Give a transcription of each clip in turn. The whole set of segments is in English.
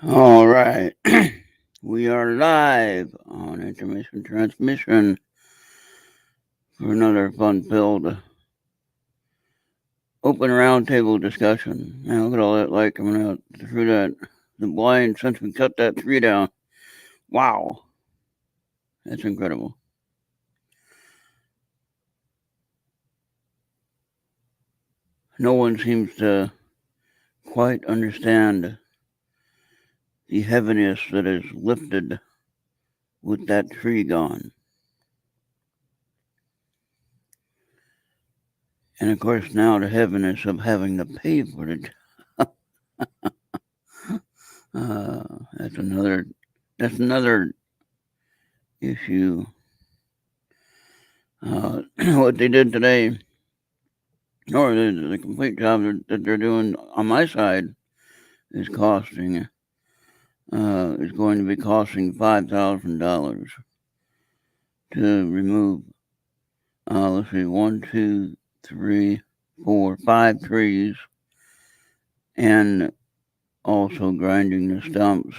All right. We are live on Intermission Transmission for another fun-filled open roundtable discussion. Man, look at all that light coming out through the blind since we cut that tree down. Wow. That's incredible. No one seems to quite understand the heaviness that is lifted with that tree gone. And of course, now the heaviness of having to pay for it. That's another issue. What they did today, or the complete job that they're doing on my side, is costing. Is going to be costing $5,000 to remove. Let's see, 1, 2, 3, 4, 5 trees, and also grinding the stumps,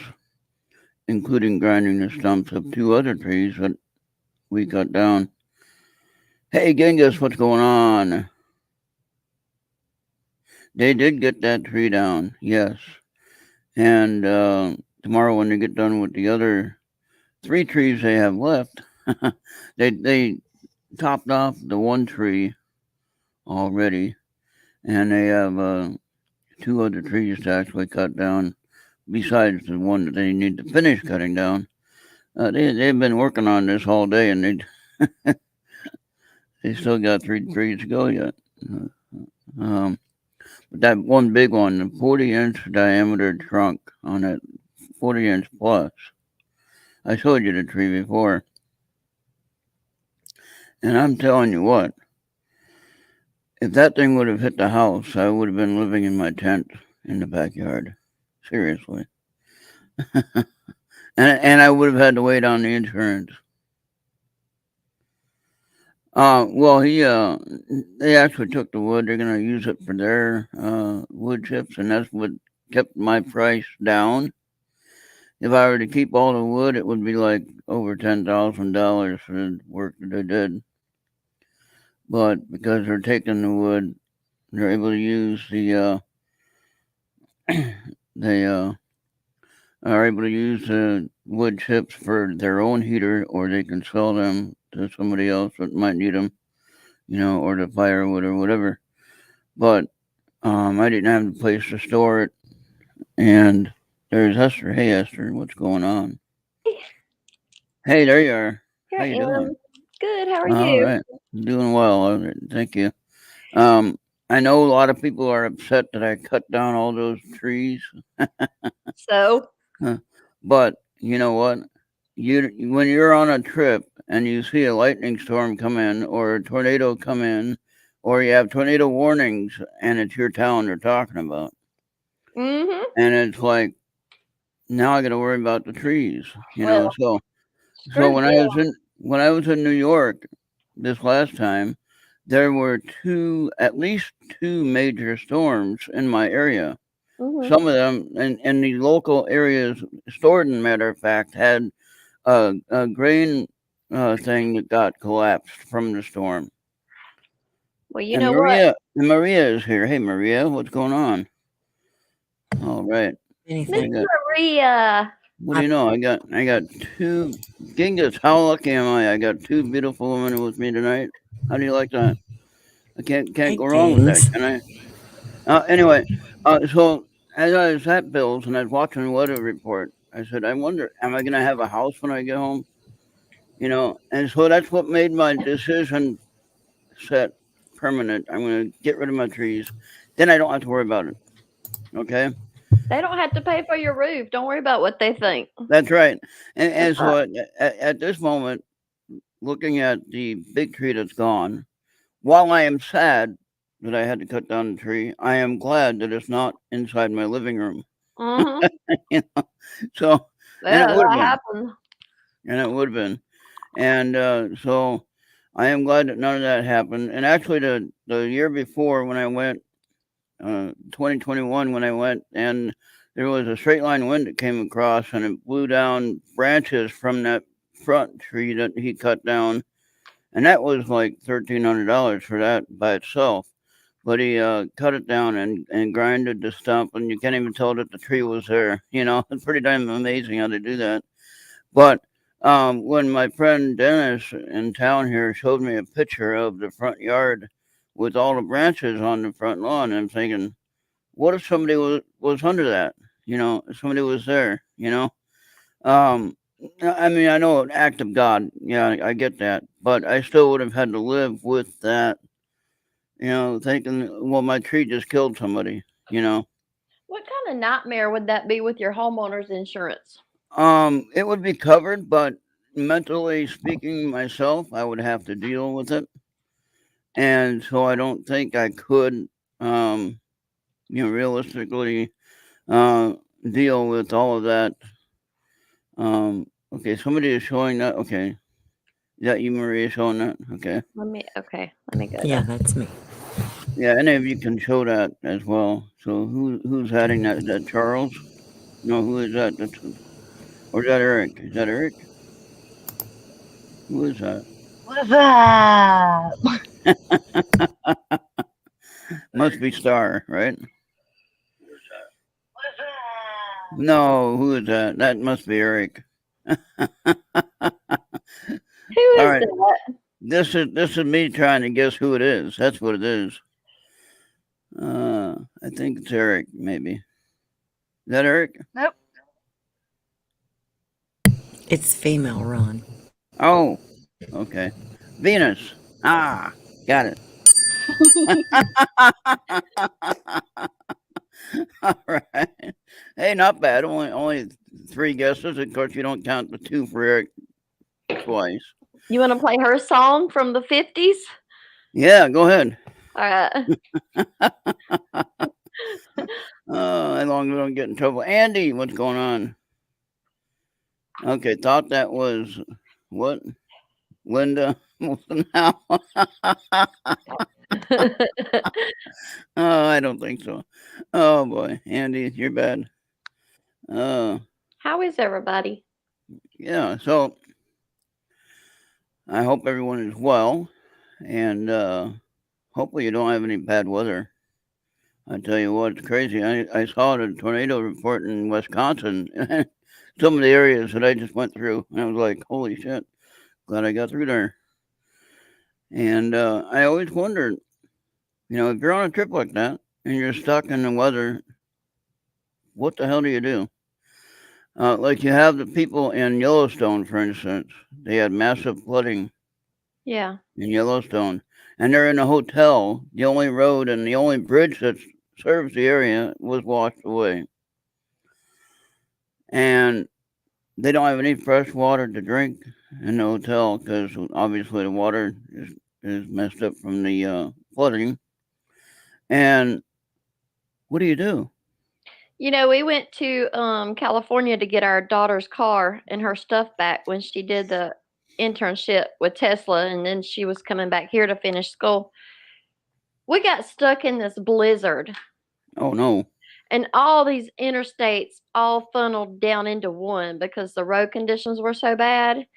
including grinding the stumps of 2 other trees that we cut down. Hey, Genghis, what's going on? They did get that tree down, yes. And tomorrow, when they get done with the other 3 trees they have left, they topped off the 1 tree already, and they have 2 other trees to actually cut down, besides the one that they need to finish cutting down. They've been working on this all day, and they still got 3 trees to go yet. But that one big one, the 40-inch diameter trunk on that 40-inch plus, I showed you the tree before. And I'm telling you what, if that thing would have hit the house, I would have been living in my tent in the backyard. Seriously. and I would have had to wait on the insurance. Well, they actually took the wood. They're gonna use it for their wood chips, and that's what kept my price down. If I were to keep all the wood, it would be like over $10,000 for the work that they did. But because they're taking the wood, they're able to use they are able to use the wood chips for their own heater, or they can sell them to somebody else that might need them, or the firewood or whatever. But I didn't have the place to store it, and there's Esther. Hey, Esther, what's going on? Hey, there you are. Here How I you am. doing? Good. How are All you? right, doing well. All right, thank you. I know a lot of people are upset that I cut down all those trees, So, but you know what? When you're on a trip and you see a lightning storm come in or a tornado come in, or you have tornado warnings and it's your town they're talking about, mm-hmm. and it's like now I got to worry about the trees, Well, So screw them. when I was in New York this last time, there were at least two major storms in my area. Mm-hmm. Some of them in the local areas, Storden, matter of fact, had a grain thing that got collapsed from the storm. Well, you know what? And Maria is here. Hey, Maria, what's going on? All right. Miss I got. Maria. What do you know? I got 2 Genghis. How lucky am I? I got 2 beautiful women with me tonight. How do you like that? I can't go wrong with that, Thanks. can I? Anyway, so as I was at Bill's and I was watching the weather report, I said, I wonder, am I gonna have a house when I get home? And so that's what made my decision set permanent. I'm gonna get rid of my trees. Then I don't have to worry about it. Okay, They don't have to pay for your roof. Don't worry about what they think. that's right. That's And right. so at this moment, looking at the big tree that's gone, while I am sad that I had to cut down the tree, I am glad that it's not inside my living room. Mm-hmm. You know, so and it Yeah, would have that been, happened. and it would have been, and so I am glad that none of that happened. And actually, the year before when I went 2021 when I went, and there was a straight line wind that came across, and it blew down branches from that front tree that he cut down, and that was like $1,300 for that by itself. But he cut it down and grinded the stump, and you can't even tell that the tree was there. It's pretty damn amazing how they do that. But when my friend Dennis in town here showed me a picture of the front yard with all the branches on the front lawn, I'm thinking, what if somebody was under that? If somebody was there. Um, I mean, I know an act of God. Yeah, I get that, but I still would have had to live with that. Thinking, well, my tree just killed somebody. What kind of nightmare would that be with your homeowner's insurance? It would be covered, but mentally speaking, myself, I would have to deal with it, and so I don't think I could, realistically, deal with all of that. Okay, somebody is showing that. Okay, is that you, Maria, showing that? Okay. Let me go. Yeah, Down. that's me. Yeah, any of you can show that as well. So who's adding that? Is that Charles? No, who is that? Or is that Eric? Is that Eric? Who is that? What's up? Must be Star, right? What's up? No, who is that? That must be Eric. Who is All right. that? This is me trying to guess who it is. That's what it is. I think it's Eric, maybe. Is that Eric? Nope. It's female, Ron. Oh, okay. Venus. Ah, got it. All right. Hey, not bad. Only 3 guesses. Of course, you don't count the 2 for Eric twice. You want to play her song from the 50s? Yeah, go ahead. All right. As long as we don't get in trouble. Andy, what's going on? Okay, thought that was what? Linda now. I don't think so. Oh boy, Andy, you're bad. How is everybody? Yeah, so I hope everyone is well, and hopefully you don't have any bad weather. I tell you what, it's crazy. I saw the tornado report in Wisconsin, some of the areas that I just went through, and I was like, holy shit, glad I got through there. And I always wondered, if you're on a trip like that and you're stuck in the weather, what the hell do you do? Like you have the people in Yellowstone, for instance, they had massive flooding Yeah. in Yellowstone, and they're in a hotel. The only road and the only bridge that serves the area was washed away. And they don't have any fresh water to drink in the hotel because obviously the water is messed up from the flooding. And what do you do? We went to California to get our daughter's car and her stuff back when she did the internship with Tesla, and then she was coming back here to finish school. We got stuck in this blizzard, Oh no. and all these interstates all funneled down into one because the road conditions were so bad,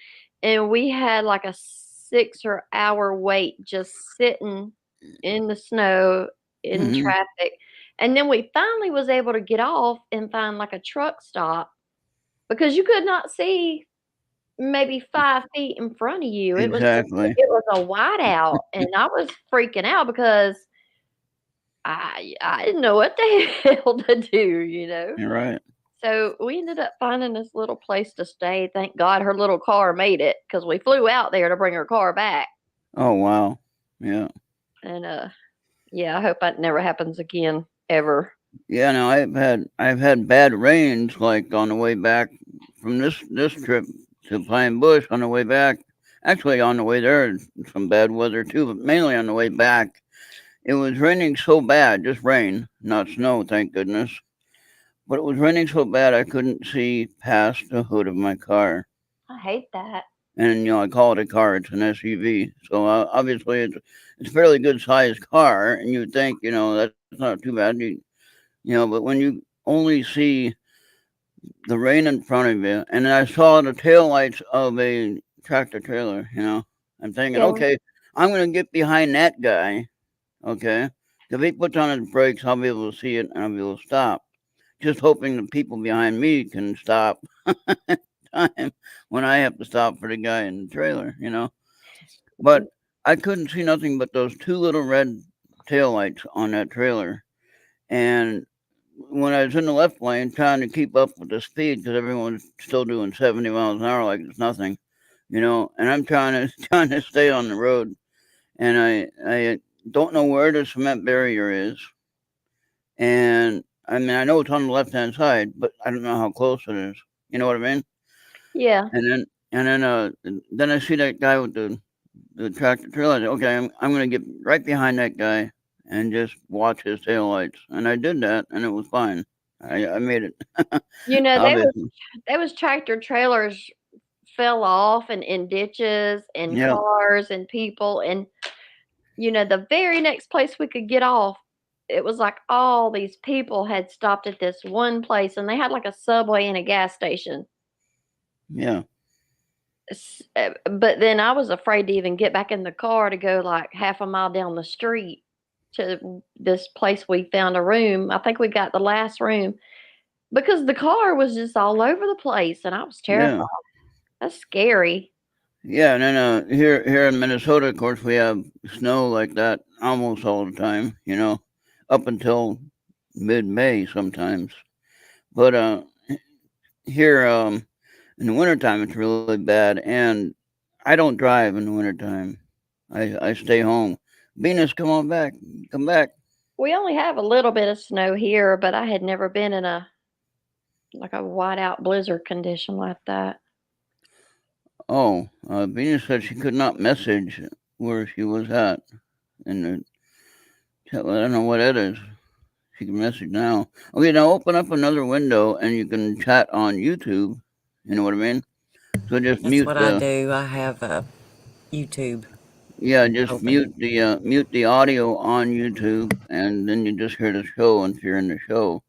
and we had like a 6-hour wait just sitting in the snow in Mhm. traffic. And then we finally was able to get off and find like a truck stop because you could not see maybe 5 feet in front of you. Exactly. It was a whiteout, and I was freaking out because I didn't know what the hell to do. You're right. So we ended up finding this little place to stay. Thank God her little car made it because we flew out there to bring her car back. Oh wow. Yeah. And yeah, I hope that never happens again ever. Yeah. No, I've had bad rains like on the way back from this trip to Pine Bush. On the way back, actually on the way there, some bad weather too, but mainly on the way back. It was raining so bad, just rain, not snow, thank goodness. But it was raining so bad I couldn't see past the hood of my car. I hate that. and I call it a car. It's an SUV. So obviously, it's a fairly good sized car, and you'd think that's not too bad. But when you only see the rain in front of you, and I saw the taillights of a tractor trailer, I'm thinking, Yeah. okay, I'm gonna get behind that guy, okay. If he puts on his brakes, I'll be able to see it and I'll be able to stop. Just hoping the people behind me can stop time when I have to stop for the guy in the trailer. But I couldn't see nothing but those two little red taillights on that trailer. And when I was in the left lane trying to keep up with the speed because everyone's still doing 70 miles an hour like it's nothing, and I'm trying to stay on the road, and I don't know where the cement barrier is, and I mean I know it's on the left hand side, but I don't know how close it is. You know what I mean? Yeah. And then I see that guy with the tractor trailer. I said, okay, I'm gonna get right behind that guy and just watch his taillights. And I did that, and it was fine. I made it. Obviously. There was tractor trailers fell off and in ditches and Yeah, cars and people, and the very next place we could get off, it was like all these people had stopped at this one place, and they had like a Subway and a gas station. yeah, But then I was afraid to even get back in the car to go like half a mile down the street to this place we found a room. I think we got the last room because the car was just all over the place, and I was terrified. yeah, That's scary. yeah. And then here in Minnesota, of course, we have snow like that almost all the time. Up until mid-May sometimes. But here in the wintertime, it's really bad, and I don't drive in the wintertime. I stay home. Venus, come on back. Come back. We only have a little bit of snow here, but I had never been in a whiteout blizzard condition like that. Oh, Venus said she could not message where she was at. And I don't know what that is. She can message now. Okay, now open up another window and you can chat on YouTube. You know what I mean? So just That's mute what I do. I have YouTube. just Open. mute the audio on YouTube, and then you just hear the show if you're in the show.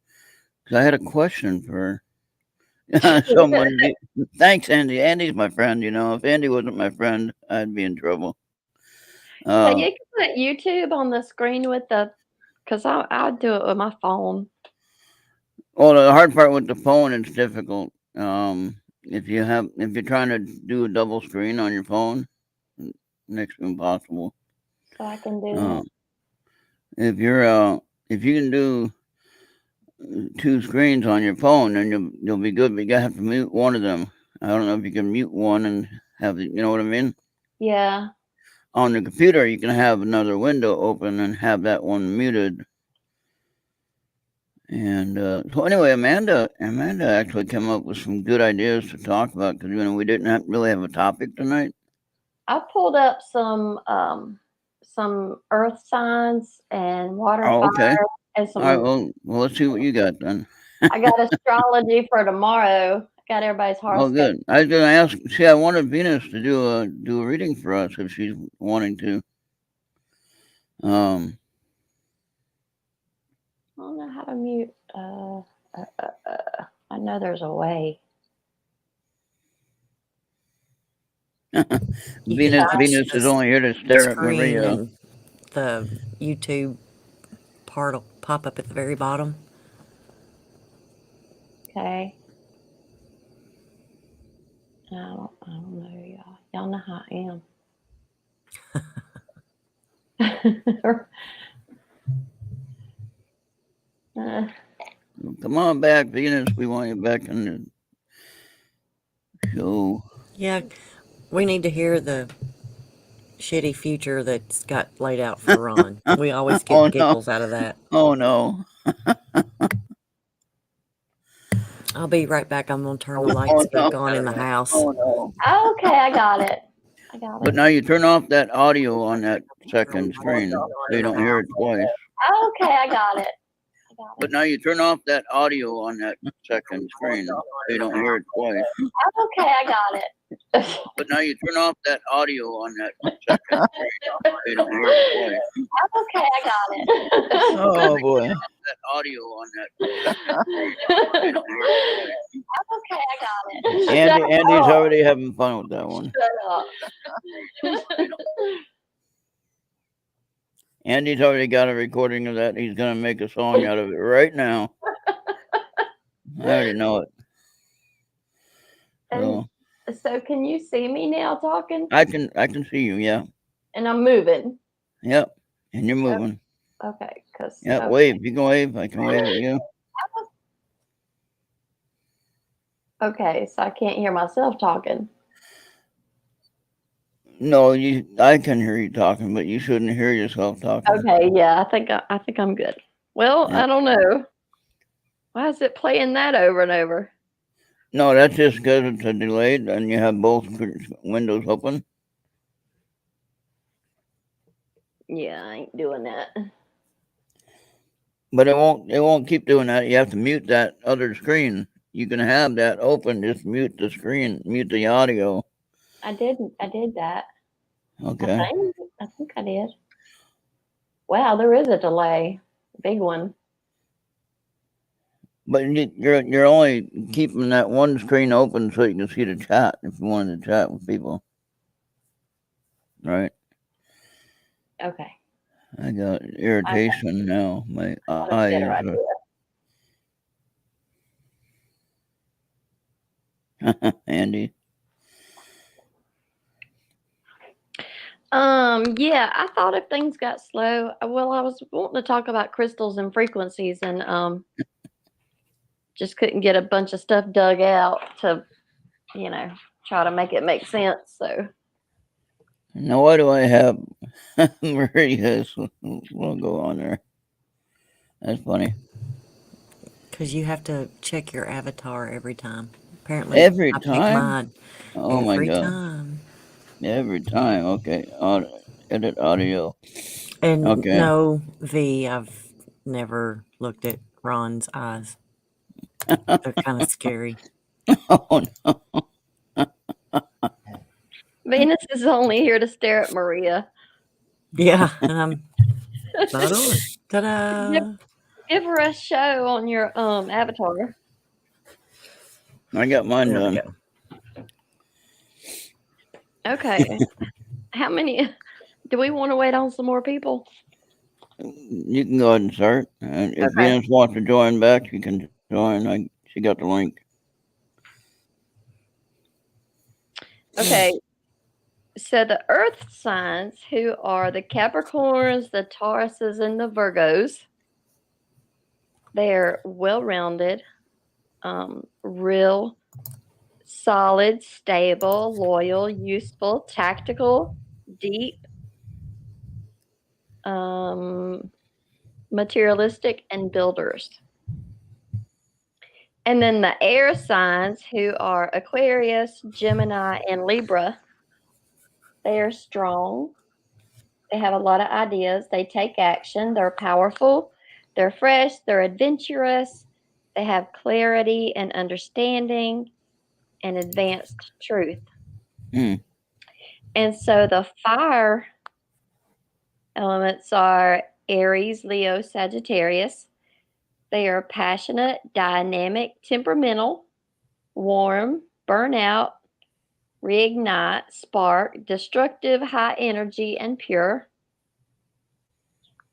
Because I had a question for someone. Thanks, Andy. Andy's my friend. If Andy wasn't my friend, I'd be in trouble. Yeah, you can put YouTube on the screen because I do it with my phone. Well, the hard part with the phone, it's difficult. If you're trying to do a double screen on your phone, next to impossible. So I can do that. If you can do two screens on your phone, then you'll be good. But you gotta have to mute one of them. I don't know if you can mute one and have it. You know what I mean? Yeah. On the computer, you can have another window open and have that one muted. And so anyway, Amanda actually came up with some good ideas to talk about because we didn't really have a topic tonight. I pulled up some earth signs and water Oh, okay. fire and All right. some. Well, let's see what you got then. I got astrology for tomorrow. I got everybody's Oh, horoscope. good. I was gonna ask. See, I wanted Venus to do a reading for us if she's wanting to. I don't know how to mute. I know there's a way. You Venus can touch Venus is the only here to stare at screen Maria. and the YouTube part will pop up at the very bottom. Okay. I don't know, y'all. Y'all know how I am. Come on back, Venus. We want you back in the show. Yeah, we need to hear the shitty future that's got laid out for Ron. We always get Oh no! giggles out of that. Oh no! I'll be right back. I'm going to turn the Oh lights no! back on in the house. Oh no! Okay, I got it. But now you turn off that audio on that second screen so you don't hear it twice. Okay, I got it. got But it. now you turn off that audio on that second screen so you don't hear it twice. Okay, I got it. But now you turn off that audio on that second screen so you don't hear it twice. Okay, I got it. Oh boy. That audio on that second screen so you don't hear it twice. Okay, I got it. Andy's already having fun with that one. Shut up. Andy's already got a recording of that. He's gonna make a song out of it right now. I already know it. So So can you see me now talking? I can see you, yeah. And I'm moving. Yep. And you're moving. Okay, cause Yeah, wave. You can wave. I can wave at you. Okay, so I can't hear myself talking. No, I can hear you talking, but you shouldn't hear yourself talking. Okay, yeah, I think I'm good. Well, Yeah. I don't know. Why is it playing that over and over? No, that's just because it's a delayed and you have both windows open. Yeah, I ain't doing that. But it won't keep doing that. You have to mute that other screen. You can have that open, just mute the screen, mute the audio. I did that. Okay. I think I did. Wow, there is a delay. Big one. But you're only keeping that one screen open so you can see the chat if you wanted to chat with people. Right? Okay. I got irritation now. My eyes are... Andy. Yeah, I thought if things got slow, well, I was wanting to talk about crystals and frequencies and just couldn't get a bunch of stuff dug out to, try to make it make sense. So Now, why do I have Maria's logo on there? That's funny. Because you have to check your avatar every time. Apparently, Every I pick time? mine Oh my every God. time. Every time. Okay. Edit audio. And Okay. no, V, I've never looked at Ron's eyes. They're kind of scary. Oh no. Venus is only here to stare at Maria. Yeah, and I'm spot on. Ta-da! Give her a show on your avatar. I got mine There we done. go. Okay. How many? Do we want to wait on some more people? You can go ahead and start. And if Okay. Venus wants to join back, she can join. She got the link. Okay. So the Earth signs, who are the Capricorns, the Tauruses, and the Virgos, they're well-rounded, real, solid, stable, loyal, useful, tactical, deep, materialistic, and builders. And then the air signs, who are Aquarius, Gemini, and Libra, they are strong. They have a lot of ideas. They take action. They're powerful. They're fresh. They're adventurous. They have clarity and understanding and advanced truth. Hmm. And so the fire elements are Aries, Leo, Sagittarius. They are passionate, dynamic, temperamental, warm, burn out, reignite, spark, destructive, high energy, and pure.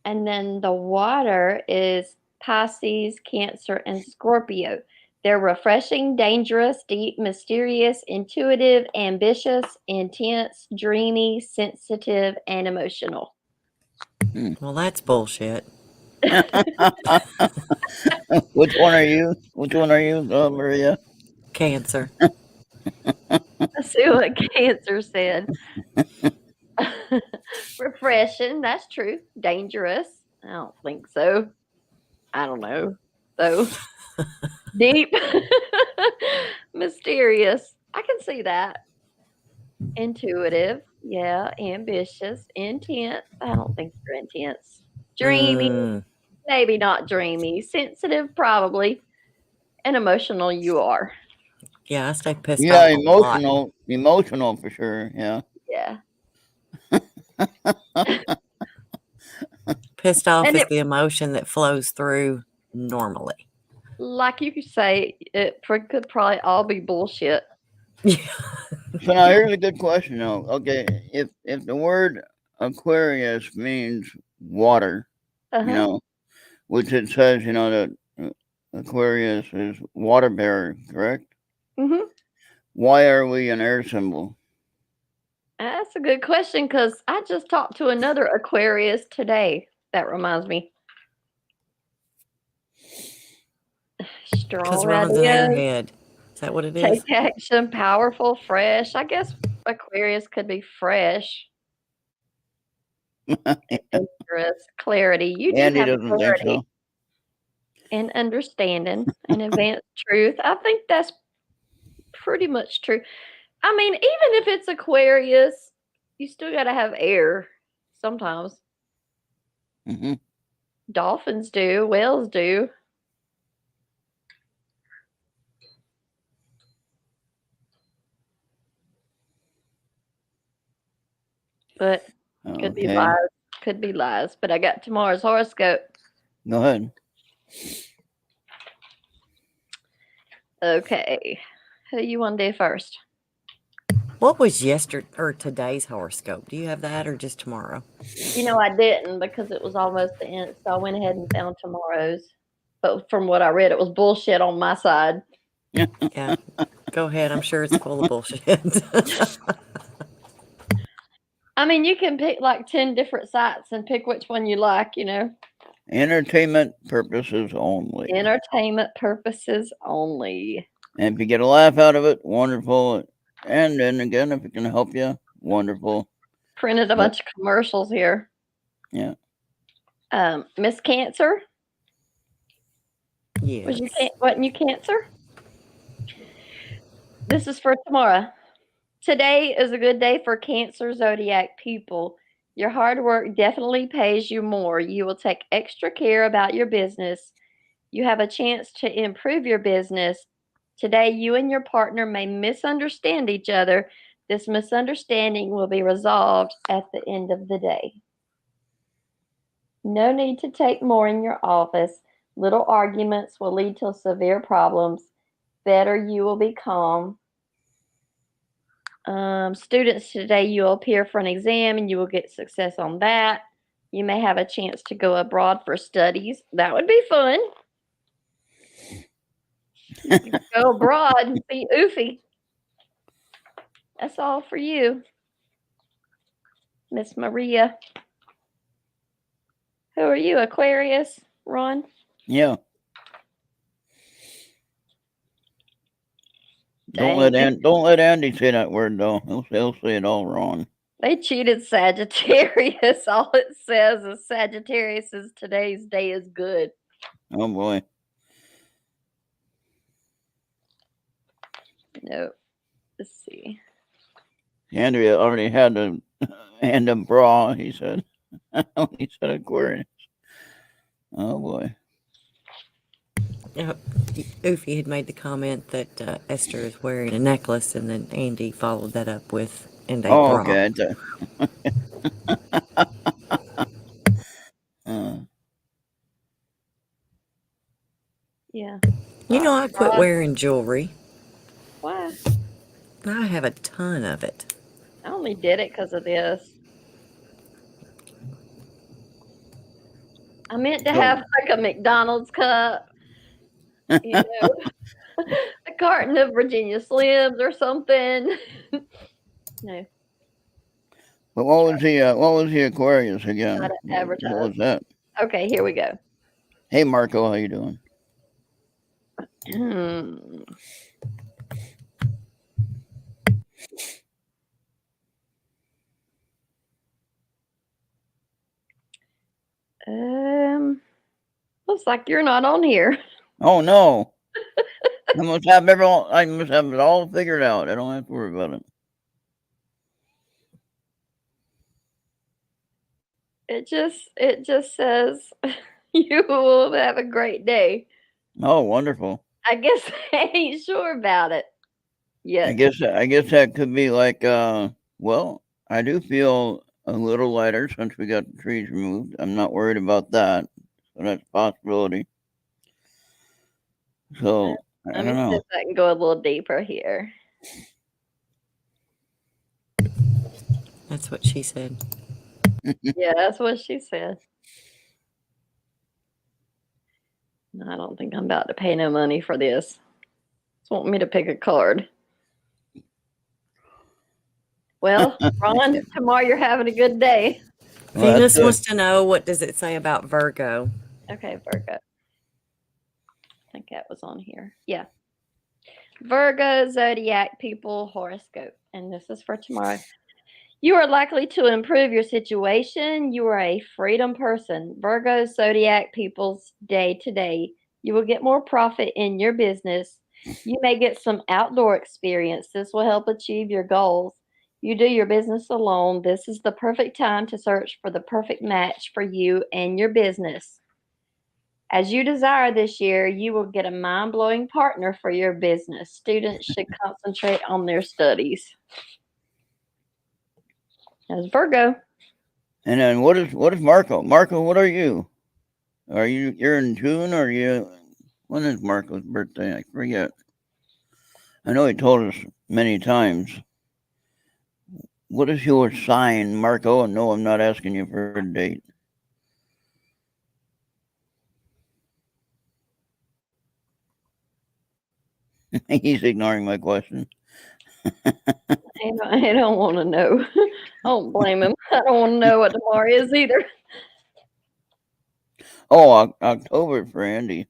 And then the water is Pisces, Cancer, and Scorpio. They're refreshing, dangerous, deep, mysterious, intuitive, ambitious, intense, dreamy, sensitive, and emotional. Well, that's bullshit. Which one are you? Maria? Cancer. Let's see what Cancer said. Refreshing, that's true. Dangerous, I don't think so. I don't know. So deep, mysterious, I can see that. Intuitive, yeah. Ambitious, intense, I don't think they're intense. Dreamy, Maybe not dreamy. Sensitive, probably. And emotional, you are. Yeah, I stay pissed Yeah, off a lot. emotional for sure. Yeah. Yeah. Pissed off And is it, the emotion that flows through normally. like you could say, could probably all be bullshit. Yeah. So now here's a good question though. Okay, if the word Aquarius means water, Uh you huh. know, which it says, that Aquarius is water bearer, correct? Mm-hmm. Why are we an air symbol? That's a good question because I just talked to another Aquarius today. That reminds me. Because Strong Ron's an ideas, airhead. Is that what it take is? action, powerful, fresh. I guess Aquarius could be fresh, adventurous, clarity. You do Andy have doesn't think clarity so. and understanding and advanced truth. I think that's pretty much true. I mean, even if it's Aquarius, you still got to have air sometimes. Hmm. Dolphins do, whales do. But could be Okay, lies. Could be lies. But I got tomorrow's horoscope. go ahead. Okay. Who you want to do first? What was yesterday or today's horoscope? Do you have that or just tomorrow? You know, I didn't because it was almost the end. So I went ahead and found tomorrow's. But from what I read, it was bullshit on my side. Yeah. Go ahead. I'm sure it's full of bullshit. I mean, you can pick like 10 different sites and pick which one you like, Entertainment purposes only. Entertainment purposes only. And if you get a laugh out of it, wonderful. And then again, if it can help you, wonderful. Printed a But bunch of commercials here. yeah, Miss Cancer, Yes. wasn't you Cancer? This is for tomorrow. Today is a good day for Cancer zodiac people. Your hard work definitely pays you more. You will take extra care about your business. You have a chance to improve your business. Today, you and your partner may misunderstand each other. This misunderstanding will be resolved at the end of the day. No need to take more in your office. Little arguments will lead to severe problems. Better you will be calm. Students, today you will appear for an exam and you will get success on that. You may have a chance to go abroad for studies. That would be fun. You can go abroad and see Oofy. That's all for you, Miss Maria. Who are you, Aquarius, Ron? yeah. Don't Dang. let Andy say that word though. He'll say it all wrong. They cheated Sagittarius. All it says is Sagittarius is today's day is good. Oh boy. No. Let's see. Andrea already had to hand him bra, he said. He said Aquarius. Oh boy. Oofy had made the comment that Esther is wearing a necklace, and then Andy followed that up with and a Oh, bra. okay. Yeah. You know, I quit wearing jewelry. Why? I have a ton of it. I only did it because of this. I meant to have like a McDonald's cup, you know, a carton of Virginia Slims or something. No, But what was the Aquarius again? not What advertised. was that? Okay, here we go. Hey Marco, how you doing? Looks like you're not on here. Oh no. I must have it all figured out. I don't have to worry about it. It just says You will have a great day. Oh, wonderful. I guess I ain't sure about it yet. I guess that could be like, well, I do feel a little lighter since we got the trees removed. I'm not worried about that. So that's a possibility. So I Let don't me see know. if I can go a little deeper here. That's what she said. Yeah, that's what she said. No, I don't think I'm about to pay no money for this. Just want me to pick a card. Well, Ron, tomorrow you're having a good day. Well, that's Venus good. wants to know, what does it say about Virgo? Okay, Virgo. I think that was on here. Yeah. Virgo, zodiac people, horoscope. And this is for tomorrow. You are likely to improve your situation. You are a freedom person. Virgo, zodiac people's day to day. You will get more profit in your business. You may get some outdoor experience. This will help achieve your goals. You do your business alone. This is the perfect time to search for the perfect match for you and your business. As you desire this year, you will get a mind blowing partner for your business. Students should concentrate on their studies. That's Virgo. And then what is Marco? Marco, what are you? You're in June, or when is Marco's birthday? I forget. I know he told us many times. What is your sign, Marco? No, I'm not asking you for a date. He's ignoring my question. I don't want to know. I don't blame him. I don't want to know what tomorrow is either. Oh, October for Andy.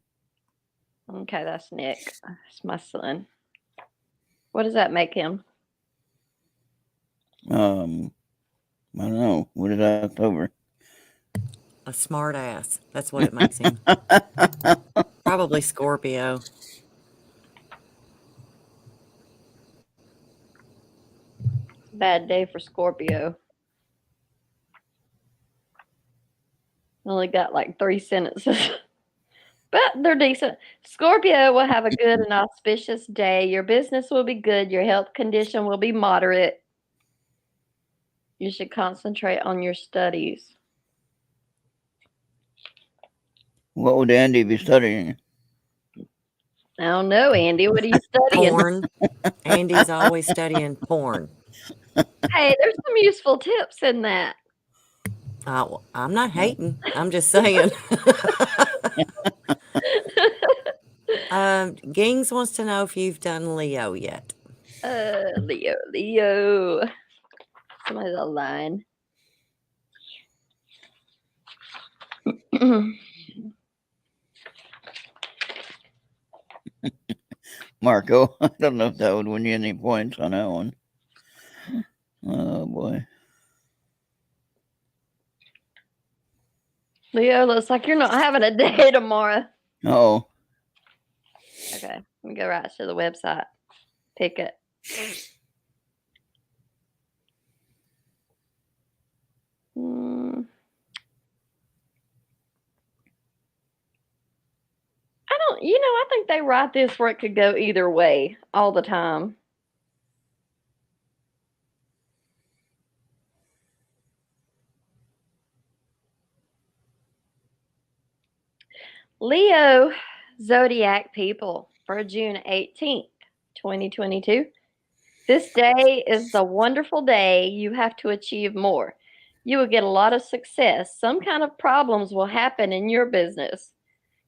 Okay, that's Nick. That's my son. What does that make him? I don't know. What is October? A smart ass. That's what it makes him. Probably Scorpio. Bad day for Scorpio. Only got like 3 sentences. But they're decent. Scorpio will have a good and auspicious day. Your business will be good. Your health condition will be moderate. You should concentrate on your studies. What would Andy be studying? I don't know, Andy. What are you studying? Porn. Andy's always studying porn. Hey, there's some useful tips in that. Well, I'm not hating. I'm just saying. Gings wants to know if you've done Leo yet. Leo. Somebody's online. Marco, I don't know if that would win you any points on that one. Oh boy. Leo, looks like you're not having a day tomorrow. Oh, Okay, let me go right to the website. Pick it. I think they write this where it could go either way all the time. Leo zodiac people for June 18th, 2022. This day is the wonderful day you have to achieve more. You will get a lot of success. Some kind of problems will happen in your business.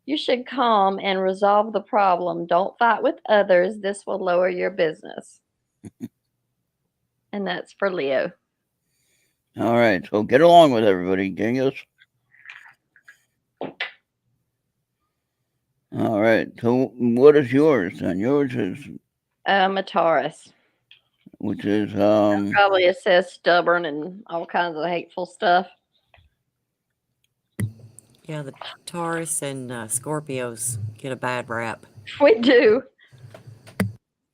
You should calm and resolve the problem. Don't fight with others. This will lower your business. And that's for Leo. all right. So get along with everybody, Genghis. All right. So what is yours then? Yours is, A Taurus. which is Probably it says stubborn and all kinds of hateful stuff. Yeah, the Taurus and Scorpios get a bad rap. We do.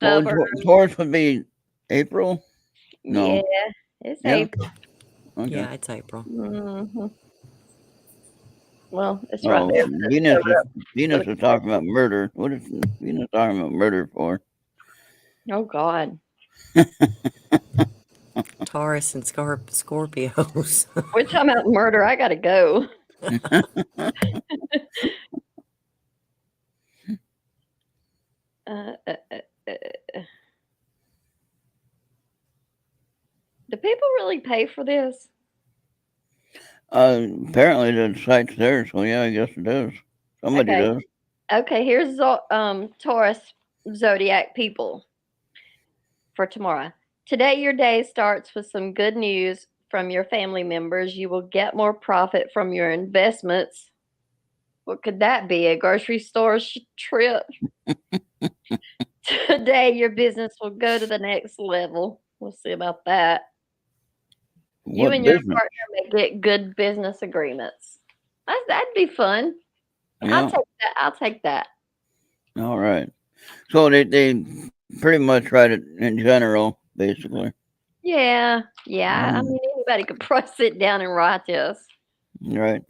well, Stubborn. Taurus would be April. No. Yeah, it's Yeah. April. Okay. Yeah, it's April. Mm-hmm. Well, it's right Oh, there. But it's Venus covered is up Venus with a is talking about murder. What is Venus talking about murder for? Oh God. Taurus and Scorpios. We're talking about murder. I gotta go. Uh, uh, uh, uh. Do people really pay for this? Apparently the site's there, so yeah, I guess it is. Somebody Okay. does. Okay, here's Taurus zodiac people for tomorrow. Today, your day starts with some good news from your family members. You will get more profit from your investments. What could that be? A grocery store trip? Today, your business will go to the next level. We'll see about that. You What and your business? partner may get good business agreements. That'd be fun. I'll Yeah. take that. I'll take that. All right. So they pretty much write it in general, basically. Yeah, yeah. I Mm, mean, anybody could probably sit down and write this. right.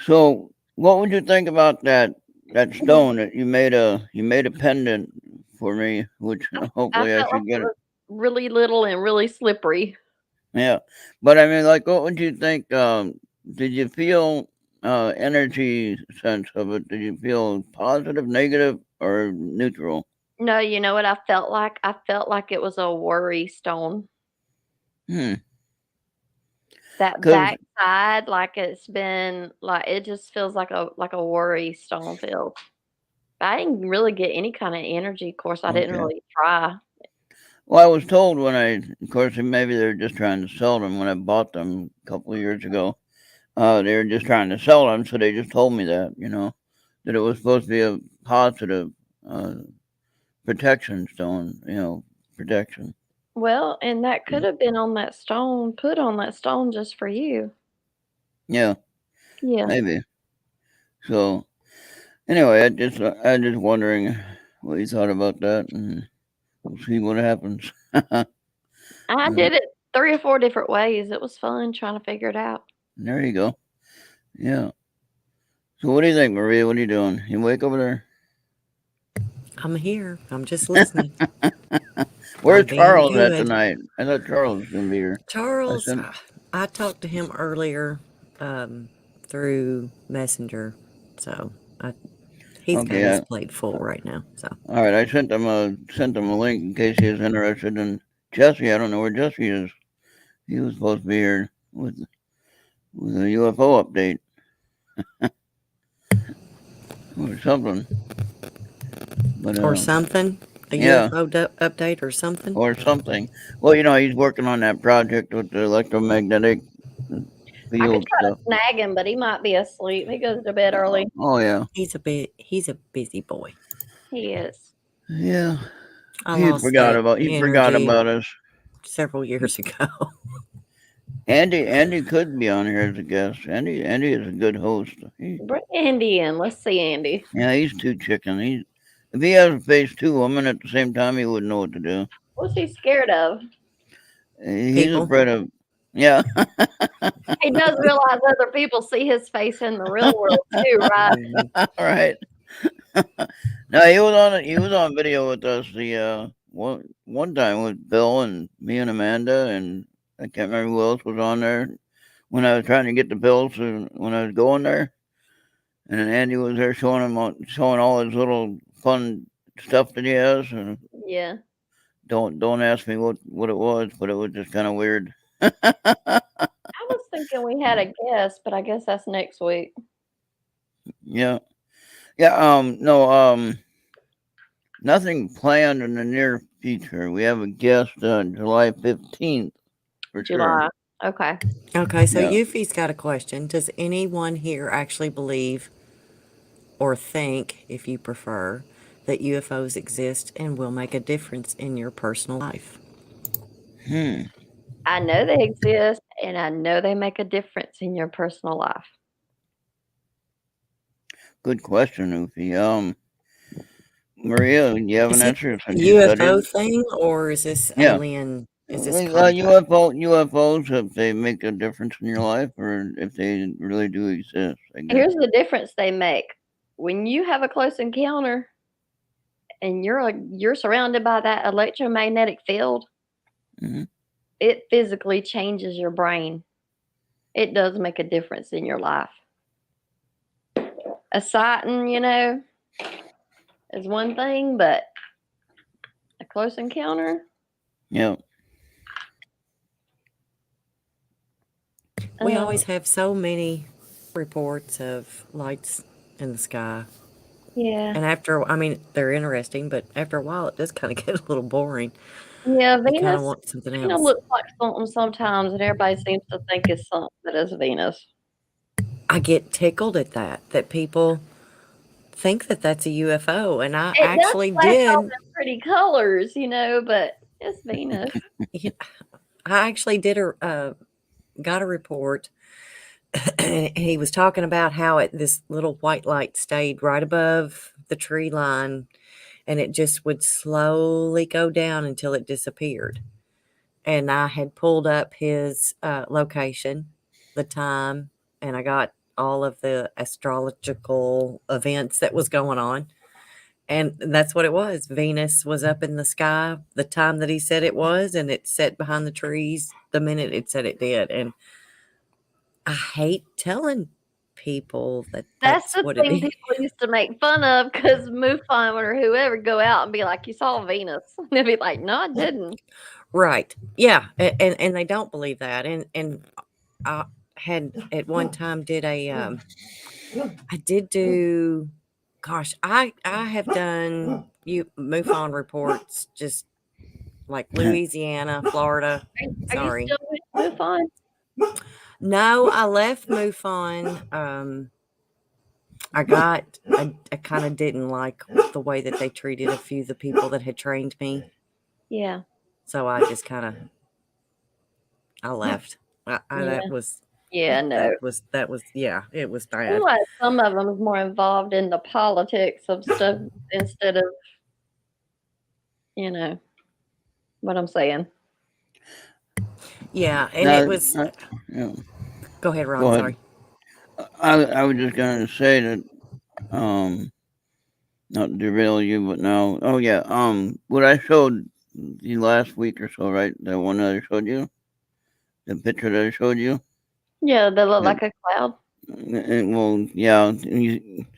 So what would you think about that stone that you made a pendant for me, which I hopefully I felt like should it get it. was really little and really slippery. Yeah. But I mean, like, what would you think? Did you feel energy sense of it? Did you feel positive, negative, or neutral? No, you know what I felt like? I felt like it was a worry stone. Hmm. That Because backside, like it's been like it just feels like a worry stone feels. I didn't really get any kind of energy. Of course, I didn't okay. really try. Well, I was told when of course, maybe they're just trying to sell them when I bought them a couple of years ago. They were just trying to sell them, so they just told me that, that it was supposed to be a positive uh, protection stone, protection. Well, and that could have been on that stone, put on that stone just for you. Yeah, Yeah. maybe. So anyway, I just wondering what you thought about that, and we'll see what happens. I Uh, did it 3 or 4 different ways. It was fun trying to figure it out. there you go. Yeah. So what do you think, Maria? What are you doing? You awake over there? I'm here. I'm just listening. Where's I'm being Charles at good. tonight? I thought Charles was gonna be here. I Charles, sent. I talked to him earlier through Messenger, so he's got his Okay. plate full right now. So All right. I sent him a link in case he was interested in Jesse. I don't know where Jesse is. He was supposed to be here with a UFO update or something. But or something, a yeah, UFO update or something. or something. Well, he's working on that project with the electromagnetic I could field try to stuff. snag him, but he might be asleep. He goes to bed early. Oh yeah, He's a busy boy. He is. yeah. I lost that He forgot energy about us. several years ago. Andy could be on here as a guest. Andy is a good host. Bring Andy in. Let's see Andy. Yeah, he's too chicken. If he has to face two women at the same time, he wouldn't know what to do. What's he scared of? He's People. afraid of. Yeah. He does realize other people see his face in the real world too, right? All right. No, he was on video with us the one time with Bill and me and Amanda, and I can't remember who else was on there when I was trying to get the bills when I was going there, and then Andy was there showing all his little fun stuff that he has, and Yeah. don't ask me what it was, but it was just kind of weird. I was thinking we had a guest, but I guess that's next week. Yeah. No, nothing planned in the near future. We have a guest on July 15th for sure. July. Okay. Okay, so Yeah. Yuffie's got a question. Does anyone here actually believe or think, if you prefer, that UFOs exist and will make a difference in your personal life? I know they exist, and I know they make a difference in your personal life. Good question, Oofy. Maria, do you have Is an it answer a since you studied UFO it? thing or is this Yeah. alien Is this Like, contact? UFOs, if they make a difference in your life or if they really do exist, I guess. Here's the difference they make. When you have a close encounter and you're surrounded by that electromagnetic field, Hmm. it physically changes your brain. It does make a difference in your life. A sighting, is one thing, but a close encounter, Yeah. We um, always have so many reports of lights in the sky. yeah. And I mean, they're interesting, but after a while, it does kind of get a little boring. Yeah, You kind of Venus want something kind of else. looks like something sometimes, and everybody seems to think it's something that is Venus. I get tickled at that people think that that's a UFO, and I It does actually flash all did. them pretty colors, but it's Venus. Yeah, I actually did got a report, and he was talking about how this little white light stayed right above the tree line, and it just would slowly go down until it disappeared. And I had pulled up his location, the time, and I got all of the astrological events that was going on. And that's what it was. Venus was up in the sky the time that he said it was, and it set behind the trees the minute it said it did. And I hate telling people that That's that's the what it thing is. people used to make fun of because MUFON or whoever go out and be like, "You saw Venus," and they'd be like, "No, I didn't." Right. Yeah. And they don't believe that. And I had at one time did I did do, gosh, I have done MUFON reports just like Louisiana, Florida. Are you Sorry. still with MUFON? No, I left MUFON. I kind of didn't like the way that they treated a few of the people that had trained me. Yeah, So I just I left. yeah, That was, yeah. No, yeah, it was seems bad. like some of them is more involved in the politics of stuff instead of you know what I'm saying. Yeah. And it Now, was, yeah. go ahead, Ron. Go ahead. Sorry. I was just gonna say that, um, not to derail you, but now, oh yeah, what I showed you last week or so, right? The one that I showed you, the picture that I showed you. Yeah, they look That, like a cloud. well, yeah,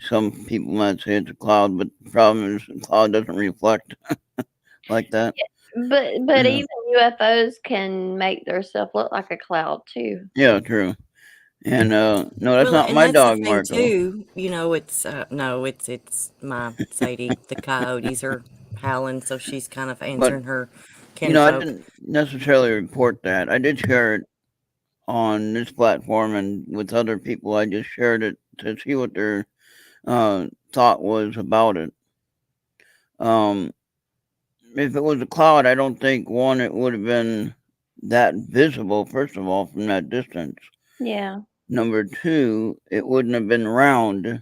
some people might say it's a cloud, but the problem is the cloud doesn't reflect like that. But Yeah, even UFOs can make themselves look like a cloud too. yeah, true. And no, that's Well, not and my that's the dog, thing Marco. too. It's no, it's my Sadie. The coyotes are howling, so she's kind of But answering her I kinfolk. didn't necessarily report that. I did share it on this platform and with other people. I just shared it to see what their thought was about it. Um, if it was a cloud, I don't think one it would have been that visible. First of all, from that distance. Yeah. Number two, it wouldn't have been round,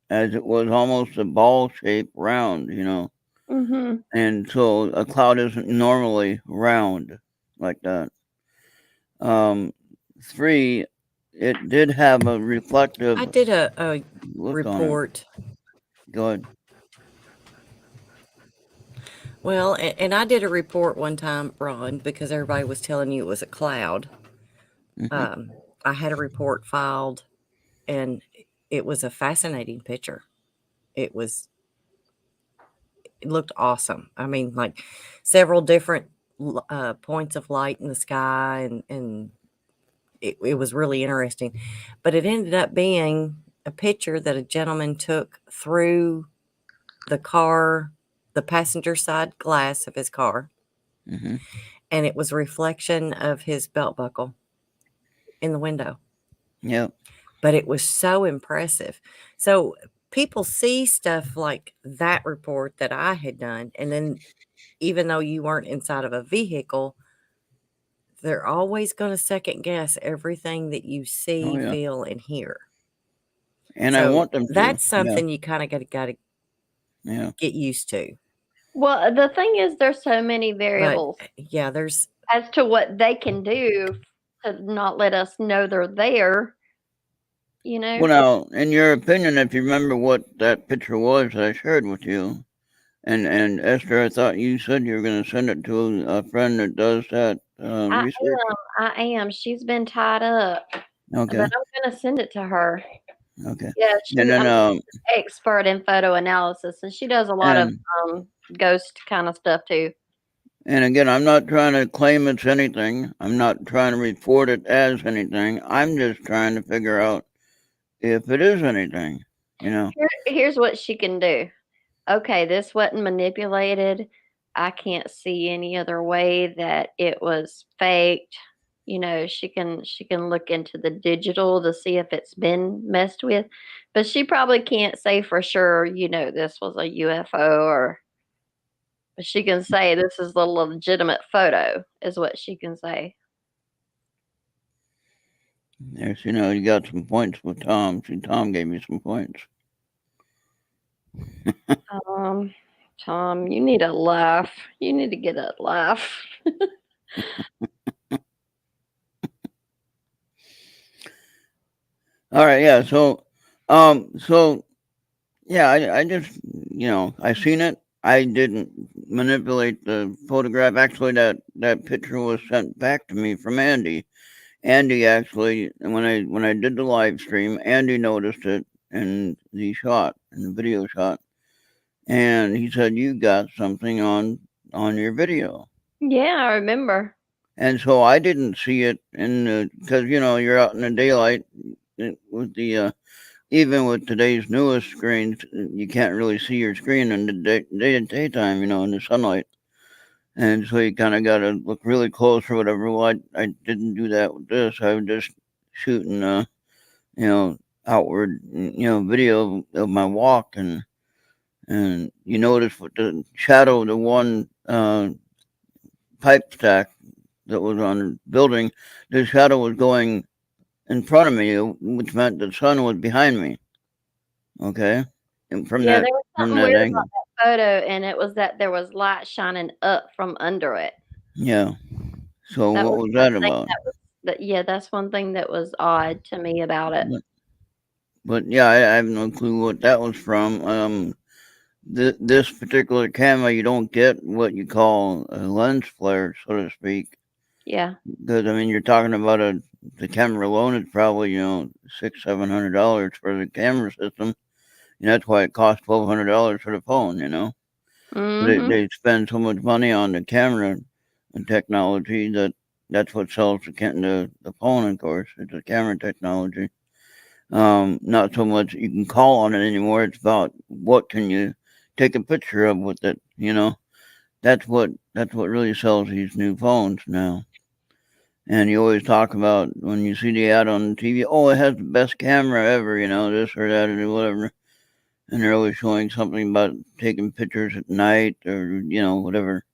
as it was almost a ball shaped round. Mhm. And so a cloud isn't normally round like that. Um, three, it did have a I reflective did a look on it. report. Go ahead. Well, and I did a report one time, Ron, because everybody was telling you it was a cloud. Hmm. I had a report filed, and it was a fascinating picture. It looked awesome. I mean, like several different points of light in the sky, and it was really interesting. But it ended up being a picture that a gentleman took through the car, the passenger side glass of his car, Hmm. and it was a reflection of his belt buckle in the window. Yep. But it was so impressive. So people see stuff like that report that I had done, and then even though you weren't inside of a vehicle, they're always going to second guess everything that you Oh see, yeah. feel, and hear. And I So want them to. that's Yeah. something you kind of got to Yeah. get used to. Well, the thing is, there's so many But variables. yeah, there's as to what they can do to not let us know they're there, you know? Well, now, in your opinion, if you remember what that picture was I shared with you, and Esther, I thought you said you were going to send it to a friend that does that research. I am. She's been tied up, Okay. but I'm going to send it to her. Okay. Yeah, And then, I'm an expert in photo analysis, and she does a lot of ghost kind of stuff too. and again, I'm not trying to claim it's anything. I'm not trying to report it as anything. I'm just trying to figure out if it is anything, you know. Here's what she can do. Okay, this wasn't manipulated. I can't see any other way that it was faked. You know, she can look into the digital to see if it's been messed with, but she probably can't say for sure, you know, this was a UFO, or but she can say this is a legitimate photo, is what she can say. Yes, you know, you got some points with Tom. See, Tom gave me some points. Tom, you need a laugh. You need to get a laugh. All right, yeah. So yeah, I just, you know, I seen it. I didn't manipulate the photograph. Actually, that picture was sent back to me from Andy. Andy actually, when I did the live stream, Andy noticed it in the video shot, and he said, "You got something on your video." Yeah, I remember. And so I didn't see it because you know you're out in the daylight with the even with today's newest screens, you can't really see your screen in the daytime, you know, in the sunlight. And so you kind of got to look really close or whatever. Well, I didn't do that with this. I was just shooting, you know, outward, you know, video of my walk, and you notice with the shadow of the one pipe stack that was on the building, the shadow was going in front of me, which meant the sun was behind me. Okay, and from Yeah, that there was something weird angle. about that photo, and it was that there was light shining up from under it. Yeah. So That what was was one that thing about? yeah, that's one thing that was odd to me about it. But yeah, I have no clue what that was from. This particular camera, you don't get what you call a lens flare, so to speak. Yeah. Because I mean, you're talking about the camera alone is probably, you know, $600-700 for the camera system, and that's why it costs $1,200 for the phone. You know, they spend so much money on the camera and technology that's what sells the phone. Of course, it's the camera technology. Not so much you can call on it anymore. It's about what can you take a picture of with it. You know, that's what really sells these new phones now. And you always talk about when you see the ad on TV, oh, it has the best camera ever, you know, this or that or whatever. And they're always showing something about taking pictures at night or, you know, whatever.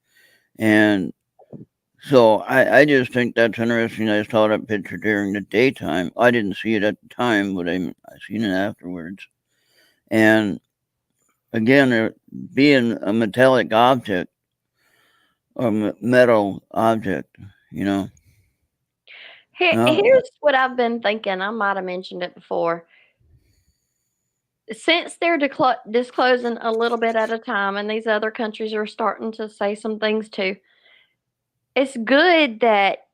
And so I just think that's interesting. I saw that picture during the daytime. I didn't see it at the time, but I seen it afterwards. And again, being a metallic object or metal object, you know. Here's what I've been thinking. I might have mentioned it before. Since they're disclosing a little bit at a time, and these other countries are starting to say some things too, it's good that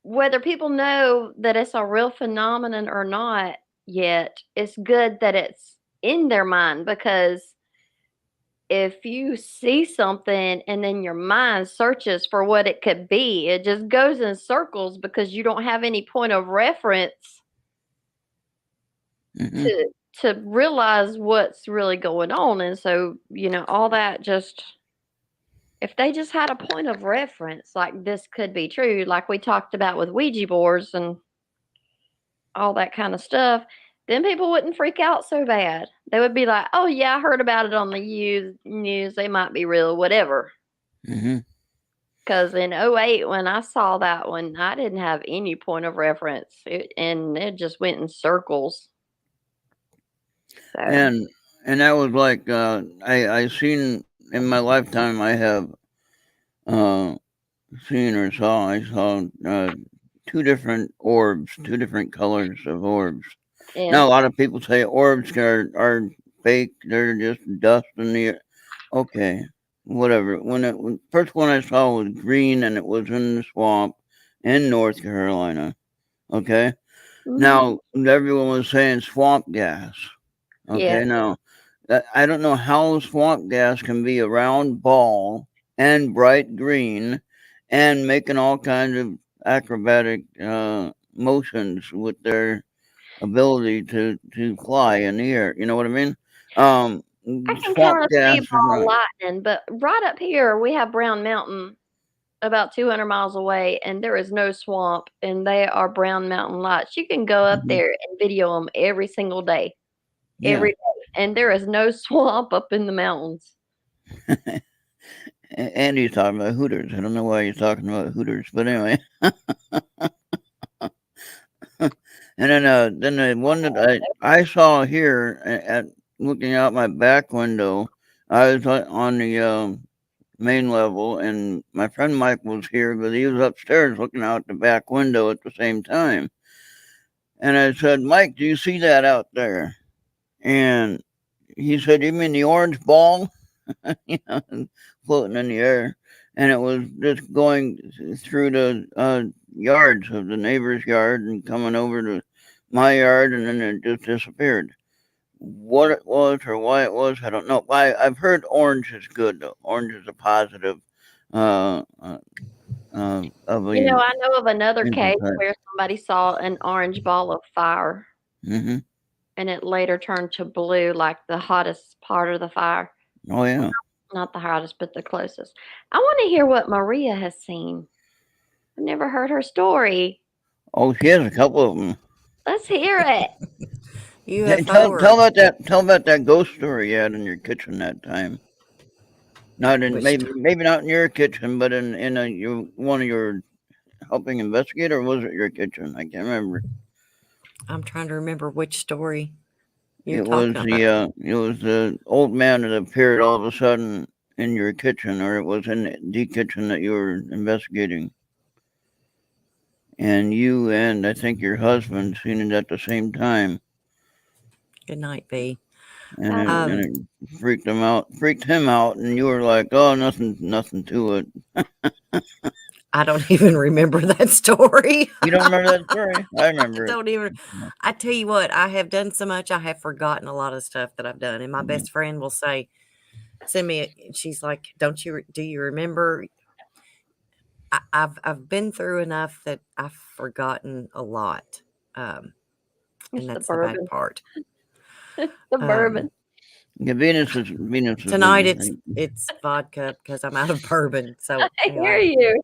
whether people know that it's a real phenomenon or not yet, it's good that it's in their mind, because if you see something and then your mind searches for what it could be, it just goes in circles because you don't have any point of reference to realize what's really going on. And so, you know, all that just, if they just had a point of reference, like this could be true, like we talked about with Ouija boards and all that kind of stuff, then people wouldn't freak out so bad. They would be like, oh, yeah, I heard about it on the news. They might be real, whatever. Because in 08, when I saw that one, I didn't have any point of reference, and it just went in circles. So. And that was like I seen in my lifetime. I have seen or saw. I saw two different orbs, two different colors of orbs. Yeah. Now, a lot of people say orbs are fake. They're just dust in the air. Okay, whatever. When first one I saw was green, and it was in the swamp in North Carolina. Okay. Mhm. Now, everyone was saying swamp gas. Yeah. Okay. Now, I don't know how swamp gas can be a round ball and bright green and making all kinds of acrobatic motions with their ability to fly in the air. You know what I mean? I can Swamp kind of gas see is ball not. lightning, but right up here we have Brown Mountain about 200 miles away, and there is no swamp, and they are Brown Mountain lights. You can go up Mhm. there and video them every single day, Yeah. every day, and there is no swamp up in the mountains. Andy's talking about Hooters. I don't know why he's talking about Hooters, but anyway. And then the one that I saw here at looking out my back window, I was on the main level, and my friend Mike was here, but he was upstairs looking out the back window at the same time. And I said, Mike, do you see that out there? And he said, you mean the orange ball? You know, floating in the air. And it was just going through the yards of the neighbor's yard and coming over to my yard, and then it just disappeared. What it was or why it was, I don't know. I've heard orange is good, though. Orange is a positive uh, uh, of You know, a I know of another case type. where somebody saw an orange ball of fire, Hmm. and it later turned to blue, like the hottest part of the fire. Oh, yeah. Not the hottest, but the closest. I want to hear what Maria has seen. I've never heard her story. Oh, she has a couple of them. Let's hear it. UFO Tell or about that ghost story you had in your kitchen that time. Not in which maybe not in your kitchen, but in one of your helping investigate, or was it your kitchen? I can't remember. I'm trying to remember which story you're It was talking about. it was the old man that appeared all of a sudden in your kitchen, or it was in the kitchen that you were investigating. And you and I think your husband seen it at the same time, Good night, B. and Um, it freaked him out, and you were like, "Oh, nothing to it." I don't even remember that story. You don't remember that story? I I remember it. don't even. I tell you what, I have done so much. I have forgotten a lot of stuff that I've done. And my best friend will say, "Send me." She's like, "Don't you? Do you remember?" I've been through enough that I've forgotten a lot, and it's the that's the bad bourbon. part. The bourbon. Yeah, Venus is Tonight a it's vodka because I'm out of bourbon. So I hear anyway, you.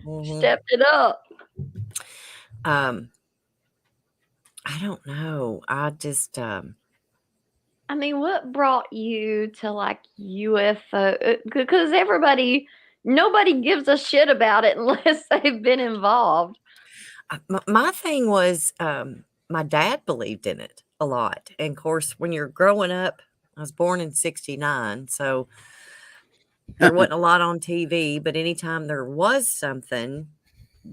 mhm. Stepped it up. I don't know. I just I mean, what brought you to like UFO? Because nobody gives a shit about it unless they've been involved. my thing was my dad believed in it a lot, and of course, when you're growing up, I was born in '69, so there wasn't a lot on TV. But anytime there was something,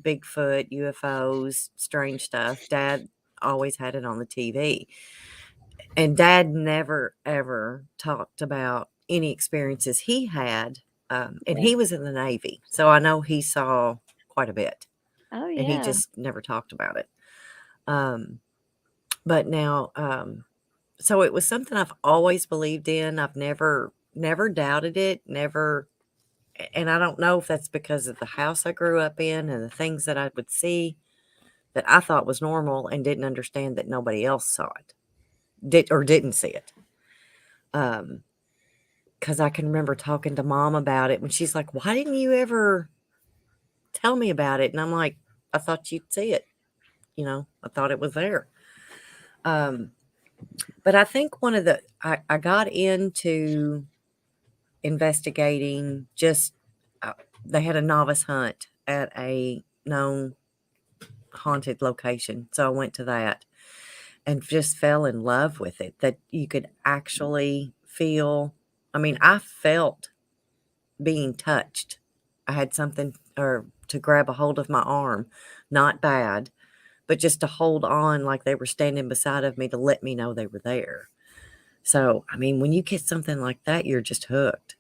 Bigfoot, UFOs, strange stuff, Dad always had it on the TV. And Dad never ever talked about any experiences he had. And he was in the Navy, so I know he saw quite a bit, Oh and he yeah. just never talked about it. But now, so it was something I've always believed in. I've never doubted it, never. And I don't know if that's because of the house I grew up in and the things that I would see that I thought was normal and didn't understand that nobody else saw it, didn't see it. Because I can remember talking to Mom about it when she's like, "Why didn't you ever tell me about it?" And I'm like, "I thought you'd see it. I thought it was there." But I think I got into investigating just, they had a novice hunt at a known haunted location. So I went to that and just fell in love with it, that you could actually feel. I mean, I felt being touched I had something or to grab a hold of my arm, not bad, but just to hold on like they were standing beside of me to let me know they were there. So, I mean, when you get something like that, you're just hooked.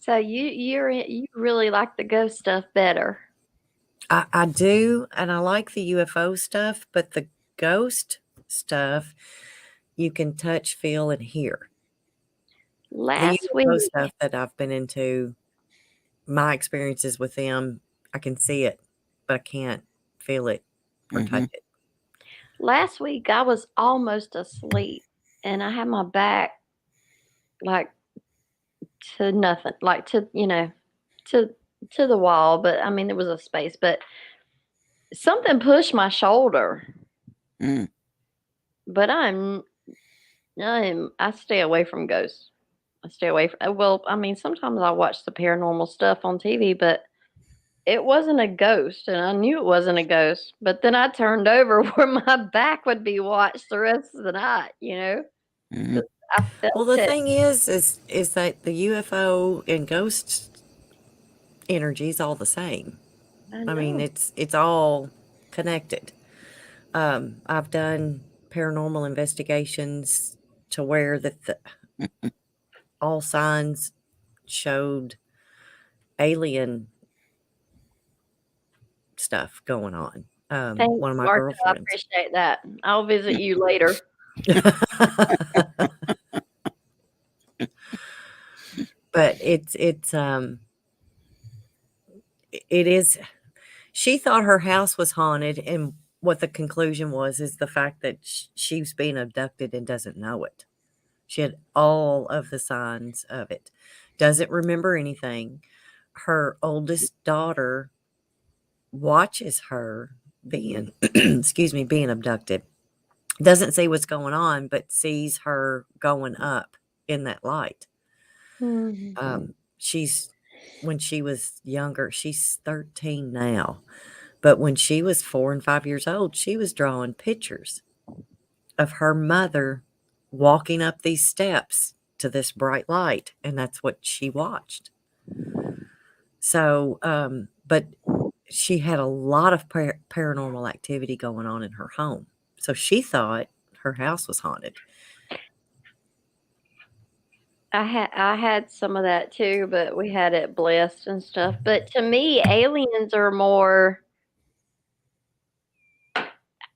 So you really like the ghost stuff better. I do, and I like the UFO stuff, but the ghost stuff, you can touch, feel, and hear. The Last UFO week, stuff that I've been into, my experiences with them, I can see it, but I can't feel it or Mm-hmm. touch it. last week I was almost asleep, and I had my back like to nothing, like to to the wall. But I mean, there was a space, but something pushed my shoulder. Mm. But I stay away from ghosts. I stay away from. Well, I mean, sometimes I watch the paranormal stuff on TV, but it wasn't a ghost, and I knew it wasn't a ghost. But then I turned over where my back would be watched the rest of the night. Mm-hmm. 'Cause I Well, felt the it. thing is that the UFO and ghost energy is all the same. I mean, know. it's all connected. I've done paranormal investigations to where all signs showed alien stuff going on. Thanks, One of my Martha. I girlfriends. appreciate that. I'll visit you later. But it is. She thought her house was haunted, and what the conclusion was is the fact that she's being abducted and doesn't know it. She had all of the signs of it. Doesn't remember anything. Her oldest daughter watches her being, excuse me, being abducted. Doesn't see what's going on, but sees her going up in that light. Mhm. When she was younger, she's 13 now. But when she was 4 and 5 years old, she was drawing pictures of her mother walking up these steps to this bright light, and that's what she watched. So, but she had a lot of paranormal activity going on in her home. So she thought her house was haunted. I had some of that too, but we had it blessed and stuff. But to me, aliens are more.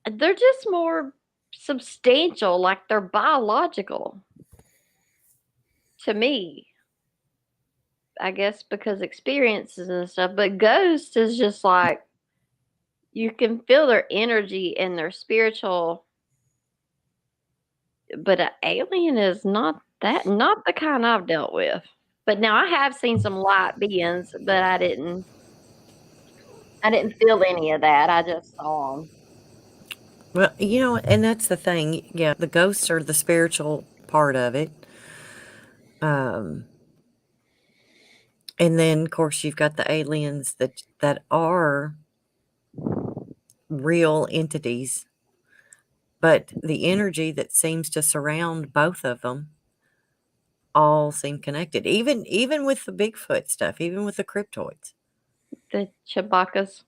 They're just more substantial, like they're biological. To me, I guess because experiences and stuff. But ghosts is just like you can feel their energy and their spiritual. But an alien is not the kind I've dealt with. But now I have seen some light beings, but I didn't feel any of that. I just saw them. Well, and that's the thing. Yeah, the ghosts are the spiritual part of it. And then, of course, you've got the aliens that are real entities, but the energy that seems to surround both of them all seem connected. Even with the Bigfoot stuff, even with the cryptoids, The Chewbacca's.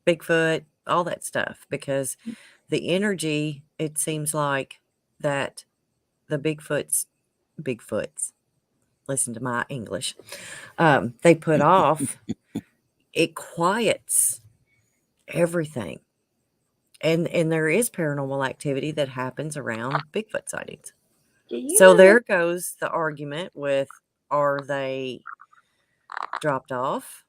Bigfoot, all that stuff, because the energy, it seems like that the Bigfoots, listen to my English, they put off, it quiets everything. And there is paranormal activity that happens around Bigfoot sightings. Do you So know there goes the argument with, are they dropped off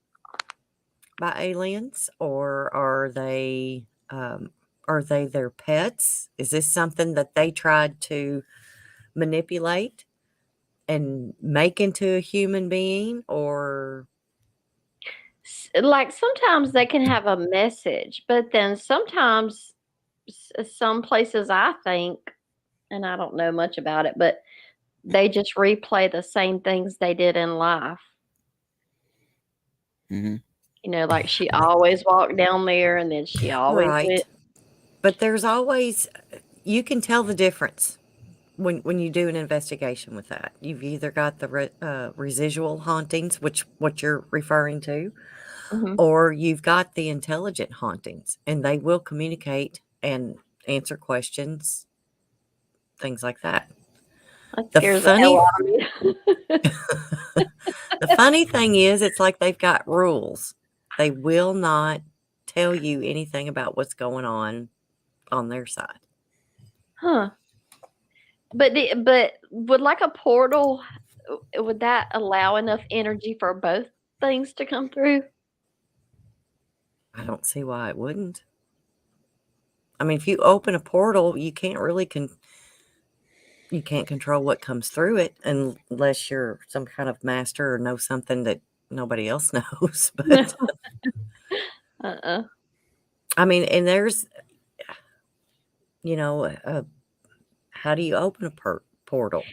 by aliens, or are they their pets? Is this something that they tried to manipulate and make into a human being, or like sometimes they can have a message, but then sometimes some places I think, and I don't know much about it, but they just replay the same things they did in life. Mm-hmm. Like she always walked down there and then she always right? went. But there's always, you can tell the difference when you do an investigation with that, you've either got the residual hauntings, which what you're referring to, Mhm. or you've got the intelligent hauntings, and they will communicate and answer questions, things like that. That The scares the hell funny out of me. the funny thing is, it's like they've got rules. They will not tell you anything about what's going on their side. Huh. But would like a portal, would that allow enough energy for both things to come through? I don't see why it wouldn't. I mean, if you open a portal, you can't really you can't control what comes through it unless you're some kind of master or know something that nobody else knows. But Uh-uh. I mean, and there's, how do you open a portal?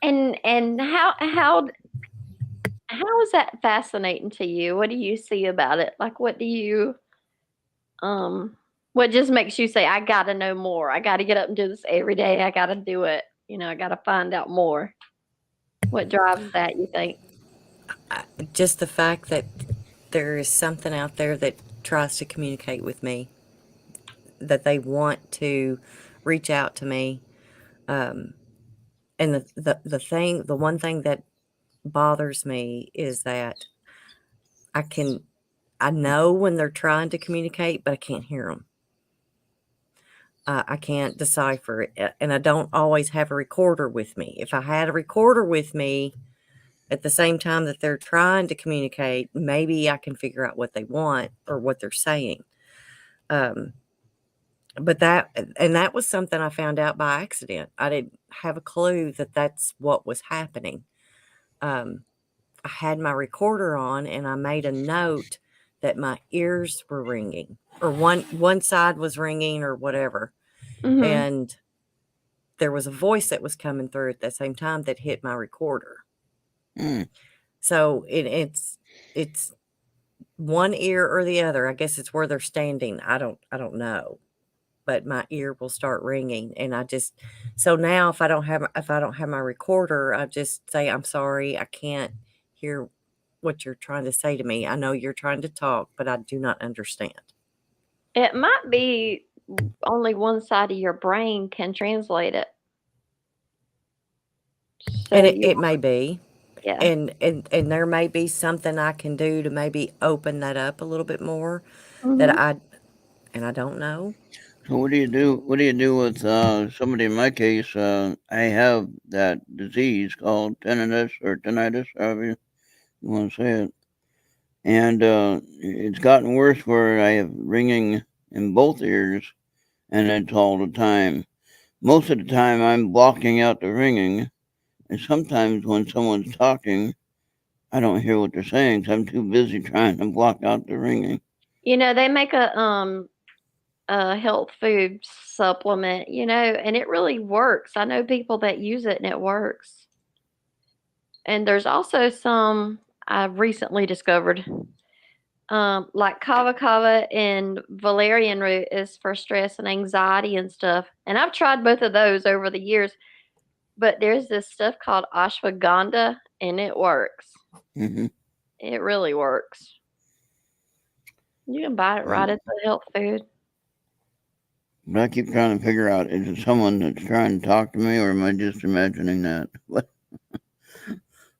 And how is that fascinating to you? What do you see about it? Like, what just makes you say, I gotta know more. I gotta get up and do this every day. I gotta do it. I gotta find out more. What drives that, you think? Just the fact that there is something out there that tries to communicate with me, that they want to reach out to me. And the one thing that bothers me is that I know when they're trying to communicate, but I can't hear them. I can't decipher it, and I don't always have a recorder with me. If I had a recorder with me at the same time that they're trying to communicate, maybe I can figure out what they want or what they're saying. But that was something I found out by accident. I didn't have a clue that that's what was happening. I had my recorder on, and I made a note that my ears were ringing, or one side was ringing, or whatever. Mhm. And there was a voice that was coming through at the same time that hit my recorder. Mm. So it's one ear or the other. I guess it's where they're standing. I don't know. But my ear will start ringing, and so now if I don't have my recorder, I just say, I'm sorry, I can't hear what you're trying to say to me. I know you're trying to talk, but I do not understand. It might be only one side of your brain can translate it. So And it may be. yeah. And there may be something I can do to maybe open that up a little bit more that Mhm. I don't know. So what do you do? What do you do with somebody in my case? I have that disease called tinnitus, however you want to say it, and it's gotten worse where I have ringing in both ears, and it's all the time. Most of the time, I'm blocking out the ringing, and sometimes when someone's talking, I don't hear what they're saying, 'cause I'm too busy trying to block out the ringing. They make a health food supplement, and it really works. I know people that use it and it works. And there's also some I've recently discovered, like kava kava and valerian root is for stress and anxiety and stuff. And I've tried both of those over the years, but there's this stuff called ashwagandha, and it works. Hmm. It really works. You can buy it right at the health food. But I keep trying to figure out, is it someone that's trying to talk to me, or am I just imagining that? What?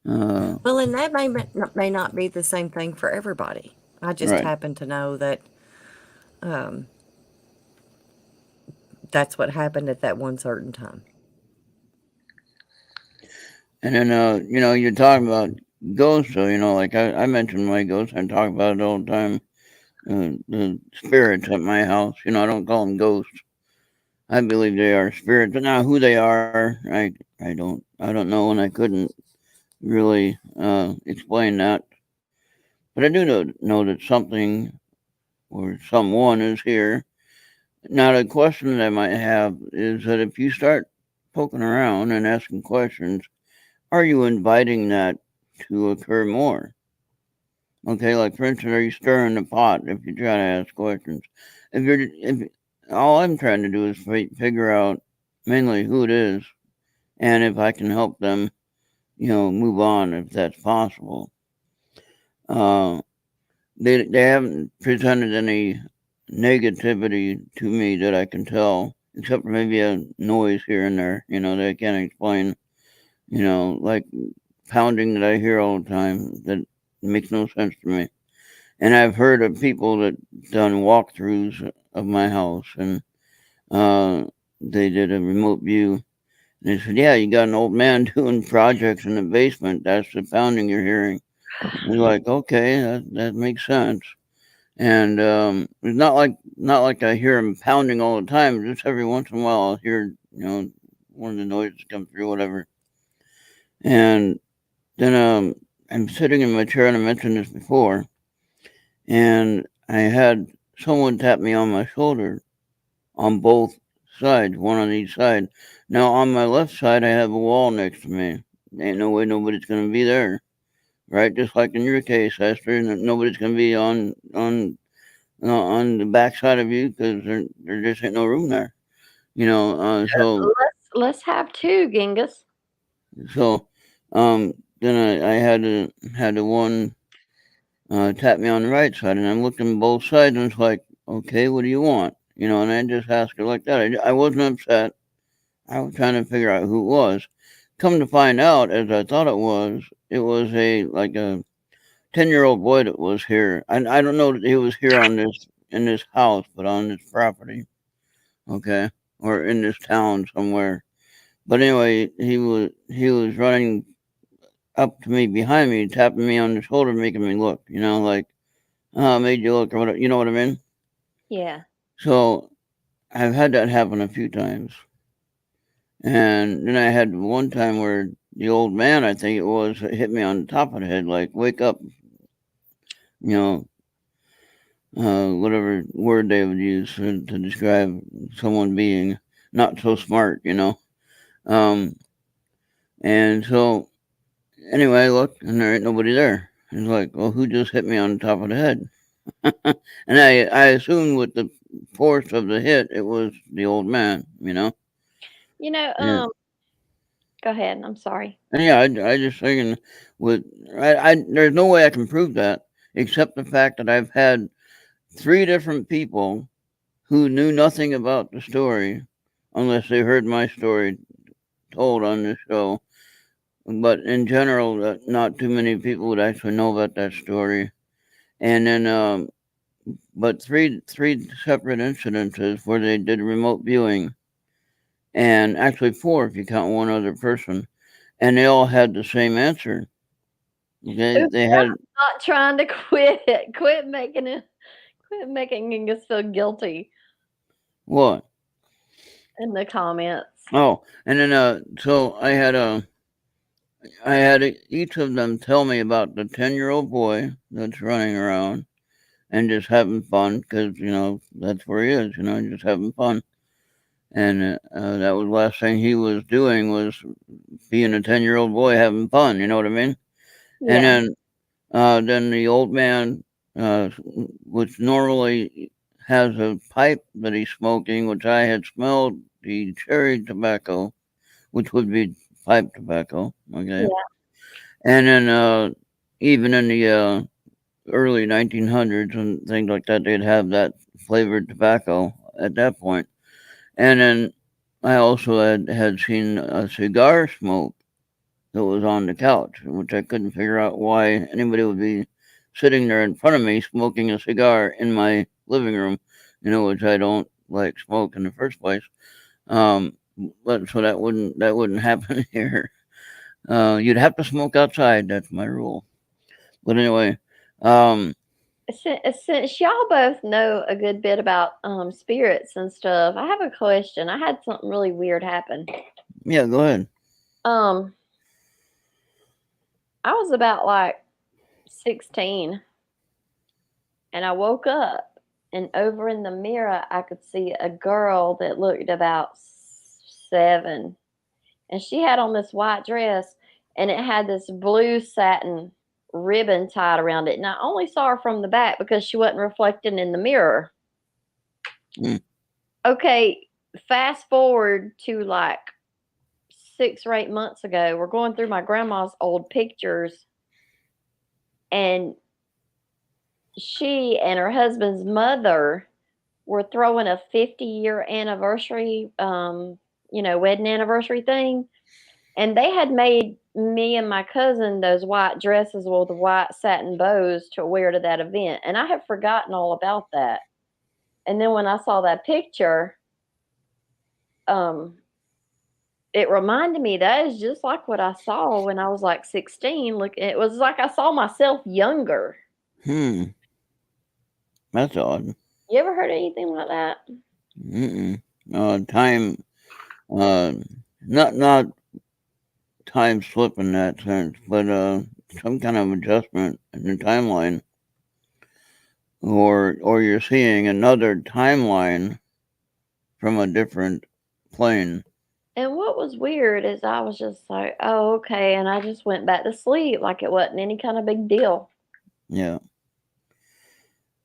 Well, and that may not be the same thing for everybody. I just Right. happen to know that that's what happened at that one certain time. And then, you're talking about ghosts, so, like I mentioned my ghosts, I talk about it all the time. The spirits at my house, I don't call them ghosts. I believe they are spirits, but now who they are, I don't know, and I couldn't really explain that. But I do know that something or someone is here. Now, the question that I might have is that if you start poking around and asking questions, are you inviting that to occur more? Okay, like for instance, are you stirring the pot if you try to ask questions? If all I'm trying to do is figure out mainly who it is and if I can help them, move on if that's possible. They haven't presented any negativity to me that I can tell, except for maybe a noise here and there, that I can't explain, like pounding that I hear all the time that makes no sense to me. And I've heard of people that done walkthroughs of my house, and they did a remote view. And they said, "Yeah, you got an old man doing projects in the basement. That's the pounding you're hearing." It's like, okay, that makes sense. And it's not like I hear him pounding all the time. Just every once in a while, I'll hear one of the noises come through, whatever. And then I'm sitting in my chair, and I mentioned this before, and I had someone tap me on my shoulder on both sides, one on each side. Now on my left side, I have a wall next to me. Ain't no way nobody's gonna be there, right? Just like in your case, Esther, nobody's gonna be on the back side of you because there just ain't no room there. So Let's have two, Genghis. so then I had the one tap me on the right side, and I'm looking both sides, and it's like, okay, what do you want? And I just asked her like that. I wasn't upset. I was trying to figure out who it was. Come to find out, as I thought it was a 10-year-old boy that was here. I don't know that he was here in this house, but on this property, okay, or in this town somewhere. But anyway, he was running up to me behind me, tapping me on the shoulder, making me look. Like, made you look, or whatever. You know what I mean? Yeah. So I've had that happen a few times, and then I had one time where the old man, I think it was, hit me on the top of the head, like, wake up, you know, whatever word they would use to describe someone being not so smart. Um, and so anyway, I looked and there ain't nobody there. It's like, well, who just hit me on the top of the head? And I assumed with the force of the hit, it was the old man. Yeah. Go ahead. I'm sorry. And yeah, I just thinking there's no way I can prove that except the fact that I've had 3 different people who knew nothing about the story unless they heard my story told on the show. But in general, not too many people would actually know about that story. And then, but three separate incidences where they did remote viewing, and actually 4 if you count one other person, and they all had the same answer. Okay, Oops, they had not trying to quit. Quit making us feel guilty what? in the comments. Oh, and then so I had each of them tell me about the 10-year-old boy that's running around and just having fun because that's where he is, just having fun. And that was the last thing he was doing was being a 10-year-old boy having fun. You know what I mean? Yeah. And then the old man, which normally has a pipe that he's smoking, which I had smelled the cherry tobacco, which would be pipe tobacco. Okay. Yeah. And then even in the early 1900s and things like that, they'd have that flavored tobacco at that point. And then I also had seen a cigar smoke that was on the couch, which I couldn't figure out why anybody would be sitting there in front of me smoking a cigar in my living room, which I don't like smoke in the first place. But so that wouldn't happen here. You'd have to smoke outside. That's my rule. But anyway, Since y'all both know a good bit about spirits and stuff, I have a question. I had something really weird happen. yeah, go ahead. I was about like 16 and I woke up and over in the mirror I could see a girl that looked about 7 and she had on this white dress and it had this blue satin ribbon tied around it, and I only saw her from the back because she wasn't reflecting in the mirror. Mm. Okay, fast forward to like 6 or 8 months ago. We're going through my grandma's old pictures, and she and her husband's mother were throwing a 50-year anniversary, wedding anniversary thing. And they had made me and my cousin those white dresses with the white satin bows to wear to that event. And I had forgotten all about that. And then when I saw that picture, it reminded me that is just like what I saw when I was like 16. Look, it was like I saw myself younger. That's odd. You ever heard anything like that? Time, not time slip in that sense, but some kind of adjustment in the timeline, or you're seeing another timeline from a different plane. And what was weird is I was just like, oh, okay. And I just went back to sleep like it wasn't any kind of big deal. Yeah.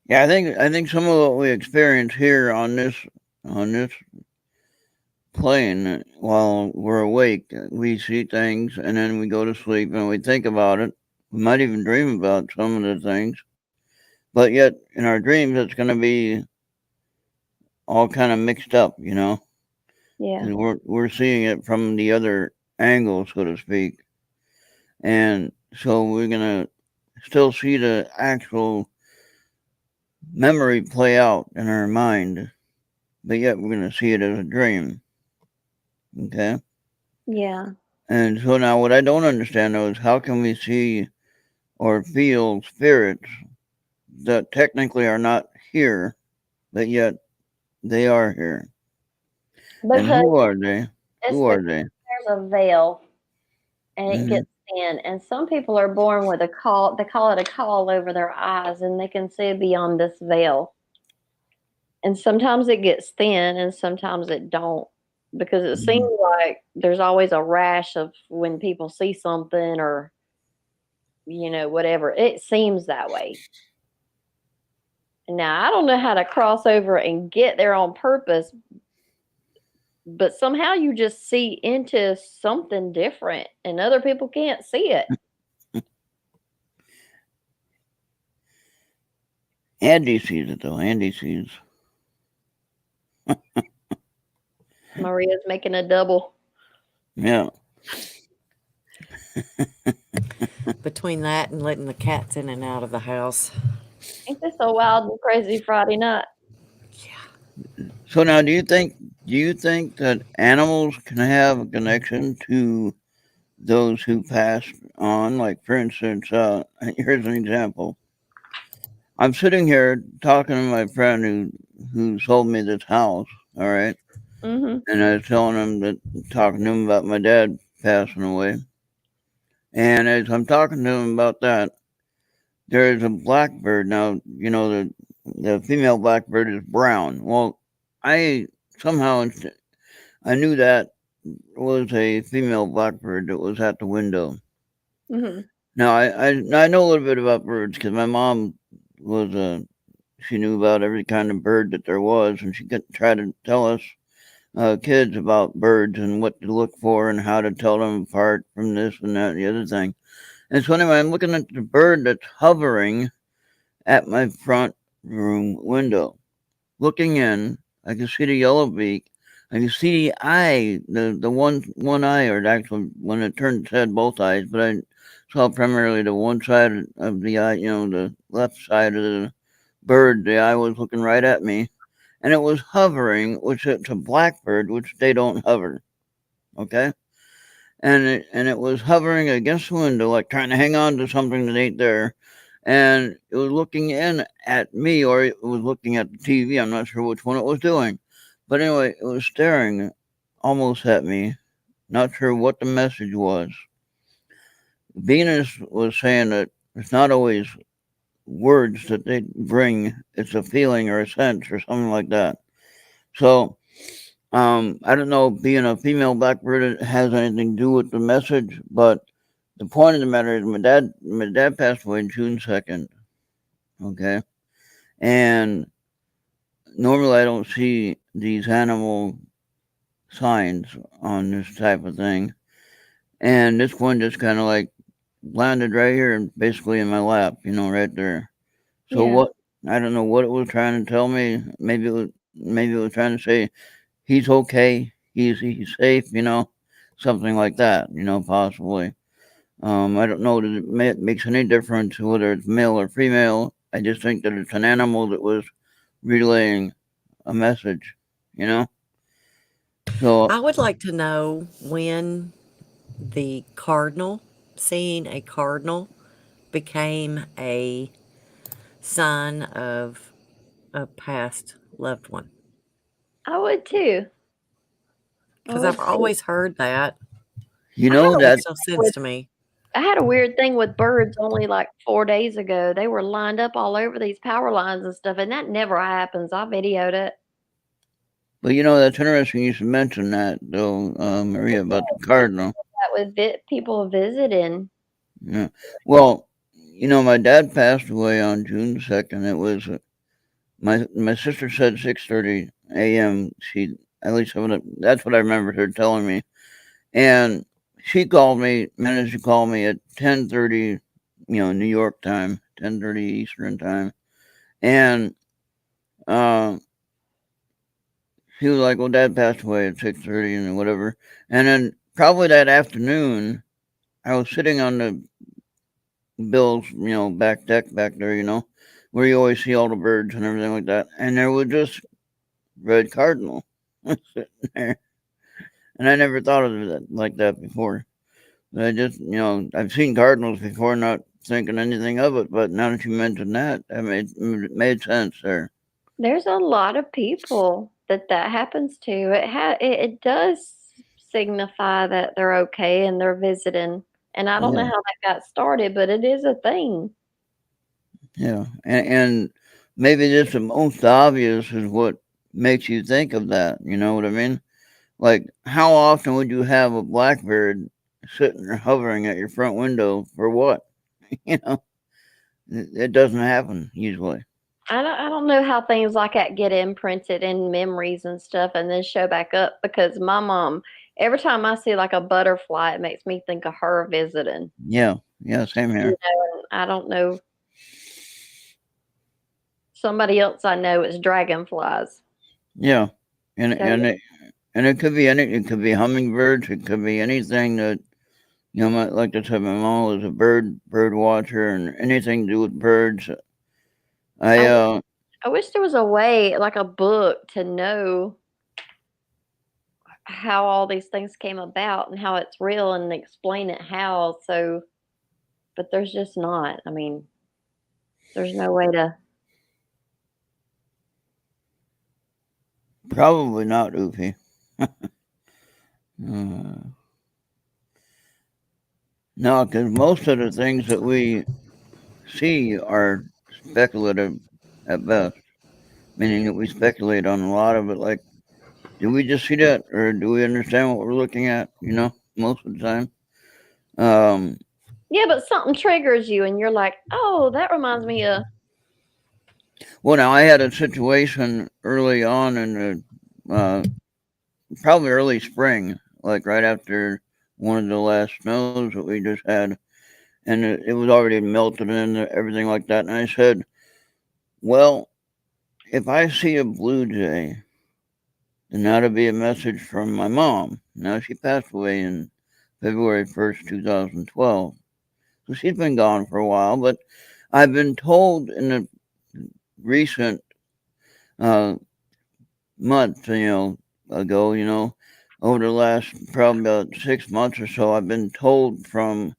Yeah, I think some of what we experience here on this plane while we're awake, we see things and then we go to sleep and we think about it. We might even dream about some of the things. But yet in our dreams it's gonna be all kind of mixed up, Yeah. And we're seeing it from the other angle, so to speak. And so we're gonna still see the actual memory play out in our mind, but yet we're going to see it as a dream. Okay? Yeah. And so now what I don't understand though is how can we see or feel spirits that technically are not here, but yet they are here? And Because who are they? it's Who are they? there's a veil and it Mhm. gets thin. And some people are born with they call it a caul over their eyes, and they can see beyond this veil. And sometimes it gets thin and sometimes it don't. Because it seems like there's always a rash of when people see something or whatever. It seems that way. Now, I don't know how to cross over and get there on purpose, but somehow you just see into something different and other people can't see it. Andy sees it though. Andy sees. Maria's making a double. Yeah. Between that and letting the cats in and out of the house. Ain't this a wild and crazy Friday night? So now do you think that animals can have a connection to those who passed on? Like, for instance, here's an example. I'm sitting here talking to my friend who sold me this house, all right? Mm-hmm. And I was talking to him about my dad passing away. And as I'm talking to him about that, there's a blackbird. Now, the female blackbird is brown. Well, I knew that was a female blackbird that was at the window. Mm-hmm. Now, I know a little bit about birds because my mom she knew about every kind of bird that there was, and she could try to tell us kids about birds and what to look for and how to tell them apart from this and that and the other thing. And so anyway, I'm looking at the bird that's hovering at my front room window. Looking in, I can see the yellow beak. I can see the eye, the one eye, or actually when it turned its head, both eyes, but I saw primarily the one side of the eye, the left side of the bird. The eye was looking right at me, and it was hovering, which it's a blackbird, which they don't hover. Okay? And it was hovering against the window, like trying to hang on to something that ain't there. And it was looking in at me, or it was looking at the TV. I'm not sure which one it was doing. But anyway, it was staring almost at me. Not sure what the message was. Venus was saying that it's not always words that they bring, it's a feeling or a sense or something like that. So I don't know if being a female blackbird has anything to do with the message, but the point of the matter is my dad passed away June 2nd. Okay. And normally I don't see these animal signs on this type of thing. and this one just kind of like landed right here and basically in my lap, right there. So Yeah. what? I don't know what it was trying to tell me. Maybe it was trying to say he's okay, he's safe, something like that, possibly. I don't know that it makes any difference whether it's male or female. I just think that it's an animal that was relaying a message, you know. So I would like to know when the cardinal, seeing a cardinal, became a sign of a past loved one. I would too. I Because would I've too. always heard that. you I had know a that Makes no sense with to me. I had a weird thing with birds only like 4 days ago. They were lined up all over these power lines and stuff, and that never happens. I videoed it. but that's interesting you should mention that though, Maria, about the cardinal. That with people visiting. Yeah. Well, my dad passed away on June 2nd. It was my sister said 6:30 a.m. She at least that's what I remember her telling me. And she called me, managed to call me at 10:30, New York time, 10:30 Eastern time. And she was like, "Well, Dad passed away at 6:30 and whatever." And then probably that afternoon, I was sitting on the Bill's, back deck back there, where you always see all the birds and everything like that. And there was just red cardinal sitting there, and I never thought of it like that before. I just, I've seen cardinals before, not thinking anything of it, but now that you mentioned that, it made sense there. There's a lot of people that happens to. It does signify that they're okay and they're visiting. And I don't know Yeah, how that got started, but it is a thing. yeah, and maybe just the most obvious is what makes you think of that. You know what I mean? Like, how often would you have a blackbird sitting or hovering at your front window for what? you know, it doesn't happen usually. I don't know how things like that get imprinted in memories and stuff and then show back up because my mom, every time I see like a butterfly, it makes me think of her visiting. Yeah, yeah, same here. And I don't know. Somebody else I know is dragonflies. Yeah, and So and it, and it could be it could be hummingbirds. It could be anything that like I said, my mom was a bird watcher, and anything to do with birds. I I, I wish there was a way, like a book, to know how all these things came about and how it's real and explain it how. So, but there's just not. I mean, there's no way to. probably not Oofy. uh, no, because most of the things that we see are speculative at best, meaning that we speculate on a lot of it. Like, do we just see that, or do we understand what we're looking at? Most of the time. Um, Yeah, but something triggers you, and you're like, "Oh, that reminds me of." well, now I had a situation early on in probably early spring, like right after one of the last snows that we just had, and it was already melted and everything like that. And I said, well, if I see a blue jay, then that'll be a message from my mom. Now, she passed away in February 1st, 2012. So she's been gone for a while, but I've been told in the recent uh, months, ago, over the last probably about 6 months or so, I've been told from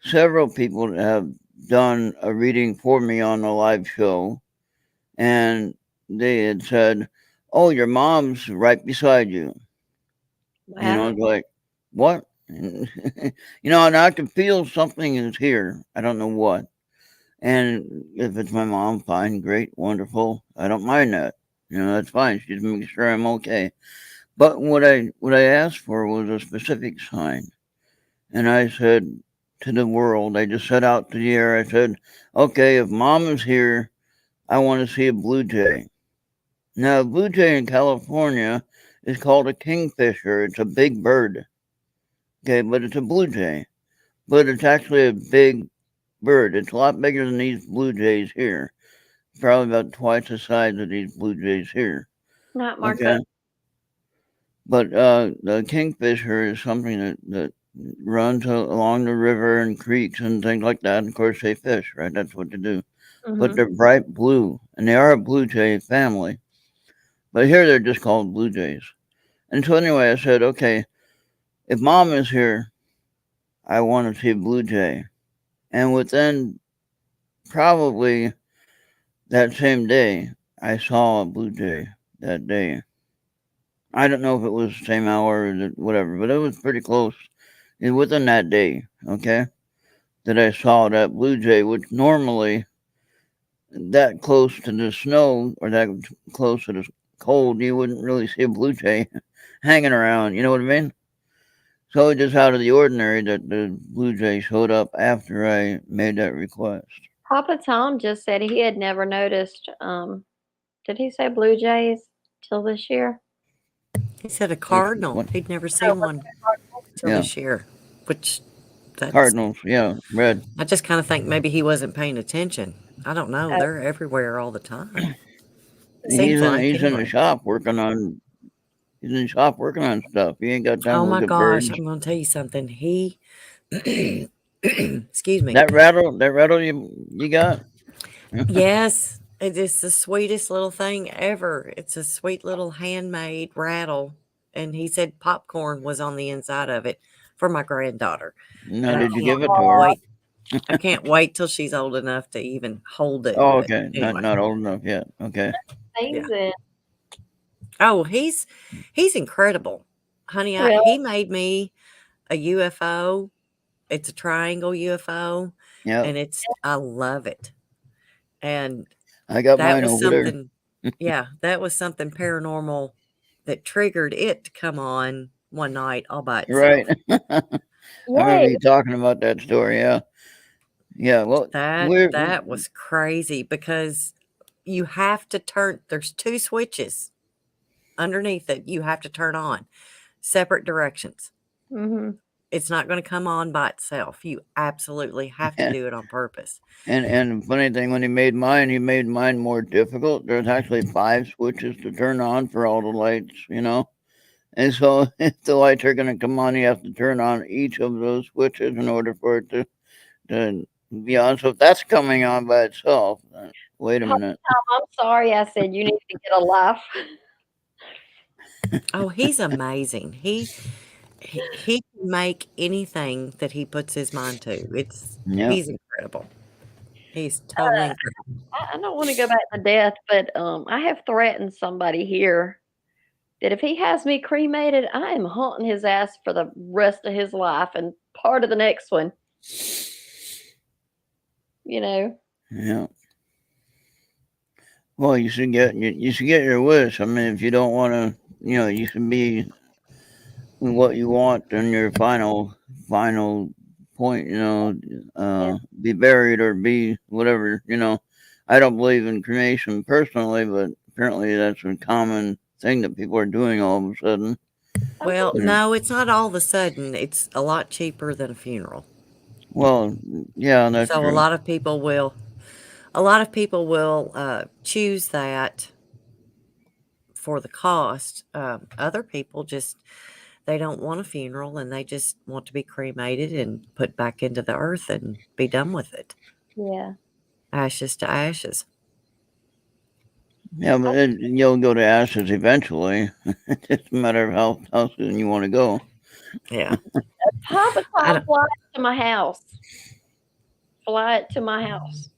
several people that have done a reading for me on a live show, and they had said, "Oh, your mom's right beside you." Wow. It's like, what? And I can feel something is here. I don't know what. And if it's my mom, fine, great, wonderful. I don't mind that. That's fine. She's making sure I'm okay. But what I asked for was a specific sign. And I said to the world, I just set out to the air, I said, okay, if mom is here, I want to see a blue jay. Now, a blue jay in California is called a kingfisher. It's a big bird. Okay, but it's a blue jay. But it's actually a big bird. It's a lot bigger than these blue jays here. Probably about twice the size of these blue jays here. Not Marco. Okay. But the kingfisher is something that runs along the river and creeks and things like that. And of course, they fish, right? That's what they do. But Mhm. they're bright blue, and they are a blue jay family. But here they're just called blue jays. And so anyway, I said, okay, if Mom is here, I want to see a blue jay. And within probably that same day, I saw a blue jay that day. I don't know if it was the same hour or whatever, but it was pretty close. And within that day, okay, that I saw that blue jay, which normally that close to the snow or that close to the cold, you wouldn't really see a blue jay hanging around. You know what I mean? So it just out of the ordinary that the blue jay showed up after I made that request. Papa Tom just said he had never noticed. Did he say blue jays till this year? He said a cardinal. What? He'd never Oh, seen one till Yeah, this year, which that's. cardinals. Yeah, red. I just kind of think maybe he wasn't paying attention. I don't know. They're everywhere all the time. Seems like He's in the anyway. shop working on. He's in the shop working on stuff. He ain't got time Oh to my look at gosh, birds. I'm gonna tell you something. He, excuse me. That rattle you got? Yes, it is the sweetest little thing ever. It's a sweet little handmade rattle, and he said popcorn was on the inside of it for my granddaughter. No, And did you give it to her? wait. I can't wait till she's old enough to even hold it. Oh, But okay. anyway, Not old enough yet. Okay. yeah. Amazing. Oh, he's incredible, honey. Really? He made me a UFO. It's a triangle UFO, Yeah, and I love it. And I got that mine was over there. something. Yeah, that was something paranormal that triggered it to come on one night all by itself. Right. I remember Yay. you talking about that story. Yeah. Yeah. Well, That was crazy because you have to turn. There's two switches underneath it. You have to turn on separate directions. Mm-hmm. It's not going to come on by itself. You absolutely have to do it on purpose. and funny thing, when he made mine more difficult. There's actually 5 switches to turn on for all the lights, you know. And so if the lights are going to come on, you have to turn on each of those switches in order for it to be on. So if that's coming on by itself, wait a Papa minute. Tom, I'm sorry I said you need to get a life. Oh, he's amazing. He can make anything that he puts his mind to. Yeah. He's incredible. He's totally incredible. I don't want to go back to death, but I have threatened somebody here that if he has me cremated, I am haunting his ass for the rest of his life and part of the next one. You know. Yeah. Well, you should get your wish. I mean, if you don't want to, you should be what you want in your final point. Be buried or be whatever. I don't believe in cremation personally, but apparently that's a common thing that people are doing all of a sudden. Well, Yeah. no, it's not all of a sudden. It's a lot cheaper than a funeral. Well, yeah, that's So true. a lot of people will choose that for the cost. Other people they don't want a funeral and they just want to be cremated and put back into the earth and be done with it. Yeah. Ashes to ashes. Yeah, but you'll go to ashes eventually. It's just a matter of how soon you want to go. Yeah. Papa I Tom, don't- fly it to my house. Fly it to my house.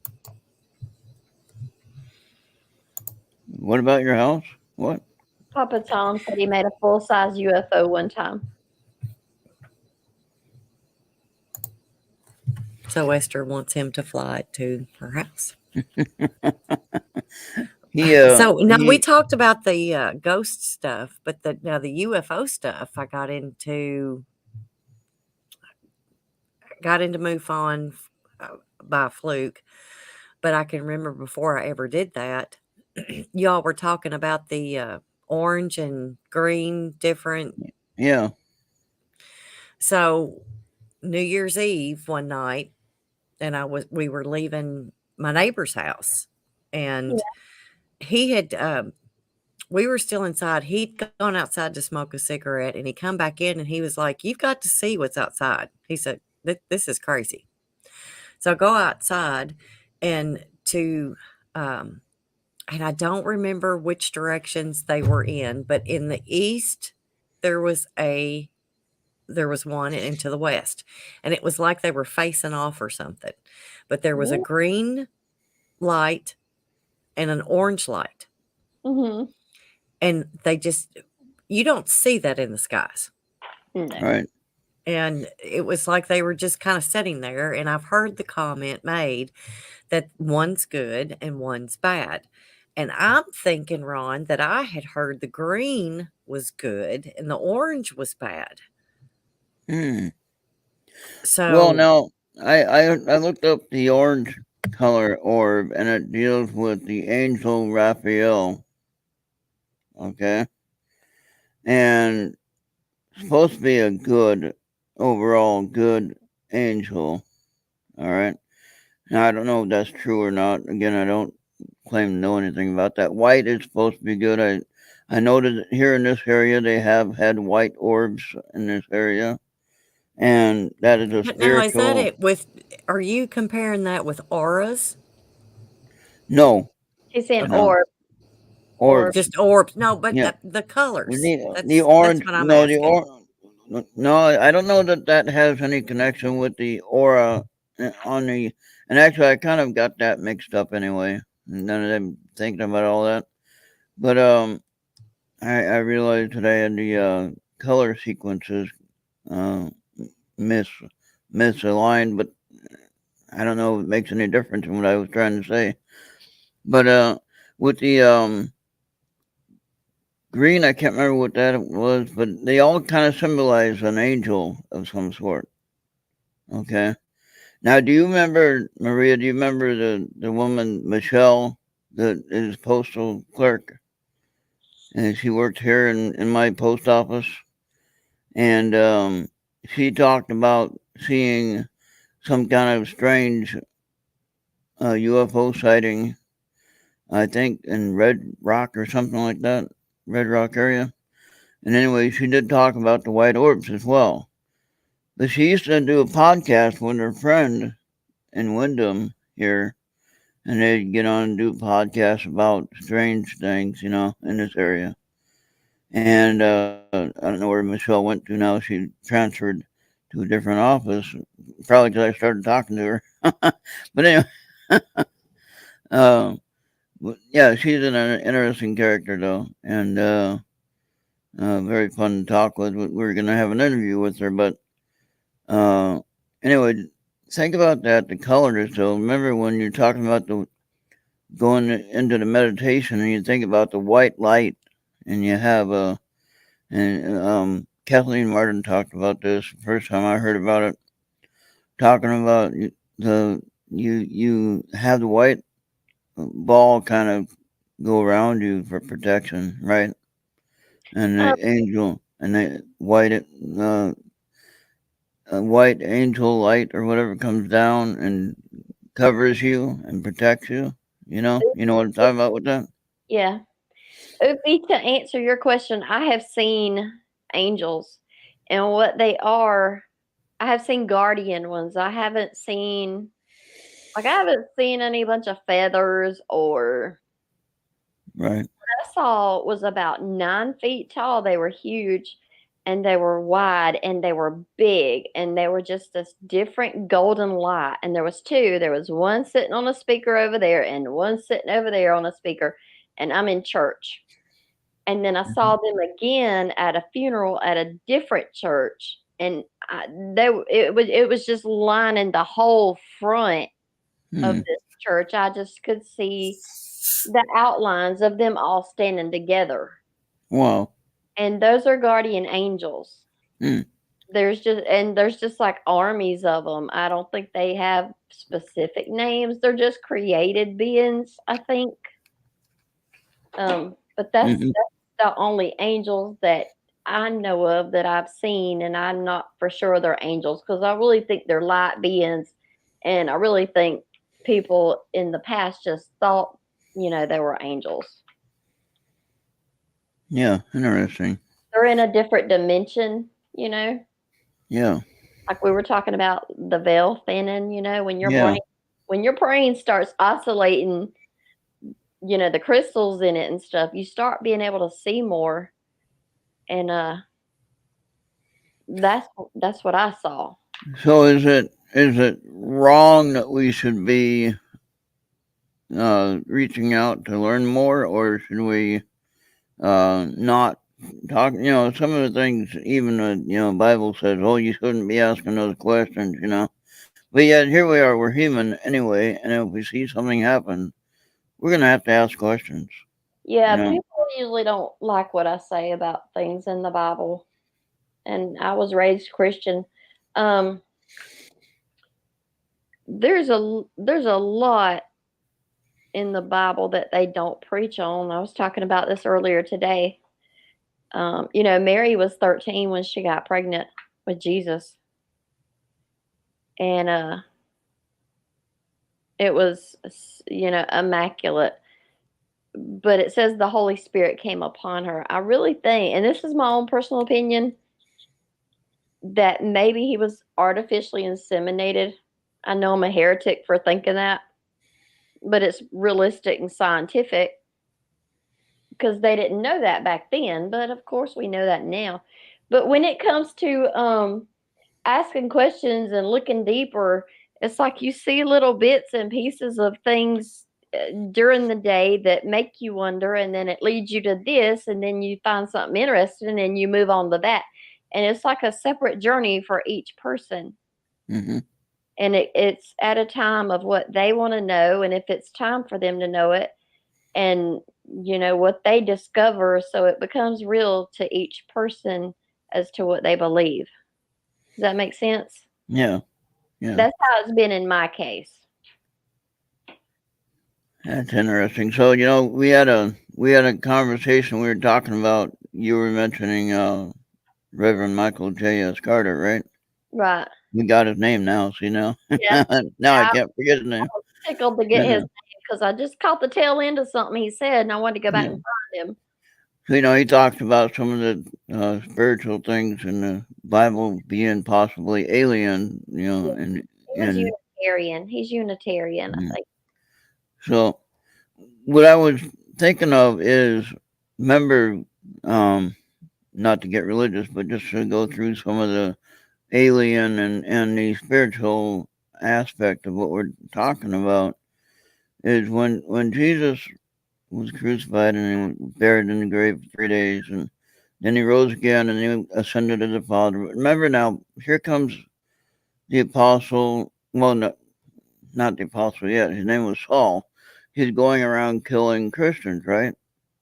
What about your house? What? Papa Tom said he made a full-size UFO one time. So Esther wants him to fly it to her house. So we talked about the ghost stuff, but the UFO stuff I got into MUFON by a fluke, but I can remember before I ever did that, y'all were talking about the orange and green different. Yeah. So New Year's Eve one night, and we were leaving my neighbor's house, and he had we were still inside. He'd gone outside to smoke a cigarette, and he come back in, and he was like, "You've got to see what's outside." He said, "This is crazy." So I go outside, and and I don't remember which directions they were in, but in the east there was one, and to the west, and it was like they were facing off or something. But there was a green light and an orange light, Mm-hmm. and you don't see that in the skies. No. Right. And it was like they were just kind of sitting there. And I've heard the comment made that one's good and one's bad. And I'm thinking, Ron, that I had heard the green was good and the orange was bad. Hmm. So, Well, now I looked up the orange color orb, and it deals with the angel Raphael. Okay, and supposed to be a good overall good angel. All right. Now I don't know if that's true or not. Again, I don't claim to know anything about that. White is supposed to be good. I noted here in this area they have had white orbs in this area, and that is a but now is that spiritual. it with, are you comparing that with auras? No, He's saying Okay. orb. orbs. Just orbs. No, but Yeah. the colors. The That's orange. what I'm No, the asking. No, I don't know that has any connection with the aura on the. And actually, I kind of got that mixed up anyway. None of them thinking about all that. But I realized today the color sequences misaligned, but I don't know if it makes any difference in what I was trying to say. But with the green, I can't remember what that was, but they all kind of symbolize an angel of some sort. Okay. Now, do you remember, Maria? Do you remember the woman Michelle that is postal clerk, and she worked here in my post office, and she talked about seeing some kind of strange UFO sighting. I think in Red Rock or something like that, Red Rock area. And anyway, she did talk about the white orbs as well. But she used to do a podcast with her friend in Wyndham here, and they'd get on and do podcasts about strange things, in this area. And I don't know where Michelle went to now. She transferred to a different office, probably because I started talking to her. But anyway, yeah, she's an interesting character, though, and very fun to talk with. We're going to have an interview with her, but anyway, think about that, the colors. So remember when you're talking about going into the meditation, and you think about the white light, and you have Kathleen Martin talked about this the first time I heard about it, talking about you have the white ball kind of go around you for protection, right? And the angel and the white angel light or whatever comes down and covers you and protects you. You know what I'm talking about with that? Yeah. Opie, to answer your question, I have seen angels, and what they are, I have seen guardian ones. I haven't seen any bunch of feathers or. Right. What I saw was about 9 feet tall. They were huge, and they were wide, and they were big, and they were just this different golden light. And there was two. There was one sitting on a speaker over there, and one sitting over there on a speaker. And I'm in church. And then I saw them again at a funeral at a different church, and it was just lining the whole front of Hmm. this church. I just could see the outlines of them all standing together, Wow. and those are guardian angels. Hmm. There's just like armies of them. I don't think they have specific names. They're just created beings, I think. But that's Mhm. the only angels that I know of that I've seen, and I'm not for sure they're angels because I really think they're light beings, and I really think people in the past just thought, they were angels. Yeah, interesting. They're in a different dimension, Yeah, like we were talking about the veil thinning, when your yeah. brain starts oscillating, the crystals in it and stuff, you start being able to see more, and that's what I saw. So is it wrong that we should be reaching out to learn more, or should we not talk? Some of the things, even the Bible says, oh, you shouldn't be asking those questions. But yet here we are, we're human anyway, and if we see something happen, we're gonna have to ask questions. Yeah, You know, people usually don't like what I say about things in the Bible, and I was raised Christian. Um, there's a lot in the Bible that they don't preach on. I was talking about this earlier today. Mary was 13 when she got pregnant with Jesus, and it was, immaculate. But it says the Holy Spirit came upon her. I really think, and this is my own personal opinion, that maybe he was artificially inseminated. I know I'm a heretic for thinking that, but it's realistic and scientific because they didn't know that back then. But of course, we know that now. But when it comes to asking questions and looking deeper, it's like you see little bits and pieces of things during the day that make you wonder, and then it leads you to this, and then you find something interesting and you move on to that. And it's like a separate journey for each person. hmm And it's at a time of what they want to know, and if it's time for them to know it, and what they discover, so it becomes real to each person as to what they believe. Does that make sense? yeah, yeah. That's how it's been in my case. That's interesting. So we had a conversation. We were talking about. You were mentioning Reverend Michael J.S. Carter, right? Right. We got his name now. See now, Yeah. now I I can't forget his name. was tickled to get Yeah. his name because I just caught the tail end of something he said, and I wanted to go back Yeah. and find him. So, he talked about some of the spiritual things in the Bible being possibly alien. Yeah, And he was and Unitarian. He's Unitarian, I yeah. think. So what I was thinking of is, remember, not to get religious, but just to go through some of the alien and the spiritual aspect of what we're talking about, is when Jesus was crucified and he was buried in the grave for 3 days, and then he rose again and he ascended to the Father. Remember now, here comes the apostle. Well, no, not the apostle yet. His name was Saul. He's going around killing Christians, right?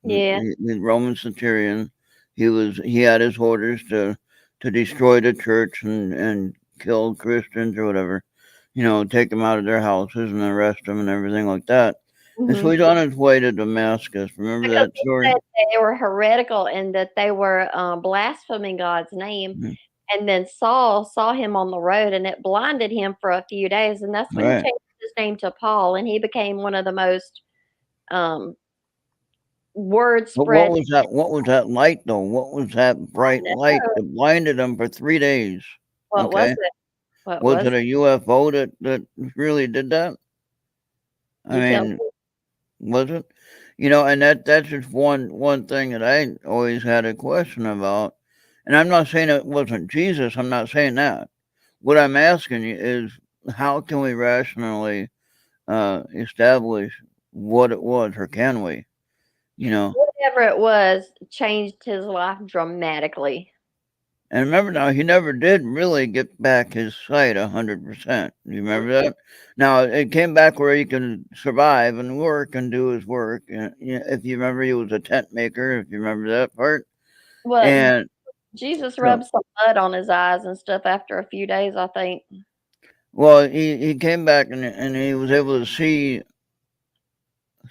Yeah. The Roman centurion. He had his orders to destroy the church and kill Christians or whatever. Take them out of their houses and arrest them and everything like that. And so Hmm. he's on his way to Damascus. Remember Because that he story? said they were heretical and that they were blaspheming God's name. Mhm. And then Saul saw him on the road, and it blinded him for a few days. And that's when he Right. changed his name to Paul, and he became one of the most um, word But what spread. was that? What was that light though? What was that bright light that blinded him for 3 days? What was Okay. it? What Was was it it? a UFO that really did that? I You tell mean, me. was it? And that's just one thing that I always had a question about. And I'm not saying it wasn't Jesus. I'm not saying that. What I'm asking you is, how can we rationally establish what it was, or can we? Whatever it was changed his life dramatically. And remember now, he never did really get back his sight 100%. You remember that? Now, it came back where he can survive and work and do his work. If you remember, he was a tent maker, if you remember that part. Well, And Jesus so, rubbed some mud on his eyes and stuff after a few days, I think. well, he came back and he was able to see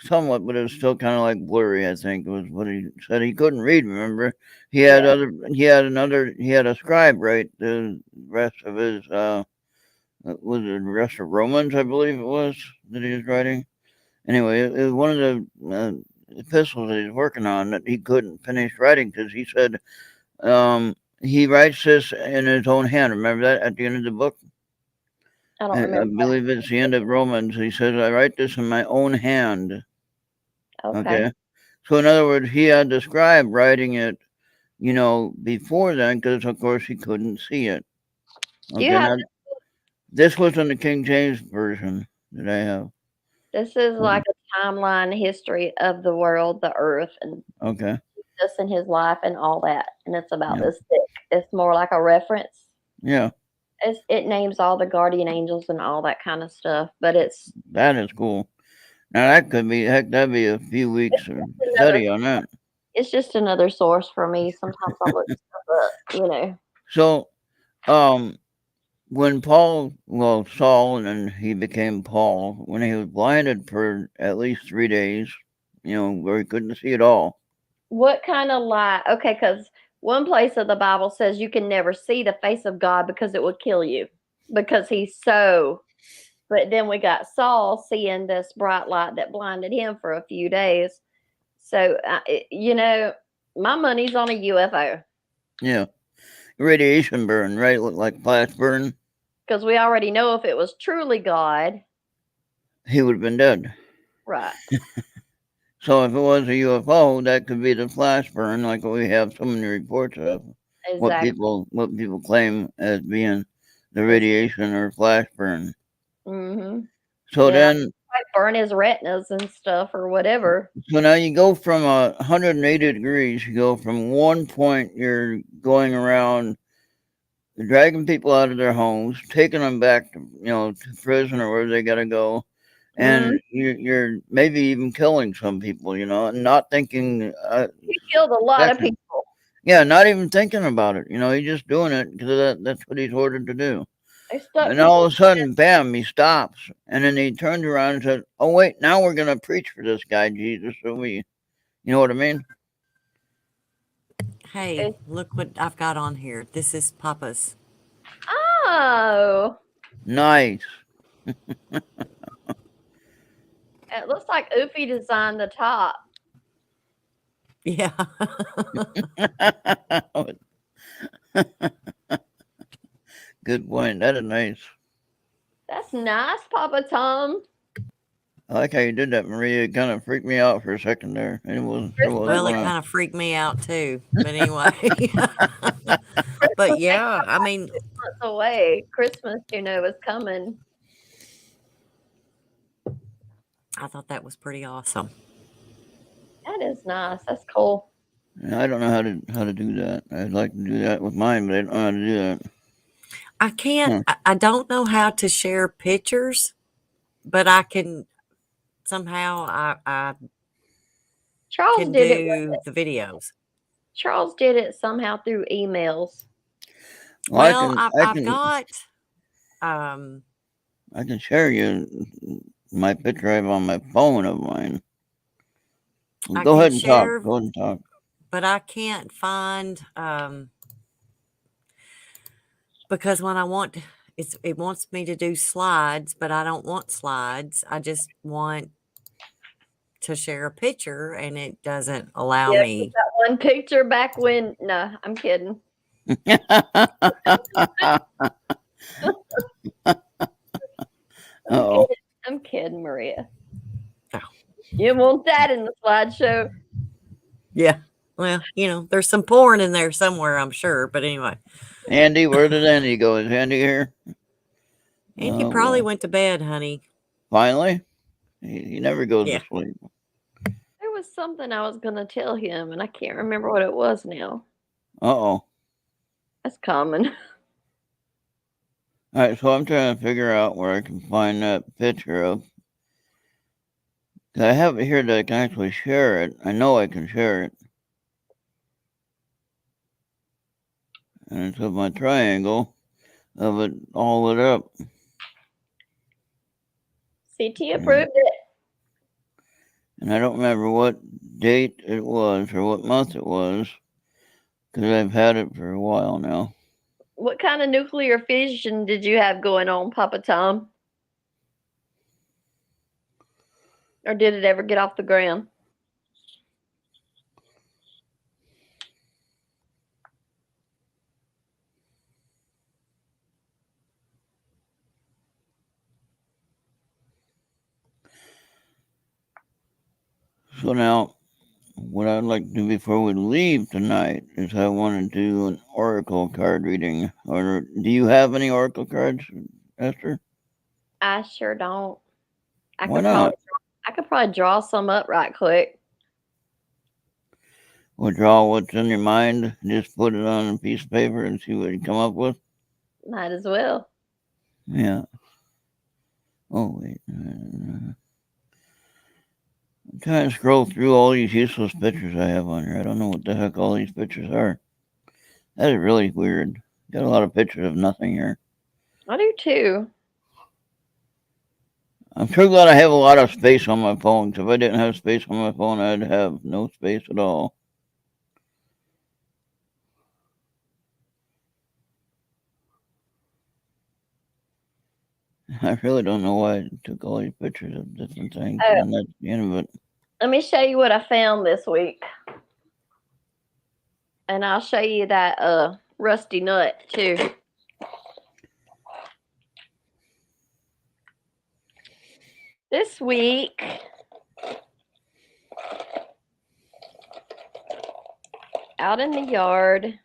somewhat, but it was still kind of like blurry. I think was what he said. He couldn't read. Remember, he had Yeah. he had a scribe write the rest of his was it the rest of Romans, I believe it was that he was writing. Anyway, it was one of the epistles that he's working on that he couldn't finish writing because he said he writes this in his own hand. Remember that at the end of the book? I don't I remember believe it's the end of Romans. He says, I write this in my own hand. that. Okay. Okay. So, in other words, he had the scribe writing it, before then, because, of course, he couldn't see it. Do you Okay. have Now, this was in the King James version that I have. this is like a timeline history of the world, the earth, and Okay. Jesus and his life and all that. And it's about Yeah. this thick. It's more like a reference. Yeah. It names all the guardian angels and all that kind of stuff, but it's That is cool. Now, that could be, heck, that'd be a few weeks of study on that. it's just another source for me. Sometimes I look stuff up. So, when Saul, and then he became Paul, when he was blinded for at least 3 days, where he couldn't see at all. What kind of light? Okay, because one place of the Bible says you can never see the face of God because it would kill you because he's so. But then we got Saul seeing this bright light that blinded him for a few days. So, my money's on a UFO Yeah. Radiation burn, right? Looked like flash burn. because we already know if it was truly God, He would have been dead. right? So if it was a UFO, that could be the flash burn, like what we have so many reports of. Exactly. What people claim as being the radiation or flash burn. Mm-hmm. So Yeah. then, Might burn his retinas and stuff or whatever. so now you go from 180 degrees. You go from one point, you're going around dragging people out of their homes, taking them back to prison or where they got to go, and you're maybe even killing some people, and not thinking. He killed a lot of second. people. Yeah, not even thinking about it. He's just doing it because that's what he's ordered to do. They stuck And all people. of a sudden, bam, he stops, and then he turns around and says, "Oh wait, now we're gonna preach for this guy Jesus." So you know what I mean? Hey, look what I've got on here. This is Papa's. Oh, Nice. it looks like Oofy designed the top. Yeah. Good point. That is nice. That's nice, Papa Tom. I like how you did that, Maria. It kind of freaked me out for a second there. It wasn't. Well, it kind of freaked me out too. But anyway. But yeah, I mean, months away. Christmas, is coming. I thought that was pretty awesome. That is nice. That's cool. I don't know how to do that. I'd like to do that with mine, but I don't know how to do that. I can't. I don't know how to share pictures, but I can somehow. I Charles can did do the videos. Charles did it somehow through emails. Well, I've got. I can share you my picture I have on my phone of mine. Go ahead and talk. Go ahead and talk. But I can't find because when I want it wants me to do slides, but I don't want slides. I just want to share a picture, and it doesn't allow me. That one picture back when. No, I'm kidding. I'm kidding, Maria. Oh. You want that in the slideshow? Yeah. Well, there's some porn in there somewhere, I'm sure. But anyway. Andy, where did Andy go? Is Andy here? Andy probably went to bed, honey. Finally? He never goes to sleep. There was something I was going to tell him, and I can't remember what it was now. Uh-oh. That's common. All right, so I'm trying to figure out where I can find that picture of. I have it here that I can actually share it. I know I can share it. And it's of my triangle of it all lit up. CT approved it. And I don't remember what date it was or what month it was because I've had it for a while now. What kind of nuclear fission did you have going on, Papa Tom? Or did it ever get off the ground? So now, what I'd like to do before we leave tonight is I want to do an oracle card reading. Or do you have any oracle cards, Esther? I sure don't. Why not? I could probably draw some up right quick. Or draw what's in your mind, just put it on a piece of paper and see what you come up with? Might as well. Yeah. Oh, wait. I'm trying to scroll through all these useless pictures I have on here. I don't know what the heck all these pictures are. That is really weird. Got a lot of pictures of nothing here. I do too. I'm sure glad I have a lot of space on my phone. Because if I didn't have space on my phone, I'd have no space at all. I really don't know why I took all these pictures of different things. Oh. And that's the end of it. Let me show you what I found this week. And I'll show you that rusty nut too. This week, out in the yard,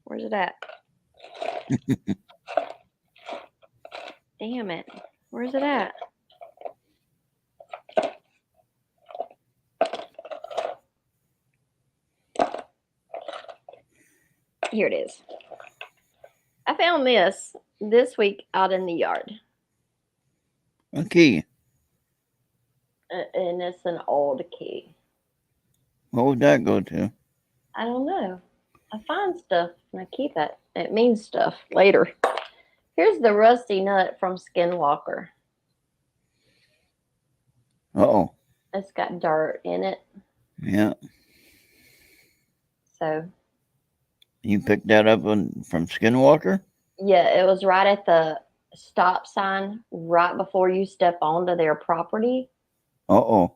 where's it at? Damn it. Where's it at? Here it is. I found this week out in the yard. A key. And it's an old key. What would that go to? I don't know. I find stuff and I keep it. It means stuff later. Here's the rusty nut from Skinwalker. Uh-oh. It's got dirt in it. Yeah. So. You picked that up from Skinwalker? Yeah, it was right at the stop sign right before you step onto their property. Uh-oh.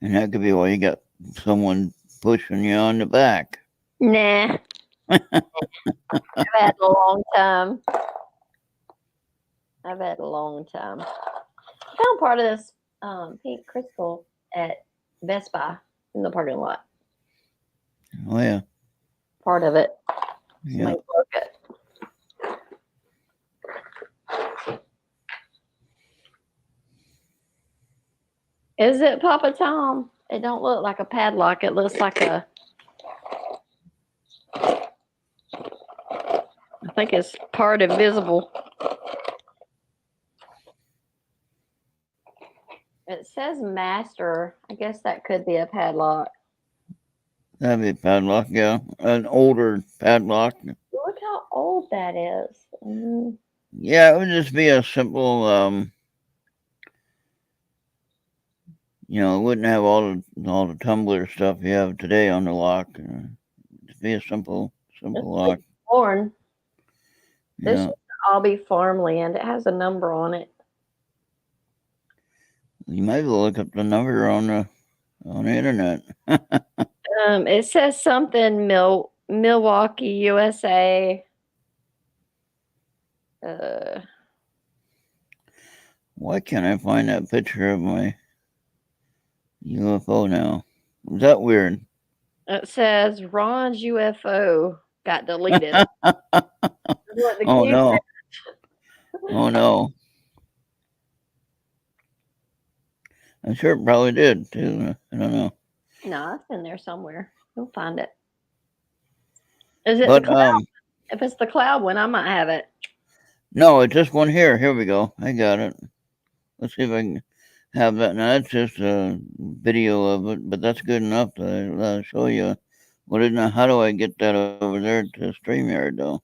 And that could be why you got someone pushing you on the back. Nah. I've had a long time. I found part of this pink crystal at Best Buy in the parking lot. Oh, yeah. Part of it. Yeah. Somebody broke it. Is it, Papa Tom? It don't look like a padlock. It looks like a... I think it's part invisible. It says master. I guess that could be a padlock. That'd be a padlock, yeah. An older padlock. Look how old that is. Mm. Yeah, it would just be a simple, it wouldn't have all the tumbler stuff you have today on the lock. Just be a simple lock. Born. This Yeah. should all be farmland. It has a number on it. You might be able to look up the number on the internet. It says something Milwaukee, USA. Why can't I find that picture of my UFO now? Is that weird? It says Ron's UFO got deleted. Oh no. Oh no. I'm sure it probably did too. I don't know. No, it's in there somewhere. You'll find it. Is it But the cloud? If it's the cloud one, I might have it. no, it's just one here. Here we go. I got it. Let's see if I can have that. Now that's just a video of it, but that's good enough to show you. How do I get that over there to StreamYard though?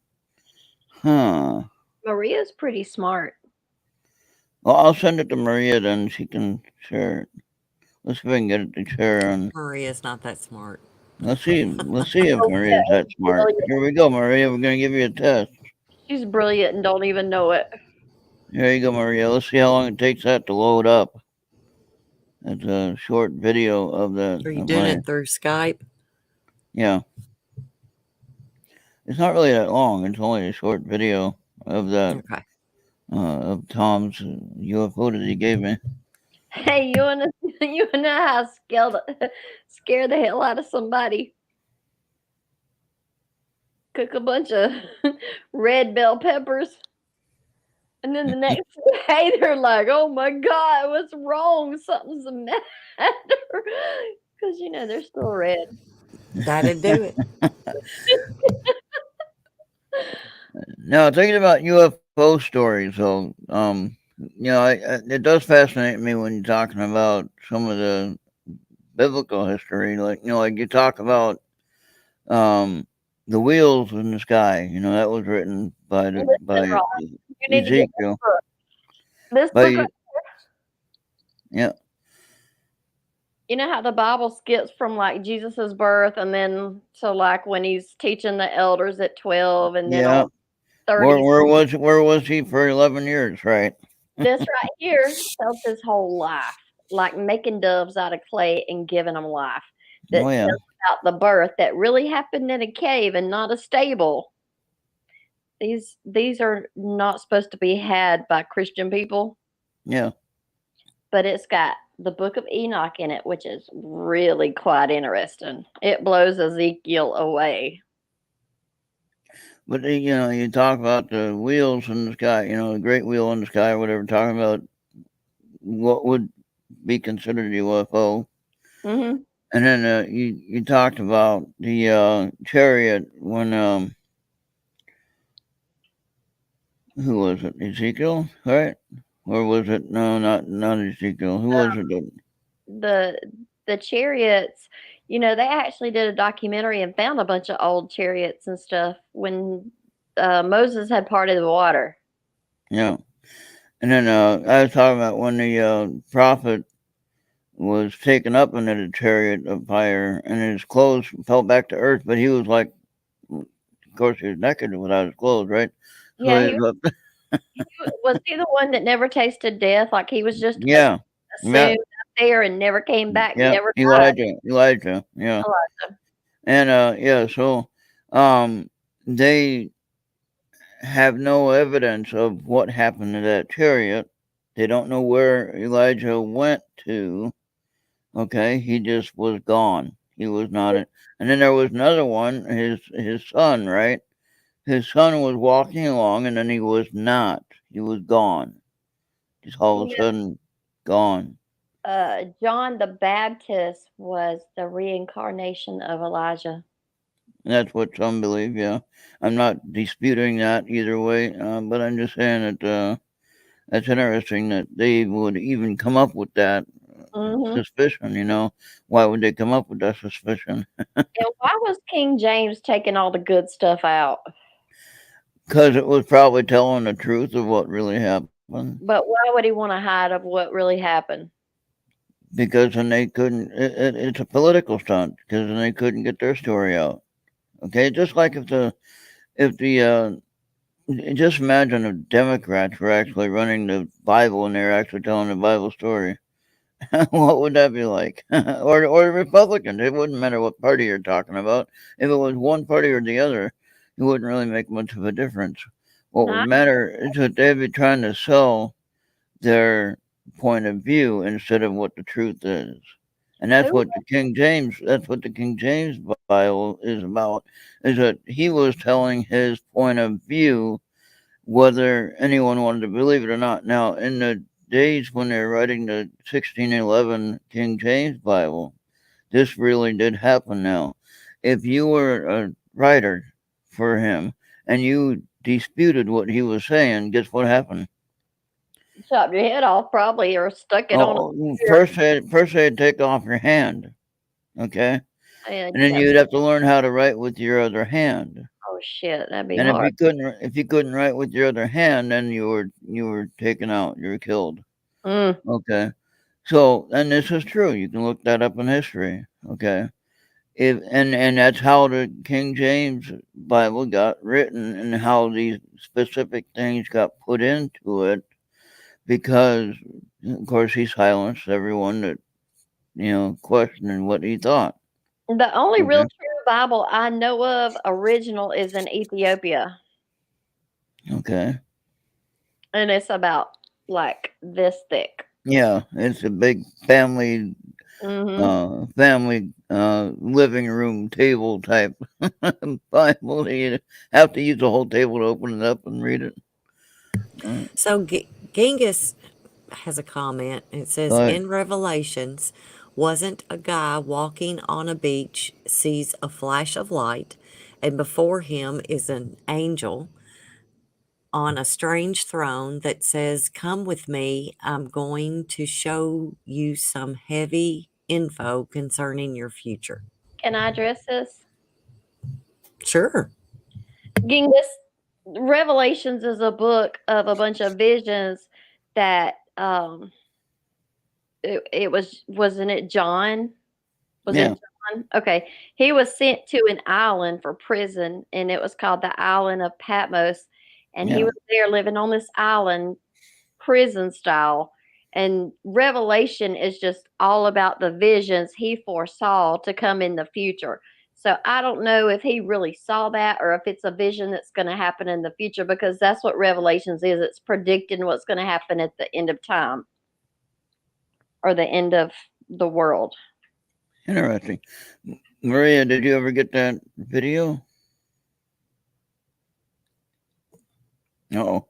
Huh. Maria's pretty smart. Well, I'll send it to Maria, then she can share it. Let's see if I can get it to share on. Maria's not that smart. Let's see if Oh, Maria's that smart. brilliant. Here we go, Maria. We're gonna give you a test. She's brilliant and don't even know it. Here you go, Maria. Let's see how long it takes that to load up. It's a short video of the. Are you of doing my, it through Skype? Yeah. It's not really that long. It's only a short video of that Okay. of Tom's UFO that he gave me. Hey, you wanna you wanna know how scare the hell out of somebody? Cook a bunch of red bell peppers, and then the next day they're like, "Oh my God, what's wrong? Something's the matter," because they're still red. That'd do it. Now, thinking about UFO stories, though, it does fascinate me when you're talking about some of the biblical history. Like you talk about the wheels in the sky. That was written by Listen, Ron, you need to get Ezekiel. this By book. yeah, You know how the Bible skips from like Jesus's birth, and then so like when he's teaching the elders at 12, and then yeah. on 30. Where was he for 11 years? Right. This right here tells his whole life, like making doves out of clay and giving them life. That Oh yeah. tells about the birth that really happened in a cave and not a stable. These are not supposed to be had by Christian people, Yeah. but it's got the Book of Enoch in it, which is really quite interesting. It blows Ezekiel away. But you talk about the wheels in the sky, the great wheel in the sky, or whatever. Talking about what would be considered a UFO, Mm-hmm. and then you talked about the chariot when who was it? Ezekiel, right? Or was it not Ezekiel? Who was it? The chariots, they actually did a documentary and found a bunch of old chariots and stuff when Moses had parted the water. Yeah. And then I was talking about when the prophet was taken up into the chariot of fire and his clothes fell back to earth, but he was like, of course, he was naked without his clothes, right? So Yeah, was he the one that never tasted death? Like he was just yeah. assumed up there and never came back, Yeah. never died. Elijah. Yeah. Elijah. And so they have no evidence of what happened to that chariot. They don't know where Elijah went to. Okay, he just was gone. He was not it. And then there was another one, his son, right? His son was walking along, and then he was not. He was gone. Just all of a sudden, gone. John the Baptist was the reincarnation of Elijah. And that's what some believe. Yeah, I'm not disputing that either way, but I'm just saying that that's interesting that they would even come up with that suspicion. Why would they come up with that suspicion? And why was King James taking all the good stuff out? Because it was probably telling the truth of what really happened. But why would he want to hide of what really happened? Because then they couldn't. It's a political stunt. Because then they couldn't get their story out. Okay, just like if the just imagine if Democrats were actually running the Bible and they're actually telling the Bible story. What would that be like? or the Republicans? It wouldn't matter what party you're talking about. If it was one party or the other, it wouldn't really make much of a difference. What would matter is that they'd be trying to sell their point of view instead of what the truth is. And that's what the King James Bible is about, is that he was telling his point of view, whether anyone wanted to believe it or not. Now, in the days when they're writing the 1611 King James Bible, this really did happen now. If you were a writer for him and you disputed what he was saying, guess what happened? Chopped your head off, probably, or stuck it on. First they'd take off your hand, okay, and then you'd have to learn how to write with your other hand. Oh Oh shit, that'd be And hard. if you couldn't write with your other hand, then you were taken out. You were killed. Mm. Okay. So, and this is true. You can look that up in history. Okay. And that's how the King James Bible got written and how these specific things got put into it, because of course he silenced everyone that questioned what he thought. The only real Okay. true Bible I know of original is in Ethiopia, Okay. and it's about like this thick. Yeah, it's a big family living room table type Bible. You have to use the whole table to open it up and read it. So Genghis has a comment. It says, But in Revelations, wasn't a guy walking on a beach, sees a flash of light, and before him is an angel on a strange throne that says, come with me, I'm going to show you some heavy info concerning your future. Can I address this? Sure. Genghis, Revelations is a book of a bunch of visions that it wasn't it John? Was yeah, it John? Okay. He was sent to an island for prison, and it was called the island of Patmos. And he yeah, was there living on this island, prison style. And Revelation is just all about the visions he foresaw to come in the future. So I don't know if he really saw that or if it's a vision that's going to happen in the future, because that's what Revelations is. It's predicting what's going to happen at the end of time or the end of the world. interesting. Maria, did you ever get that video? No.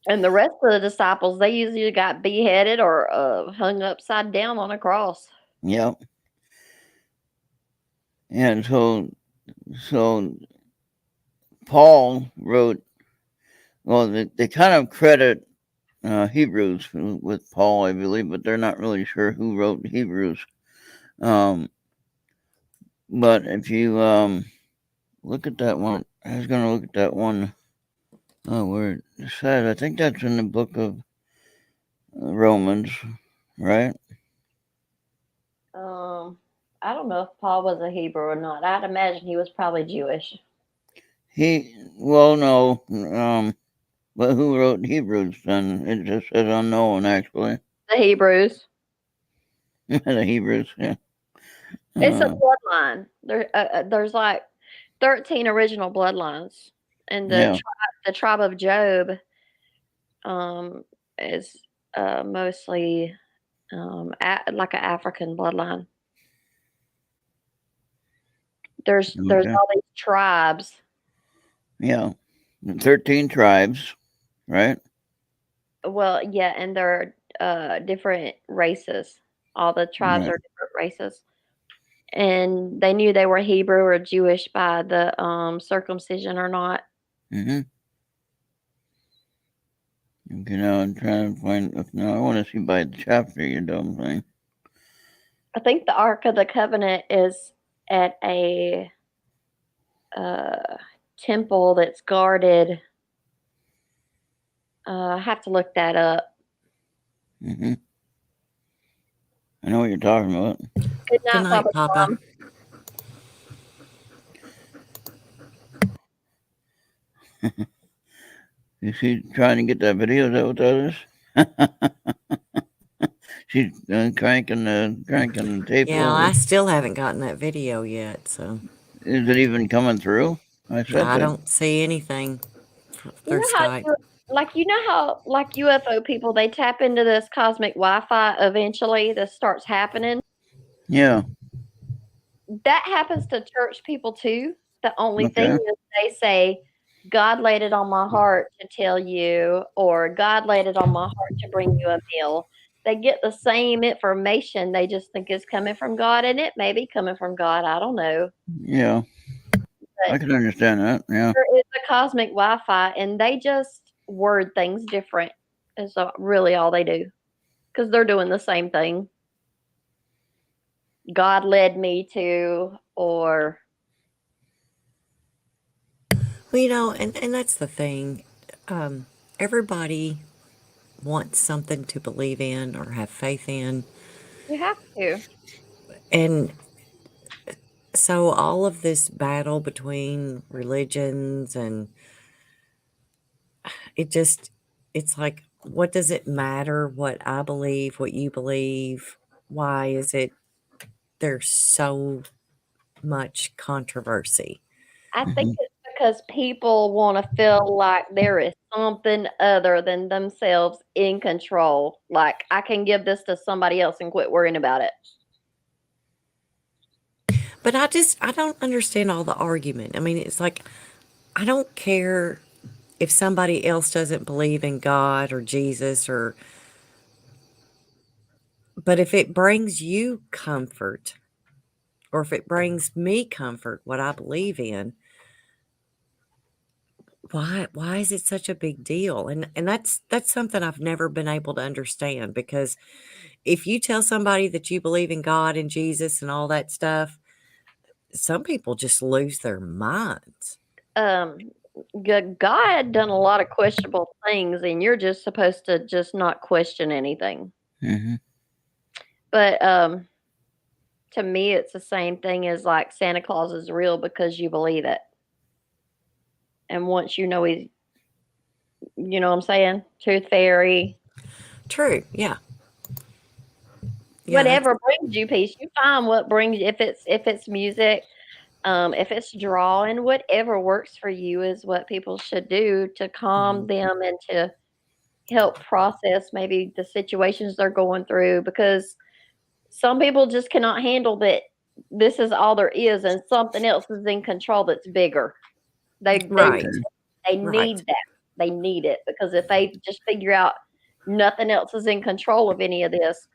And the rest of the disciples, they usually got beheaded or hung upside down on a cross. Yep. And so Paul wrote. Well, they kind of credit Hebrews with Paul, I believe, but they're not really sure who wrote Hebrews. But if you look at that one, I was going to look at that one. Oh, where it says, I think that's in the book of Romans, right? I don't know if Paul was a Hebrew or not. I'd imagine he was probably Jewish. No, but who wrote Hebrews then? It just says unknown, actually. The Hebrews. The Hebrews, yeah. It's a bloodline. There's like 13 original bloodlines, and Yeah. the tribe of Job is mostly like an African bloodline. There's Okay. all these tribes. Yeah. 13 tribes, right? Well, yeah, and they're different races. All the tribes Right. are different races. And they knew they were Hebrew or Jewish by the circumcision or not. Mm-hmm. Okay, now I'm trying to find. Now I want to see by the chapter, you dumb thing. I think the Ark of the Covenant is at a temple that's guarded. I have to look that up. Mm-hmm. I know what you're talking about. Good night, Good night, Papa. Tom. Is she trying to get that video? Is that what that is? She's cranking the tape Yeah, over. I still haven't gotten that video yet, so Is it even coming through? I sent I it. don't see anything You through know how Skype. how like UFO people, they tap into this cosmic Wi-Fi eventually. This starts happening. Yeah. That happens to church people too. The only thing Okay. is they say, God laid it on my heart to tell you, or God laid it on my heart to bring you a meal. They get the same information. They just think it's coming from God, and it may be coming from God. I don't know. Yeah. I But can understand that. Yeah. there is a cosmic Wi-Fi, and they just word things different. Is really all they do, because they're doing the same thing. God led me to, or Well, and that's the thing. Everybody wants something to believe in or have faith in. You have to. And so all of this battle between religions and it's like, what does it matter what I believe, what you believe? Why is it there's so much controversy? I think Mhm. it's because people want to feel like there is something other than themselves in control. Like, I can give this to somebody else and quit worrying about it. But I don't understand all the argument. I mean, it's like I don't care if somebody else doesn't believe in God or Jesus but if it brings you comfort or if it brings me comfort what I believe in, why is it such a big deal? And that's something I've never been able to understand, because if you tell somebody that you believe in God and Jesus and all that stuff, some people just lose their minds. Um, God done a lot of questionable things, and you're just supposed to just not question anything. Mhm. But to me, it's the same thing as like Santa Claus is real because you believe it. And once you know he's, you know what I'm saying? Tooth fairy, True. Yeah. Yeah, that's whatever brings you peace. You find what brings, if it's music, if it's drawing, whatever works for you is what people should do to calm mhm. them and to help process maybe the situations they're going through, because some people just cannot handle that this is all there is and something else is in control that's bigger. They they Right. Okay. they Right. need that. They need it, because if they just figure out nothing else is in control of any of this,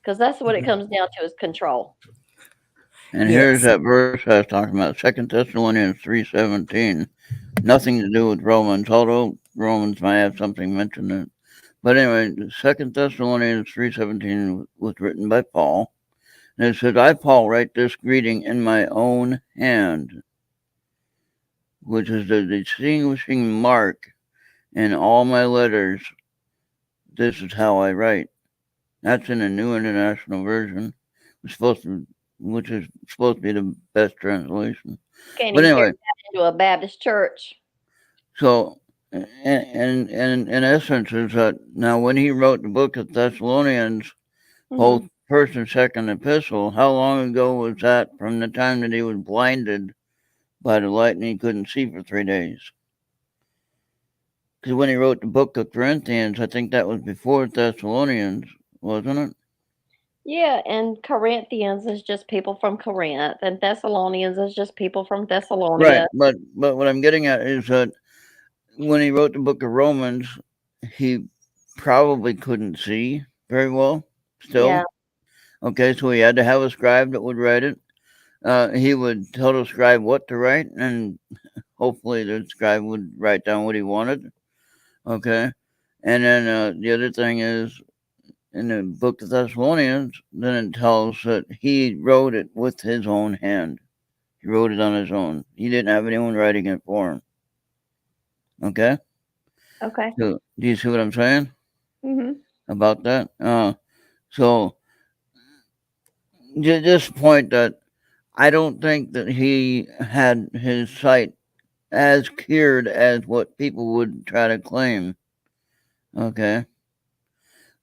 because that's what it Mhm. comes down to, is control. And here's Yes. that verse I was talking about, 2 Thessalonians 3:17. Nothing to do with Romans, although Romans might have something mentioned in it. But anyway, 2 Thessalonians 3:17 was written by Paul. And it says, I, Paul, write this greeting in my own hand, which is the distinguishing mark in all my letters. This is how I write. That's in the New International Version, which is supposed to be the best translation. Can't But even carry anyway, that into a Baptist church. so and in essence is that now when he wrote the book of Thessalonians, both Hmm. first and second epistle, how long ago was that from the time that he was blinded by the light and he couldn't see for 3 days? Because when he wrote the book of Corinthians, I think that was before Thessalonians, wasn't it? Yeah, and Corinthians is just people from Corinth, and Thessalonians is just people from Right, Thessalonia. but what I'm getting at is that when he wrote the book of Romans, he probably couldn't see very well Yeah, still. Okay, so he had to have a scribe that would write it. He would tell the scribe what to write, and hopefully the scribe would write down what he wanted. Okay, and then the other thing is in the book of Thessalonians, then it tells that he wrote it with his own hand. He wrote it on his own. He didn't have anyone writing it for him. Okay, okay. so do you see what I'm saying Hmm. about that? So just point that I don't think that he had his sight as cured as what people would try to claim. Okay.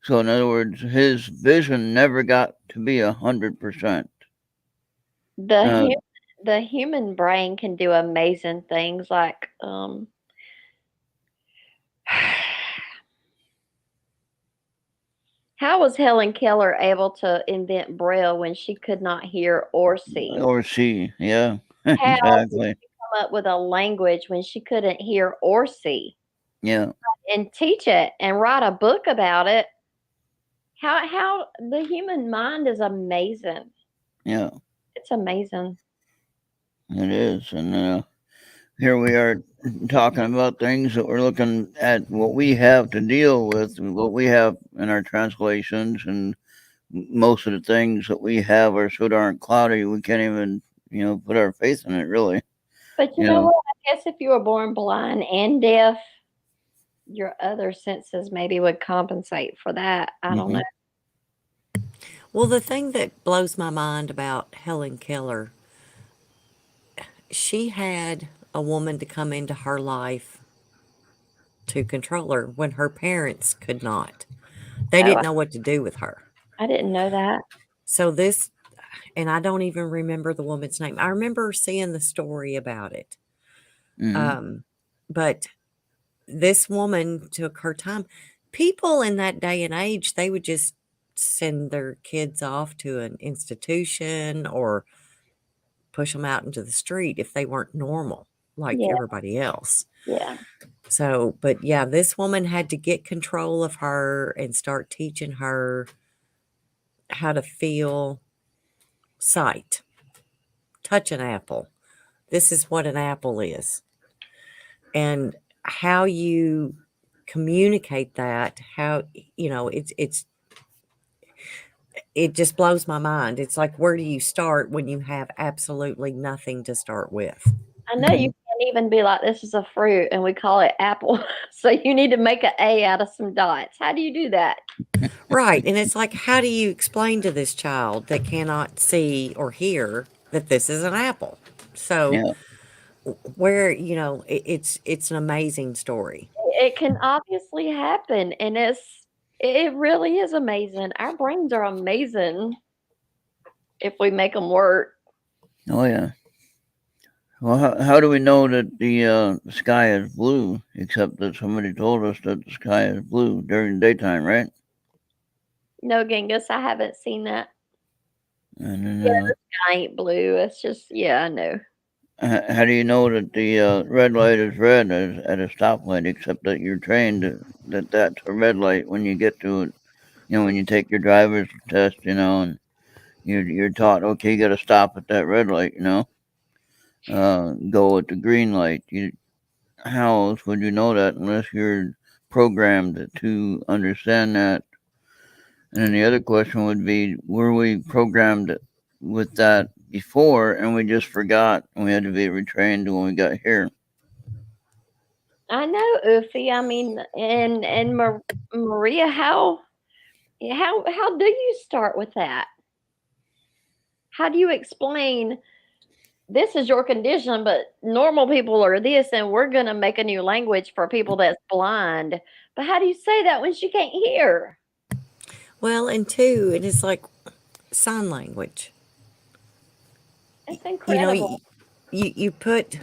So in other words, his vision never got to be 100%. The Uh, hu- the human brain can do amazing things, like how was Helen Keller able to invent Braille when she could not hear or see? or see, yeah, How did exactly, she come up with a language when she couldn't hear or see? yeah, And teach it and write a book about it. How the human mind is amazing. yeah, It's amazing. it is. And here we are talking about things that we're looking at what we have to deal with, what we have in our translations, and most of the things that we have are so darn cloudy we can't even put our faith in it really. But you You know know, what? I guess if you were born blind and deaf, your other senses maybe would compensate for that. I don't know. Well, the thing that blows my mind about Helen Keller, she had a woman to come into her life to control her when her parents could not. They Oh, didn't know what to do with her. I didn't know that. So this, and I don't even remember the woman's name. I remember seeing the story about it. But this woman took her time. People in that day and age, they would just send their kids off to an institution or push them out into the street if they weren't normal like Yeah. everybody else. Yeah. So, but yeah, this woman had to get control of her and start teaching her how to feel sight, touch an apple. This is what an apple is. And how you communicate that, how, it just blows my mind. It's like, where do you start when you have absolutely nothing to start with? I know you can't even be like, this is a fruit and we call it apple. So you need to make an A out of some dots. How do you do that? Right. And it's like, how do you explain to this child that cannot see or hear that this is an apple? So Yeah. where, it's an amazing story. It can obviously happen, and it really is amazing. Our brains are amazing if we make them work. Oh yeah. Well, how do we know that the sky is blue? Except that somebody told us that the sky is blue during the daytime, right? No, Genghis, I haven't seen that. And then, Yeah, the sky ain't blue. It's just, yeah, I know. how do you know that the red light is red at a stoplight? Except that you're trained that that's a red light when you get to it. When you take your driver's test, and you're taught, okay, you got to stop at that red light, go at the green light. How else would you know that unless you're programmed to understand that? And then the other question would be, were we programmed with that before and we just forgot and we had to be retrained when we got here? I know, Ufi. I mean, and Maria, how do you start with that? How do you explain this is your condition, but normal people are this, and we're going to make a new language for people that's blind? But how do you say that when she can't hear? Well, and two, it is like sign language. It's incredible. You put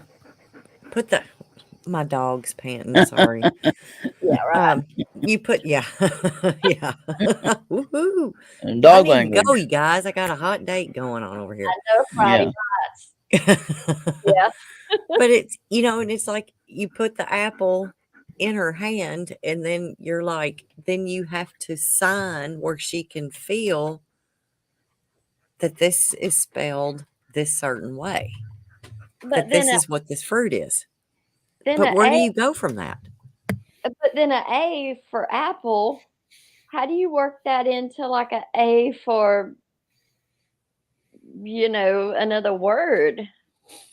my dog's panting, sorry. Yeah, right. You put, yeah. Woohoo. And dog I need to language. go, you guys. I got a hot date going on over here. I know Friday nights. Yeah. But it's, and it's like you put the apple in her hand and then you're like, then you have to sign where she can feel that this is spelled this certain way. That this is what this fruit is. But where do you go from that? But then an A for apple, how do you work that into like an A for, another word?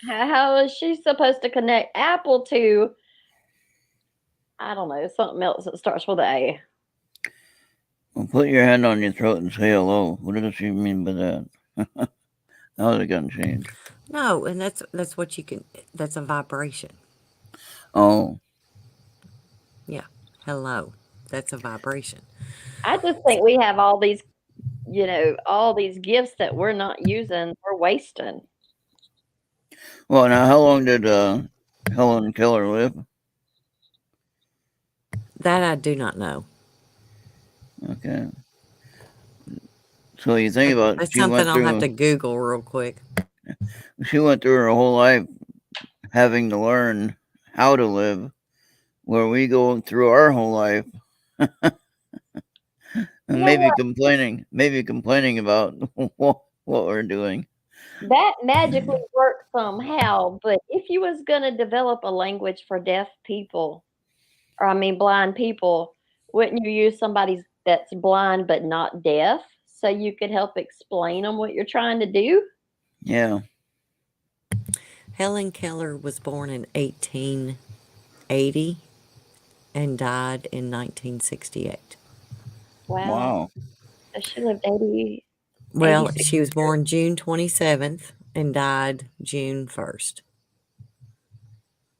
How is she supposed to connect apple to, I don't know, something else that starts with an A? Well, put your hand on your throat and say hello. What does she mean by that? How's it gonna change? No, and that's what you can. That's a vibration. Oh. Yeah. Hello. That's a vibration. I just think we have all these, all these gifts that we're not using. We're wasting. Well, now, how long did Helen Keller live? That I do not know. Okay. So you think about that's something I'll have to Google real quick. She went through her whole life having to learn how to live, where we go through our whole life and maybe complaining about what we're doing. That magically works somehow, but if you was going to develop a language for deaf people, blind people, wouldn't you use somebody that's blind but not deaf so you could help explain them what you're trying to do? Yeah. Helen Keller was born in 1880 and died in 1968. Wow. Wow. So she lived 80, Well, 86 she was years. born June 27th and died June 1st.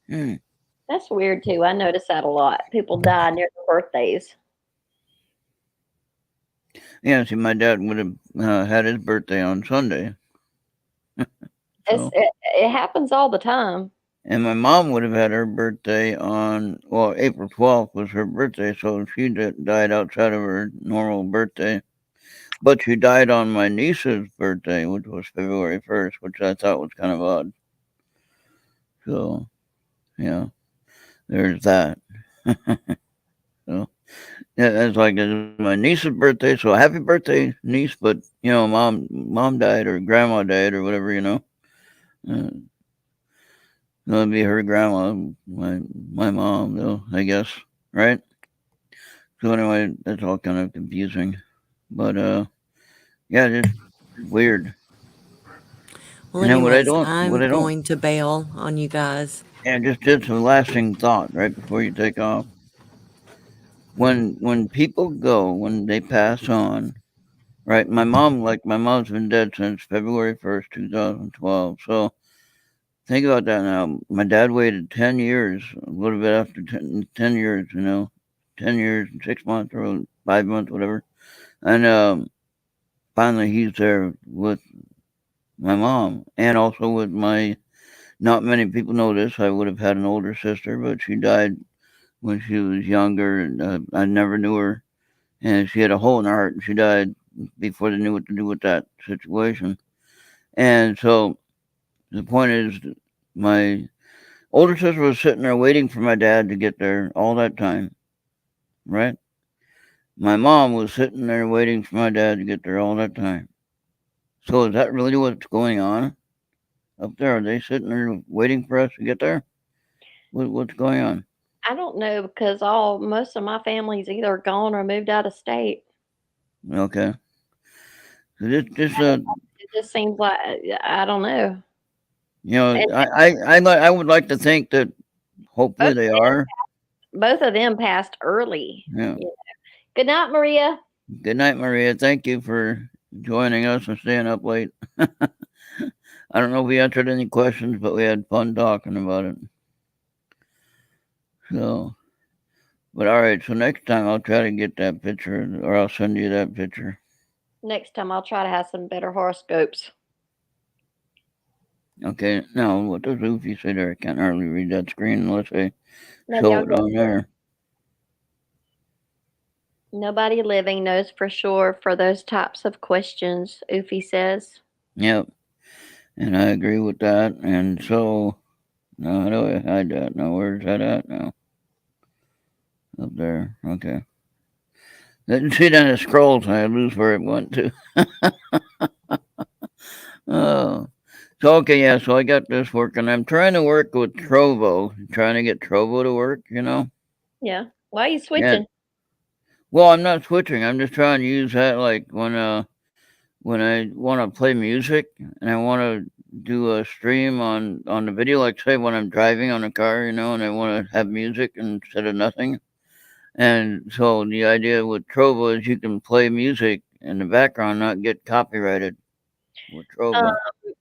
Hmm. That's weird too. I notice that a lot. People die near their birthdays. Yeah, see, my dad would have had his birthday on Sunday. It's, So, it happens all the time. and my mom would have had her birthday on, well, April 12th was her birthday, so she died outside of her normal birthday. But she died on my niece's birthday, which was February 1st, which I thought was kind of odd. So, yeah, there's that. So, yeah, it's like it's my niece's birthday, so happy birthday, niece. But mom died or grandma died or whatever. That'd be her grandma, my mom, though, I guess, right? So anyway, that's all kind of confusing. But yeah, just weird. Well, And then anyways, what I'm I don't, going to bail on you guys. yeah, just a lasting thought right before you take off. When people go, when they pass on, right? My mom's been dead since February 1st, 2012. So think about that now. My dad waited 10 years, a little bit after 10 years, 10 years and 6 months or 5 months, whatever. And finally he's there with my mom and also with not many people know this. I would have had an older sister, but she died when she was younger and I never knew her. And she had a hole in her heart and she died before they knew what to do with that situation. And so the point is, my older sister was sitting there waiting for my dad to get there all that time, right? My mom was sitting there waiting for my dad to get there all that time. So is that really what's going on up there? Are they sitting there waiting for us to get there? What's going on? I don't know because most of my family's either gone or moved out of state. Okay. So this It just seems like I don't know. And I would like to think that hopefully both they are. both of them passed early. Yeah. Yeah. Good night, Maria. Good night, Maria. Thank you for joining us and staying up late. I don't know if we answered any questions, but we had fun talking about it. So, but all right. So next time I'll try to get that picture, or I'll send you that picture. Next time I'll try to have some better horoscopes. Okay. Now, what does Luffy say there? I can't hardly read that screen unless I Maybe show I'll it get on there. Nobody living knows for sure for those types of questions, Oofy says. Yep. And I agree with that. And so, now how do I hide that? Now, where's that at now? Up there. Okay. Didn't see that it scrolls. I lose where it went to. Oh. So, okay, yeah, so I got this working. I'm trying to work with Trovo, trying to get Trovo to work. Yeah. Why are you Yeah. switching? Well, I'm not switching. I'm just trying to use that like when I want to play music and I want to do a stream on the video, like say when I'm driving on a car, and I want to have music instead of nothing. And so the idea with Trovo is you can play music in the background, not get copyrighted with Trovo.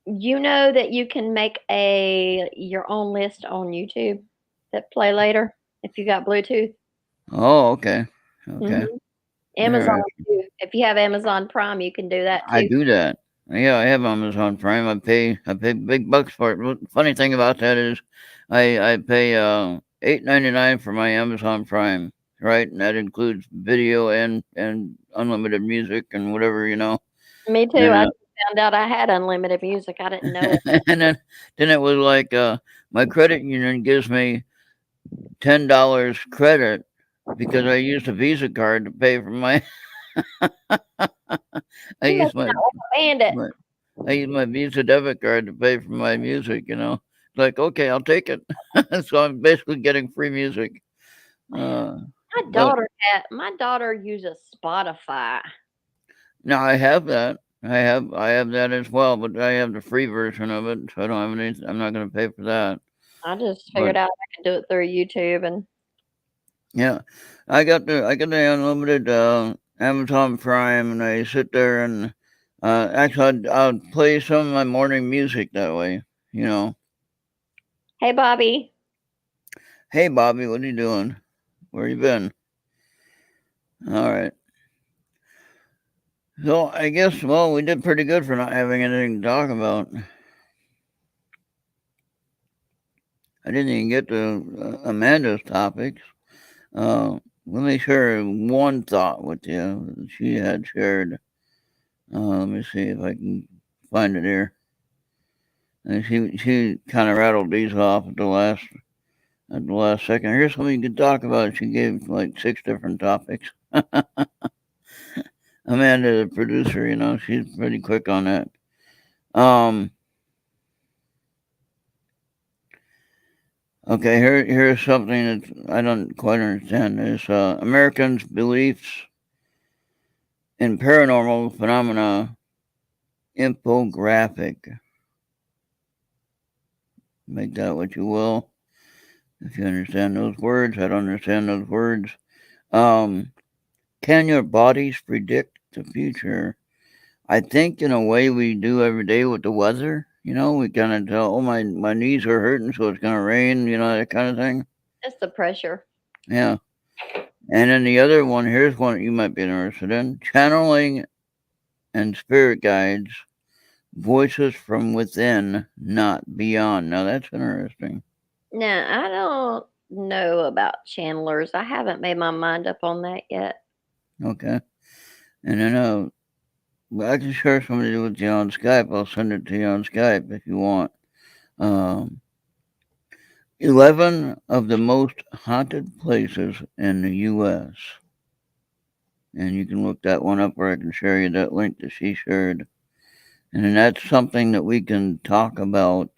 You know that you can make your own list on YouTube that play later if you got Bluetooth. Oh, okay. Okay. hmm Amazon Interesting. too. If you have Amazon Prime, you can do that I too. do that. Yeah, I have Amazon Prime. I pay big bucks for it. Funny thing about that is I pay $8.99 for my Amazon Prime, right? And that includes video and unlimited music and whatever. Me too. And I found out I had unlimited music. I didn't know it. and then it was like my credit union gives me $10 credit because I used a Visa card to pay for my I You used must my not like a bandit. my I use my Visa debit card to pay for my music. It's like, okay, I'll take it. So I'm basically getting free music. Uh, but My daughter uses Spotify. now I have that. I have that as well, but I have the free version of it, so I don't have any. I'm not going to pay for that. I just But figured out I could do it through YouTube, and yeah, I got the unlimited Amazon Prime, and I sit there and actually I'll play some of my morning music that way. You know, hey, Bobby. hey Bobby, what are you doing? Where you been? All right. So I guess we did pretty good for not having anything to talk about. I didn't even get to Amanda's topics. Let me share one thought with you that she had shared. Let me see if I can find it here. And she kind of rattled these off at the last second. Here's something you could talk about. She gave like 6 different topics. Amanda, the producer, she's pretty quick on that. Okay, here's something that I don't quite understand. Is Americans' beliefs in paranormal phenomena infographic. Make that what you will. If you understand those words, I don't understand those words. Can your bodies predict the future? I think in a way we do every day with the weather. We kind of tell, oh, my knees are hurting, so it's going to rain, that kind of thing. It's the pressure. Yeah. And then the other one, here's one that you might be interested in. Channeling and spirit guides, voices from within, not beyond. Now, that's interesting. Now, I don't know about channelers. I haven't made my mind up on that yet. Okay. And then I can share something with you on Skype. I'll send it to you on Skype if you want. 11 of the most haunted places in the U.S. And you can look that one up, or I can share you that link that she shared. And then that's something that we can talk about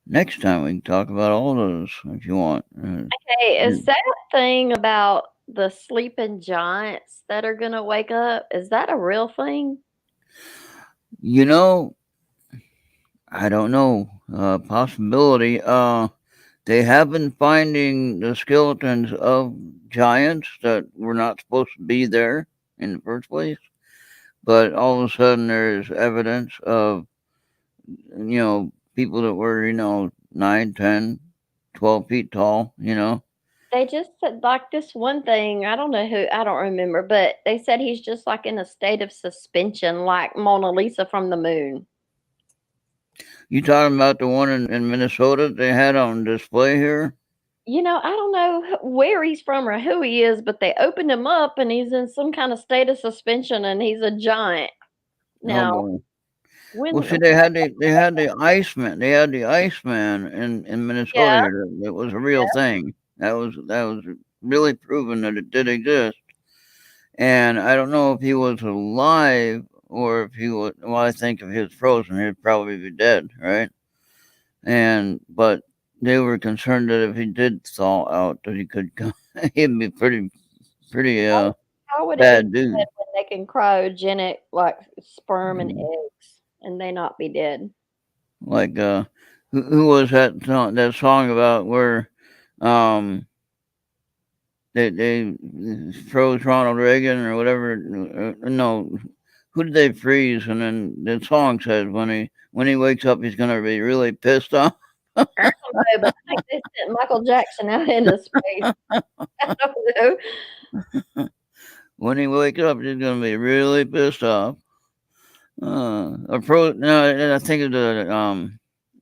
next time. We can talk about all those if you want. Okay, is that thing about the sleeping giants that are going to wake up? Is that a real thing? I don't know. Possibility. They have been finding the skeletons of giants that were not supposed to be there in the first place. But all of a sudden, there's evidence of, people that were, 9, 10, 12 feet tall, They just said like this one thing. I don't know who. I don't remember, but they said he's just like in a state of suspension, like Mona Lisa from the moon. You talking about the one in Minnesota they had on display here? I don't know where he's from or who he is, but they opened him up and he's in some kind of state of suspension and he's a giant. Oh Now, boy. when Well, see, they had the Iceman. They had the Iceman in Minnesota yeah, here. It was a real thing. That was really proven that it did exist. And I don't know if he was alive or if he was. Well, I think if he was frozen, he'd probably be dead, right? But they were concerned that if he did thaw out, that he could come. He'd be pretty how would it be bad dead dude. when they can cryogenic like sperm and Mm. eggs and they not be dead? Like who was that song about where they froze Ronald Reagan or whatever? No, who did they freeze? And then the song says when he wakes up, he's gonna be really pissed off. I don't know, but I think they sent Michael Jackson out into space. I don't know. When he wakes up, he's gonna be really pissed off. No, I think of the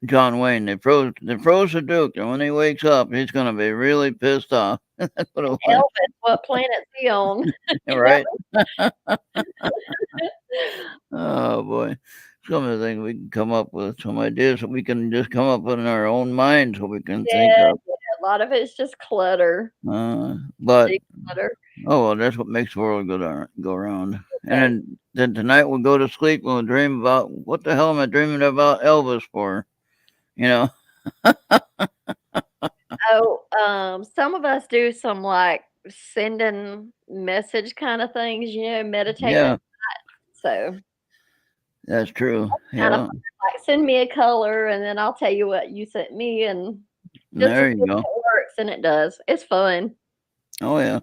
John Wayne. They froze the Duke, and when he wakes up, he's gonna be really pissed off. That's what it was. Elvis, what planet's he on? Right? Oh boy. Some of the things we can come up with, some ideas that we can just come up with in our own minds, what we can think Yeah, of. a lot of it's just clutter. But Clutter. well, that's what makes the world go around. Okay. And then tonight we'll go to sleep and we'll dream about what the hell am I dreaming about Elvis for? Some of us do some like sending message kind of things, meditating. Yeah. So That's true. Kind of Yeah. like send me a color, and then I'll tell you what you sent me, and just to There see you if go. it works, and it does. It's fun. Oh yeah.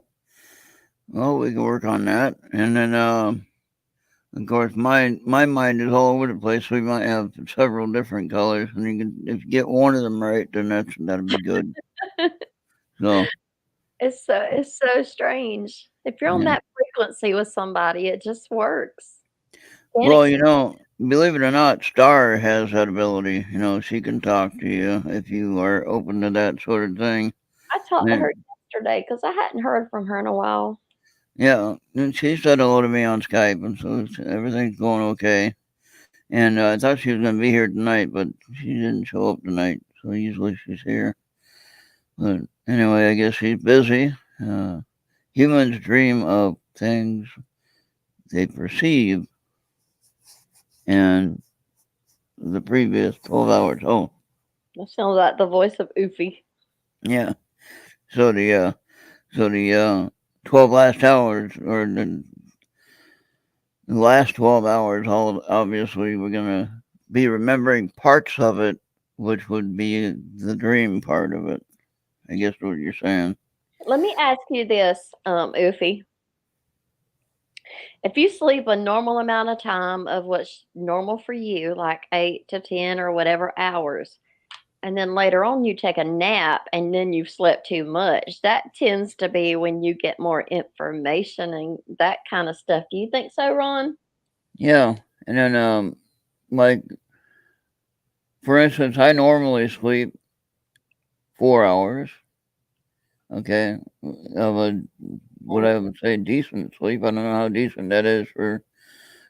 Well, we can work on that, and then of course, my mind is all over the place. We might have several different colors, and you can if you get one of them right, then that'll be good. So It's so strange. If you're on yeah. that frequency with somebody, it just works. Can't Well, ex believe it or not, Star has that ability. She can talk to you if you are open to that sort of thing. I talked to And, her yesterday because I hadn't heard from her in a while. yeah, and she said hello to me on Skype, and so everything's going okay. And I thought she was going to be here tonight, but she didn't show up tonight. So usually she's here. But anyway, I guess she's busy. Humans dream of things they perceive in the previous 12 hours. Oh, That sounds like the voice of Oofy. yeah. So the 12 last hours, or the last 12 hours, all obviously we're going to be remembering parts of it, which would be the dream part of it. I guess what you're saying. Let me ask you this, Oofy. If you sleep a normal amount of time of what's normal for you, like 8 to 10 or whatever hours, and then later on you take a nap and then you've slept too much, that tends to be when you get more information and that kind of stuff. Do you think so, Ron? Yeah. And then, like, for instance, I normally sleep 4 hours, okay, of what I would say decent sleep. I don't know how decent that is for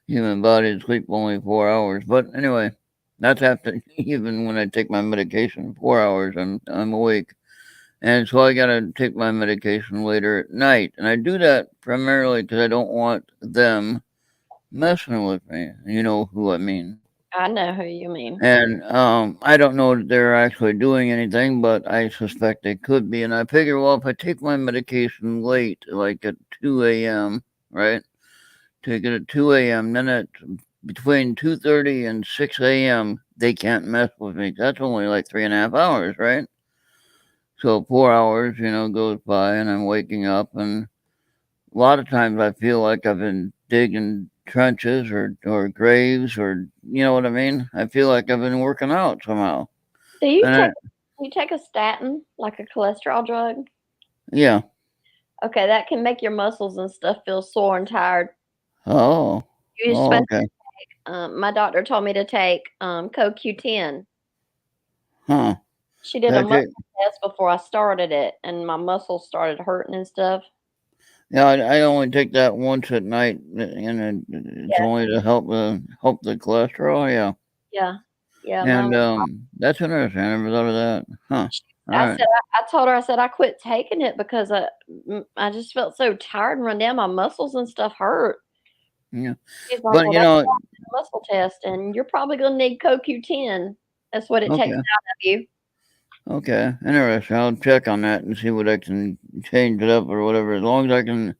human body to sleep only 4 hours. But anyway, that's after even when I take my medication, 4 hours, I'm awake. And so I gotta take my medication later at night. And I do that primarily because I don't want them messing with me. You know who I mean. I know who you mean. And I don't know that they're actually doing anything, but I suspect they could be. And I figure, well, if I take my medication late, like at 2 a.m., right? Take it at 2 a.m., then at between 2:30 and 6 a.m., they can't mess with me. That's only like 3.5 hours, right? So 4 hours, goes by, and I'm waking up, and a lot of times I feel like I've been digging trenches or graves, or you know what I mean. I feel like I've been working out somehow. Do you And take a statin, like a cholesterol drug? yeah. Okay, that can make your muscles and stuff feel sore and tired. Oh. You Oh, especially, okay. my doctor told me to take CoQ10. Huh. She did a That muscle take, test before I started it, and my muscles started hurting and stuff. yeah, I only take that once at night, and it's Yeah, only to help the cholesterol. Yeah. yeah, yeah. And that's interesting. I never thought of that. Huh. All I right. said I told her, I said I quit taking it because I just felt so tired and run down. My muscles and stuff hurt. Yeah. She's like, But well, that's why I did a muscle test, and you're probably gonna need CoQ10. That's what it takes okay. out of you. Okay. Interesting. I'll check on that and see what I can change it up or whatever. As long as I can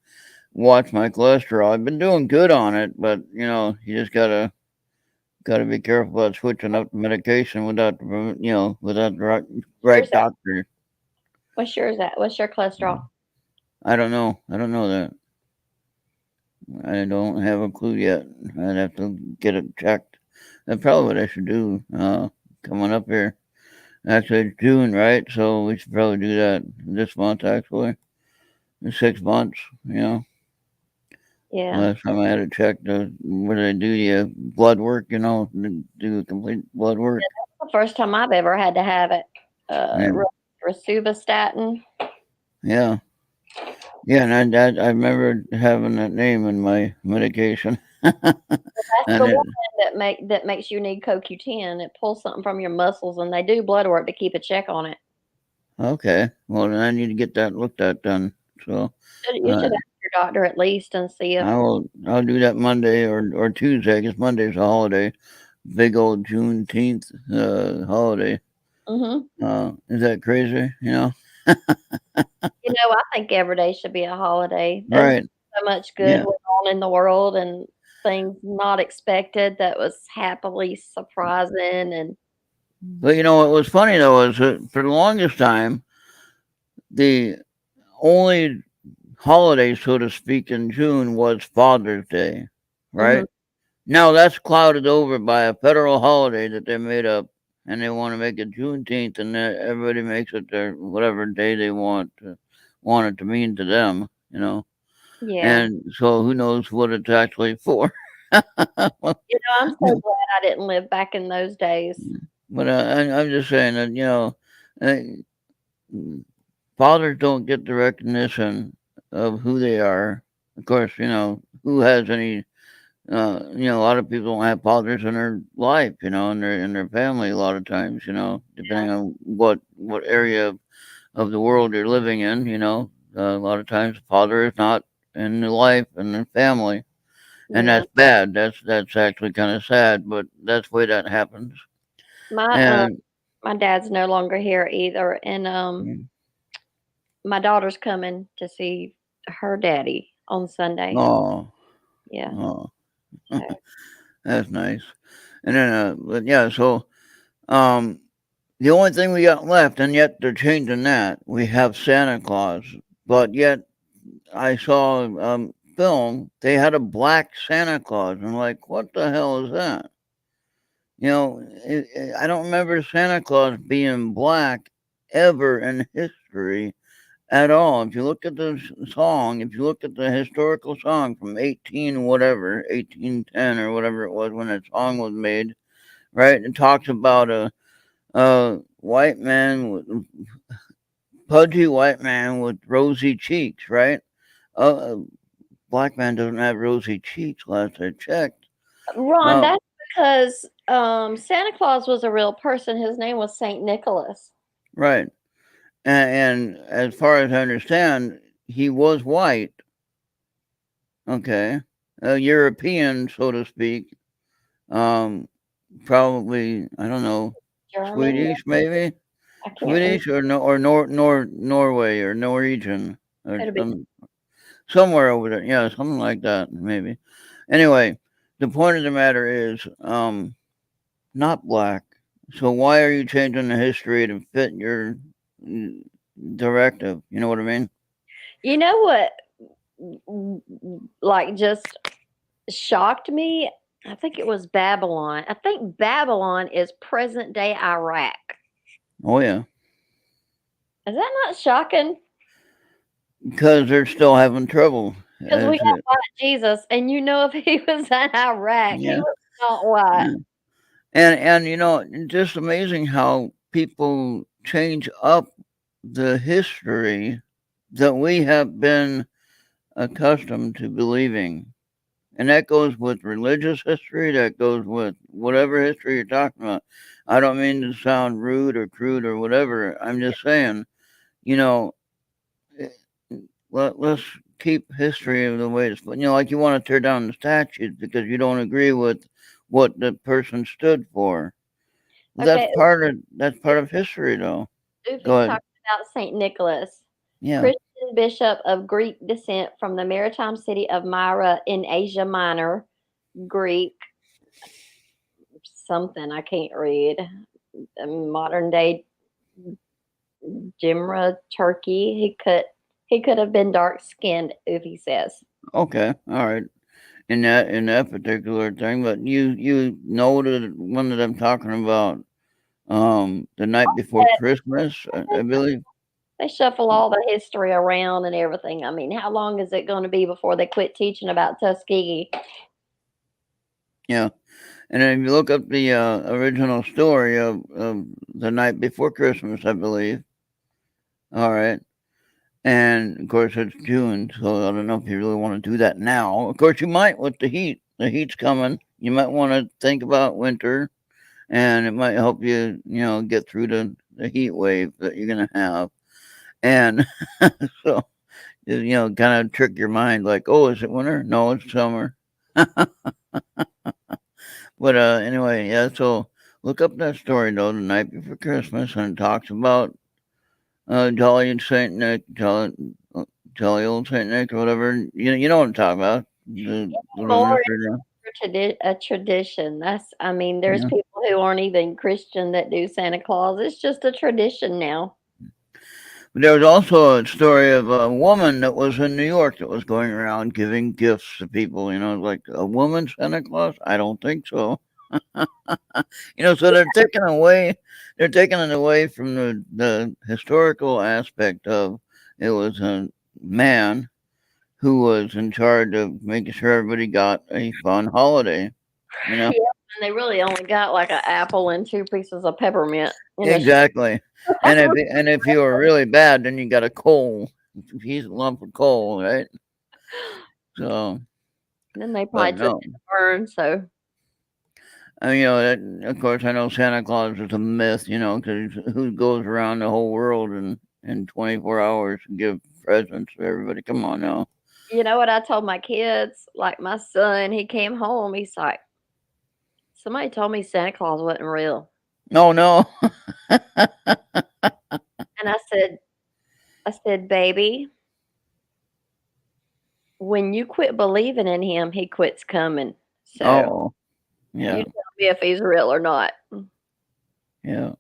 watch my cholesterol. I've been doing good on it, but you just gotta be careful about switching up the medication without the right Where's that? doctor. What's yours at? What's your cholesterol? I don't know. I don't know that. I don't have a clue yet. I'd have to get it checked. That's probably what I should do. Coming up here. Actually, it's June, right? So we should probably do that this month. Actually, in 6 months. Yeah. Last time I had it checked, what did I do? Yeah, blood work. Do a complete blood work. The first time I've ever had to have it. Yeah, Rosuvastatin. yeah, yeah. And I remember having that name in my medication. That's And the one that makes you need CoQ10. It pulls something from your muscles, and they do blood work to keep a check on it. okay, well then I need to get that looked at then. So You uh, should ask your doctor at least and see if I'll do that Monday or Tuesday. I guess Monday's a holiday. Big old Juneteenth holiday. mhm. Is that crazy? I think every day should be a holiday. There's Right. so much good Yeah. going on in the world, and things not expected that was happily surprising. And But what was funny though is that for the longest time, the only holiday, so to speak, in June was Father's Day, right? Mhm. Now that's clouded over by a federal holiday that they made up, and they want to make it Juneteenth, and then everybody makes it their whatever day they want it to mean to them, Yeah. And so who knows what it's actually for? I'm so glad I didn't live back in those days. But I'm just saying that uh, fathers don't get the recognition of who they are. Of course, who has any. A lot of people don't have fathers in their life, in their family. A lot of times, depending on what area of the world you're living in. A lot of times, the father is not in the life and the family, and Yeah. that's bad. That's actually kind of sad, but that's the way that happens. My And my dad's no longer here either, and mm, my daughter's coming to see her daddy on Sunday. oh, Yeah. oh, So that's nice. And then, but yeah, so um, the only thing we got left, and yet they're changing that. We have Santa Claus, but yet I saw film. They had a black Santa Claus, and like, what the hell is that? I don't remember Santa Claus being black ever in history at all. If you look at the song, if you look at the historical song from 1810 or whatever it was when that song was made, right? It talks about a white man with pudgy white man with rosy cheeks, right? A black man doesn't have rosy cheeks, last I checked. Ron, Uh, that's because Santa Claus was a real person. His name was Saint Nicholas. right. And as far as I understand, he was white. Okay, a European, so to speak. Probably I don't know, German, Swedish maybe, I can't remember. Swedish or Norway or Norwegian or Could have been. somewhere over there. Yeah, something like that maybe. Anyway, the point of the matter is, not black. So why are you changing the history to fit your mm, directive? You know what I mean? You know what? Like just shocked me. I think it was Babylon. I think Babylon is present day Iraq. Oh yeah, Is that not shocking? because they're still having trouble. Because we As got white Jesus, and if he was in Iraq, he yeah, was not white. yeah. And just amazing how people change up the history that we have been accustomed to believing. And that goes with religious history, that goes with whatever history you're talking about. I don't mean to sound rude or crude or whatever. I'm just saying, you know, eh, let's keep history of the way it's, like you want to tear down the statues because you don't agree with what the person stood for. Okay, That's part of history, though. Go Oofy's ahead. talking about Saint Nicholas, Yeah. Christian bishop of Greek descent from the maritime city of Myra in Asia Minor, Greek, something I can't read, modern day Jimra, Turkey. He could have been dark skinned, Oofy says. Okay. All right. In that particular thing, but you noted one that I'm talking about. The night before Christmas, I believe. They shuffle all the history around and everything. I mean, how long is it going to be before they quit teaching about Tuskegee? Yeah. And then if you look up the original story of the night before Christmas, I believe. All right. And of course, it's June, so I don't know if you really want to do that now. Of course, you might with the heat. The heat's coming. You might want to think about winter, and it might help you, get through the heat wave that you're going to have. And so, kind of trick your mind like, oh, is it winter? No, it's summer. But anyway, yeah, so look up that story, though, the night before Christmas, and it talks about Jolly and Saint Nick, Jolly old Saint Nick, or whatever. You know what I'm talking about. The little More nursery rhyme. a tradition. I mean, there's Yeah. people who aren't even Christian that do Santa Claus. It's just a tradition now. But there was also a story of a woman that was in New York that was going around giving gifts to people. Like a woman Santa Claus. I don't think so. So they're taking it away from the historical aspect of it was a man who was in charge of making sure everybody got a fun holiday. Yeah, and they really only got like an apple and 2 pieces of peppermint. Exactly. And if you were really bad, then you got a coal. He's a lump of coal, right? So, Then they but probably took it no. to burn. So I mean, of course, I know Santa Claus is a myth, because who goes around the whole world in 24 hours and give presents to everybody? Come on now. you know what I told my kids? Like my son, he came home. He's like, somebody told me Santa Claus wasn't real, Oh, no. and I said, baby, when you quit believing in him, he quits coming. So Oh, you yeah, tell me if he's real or not. yeah.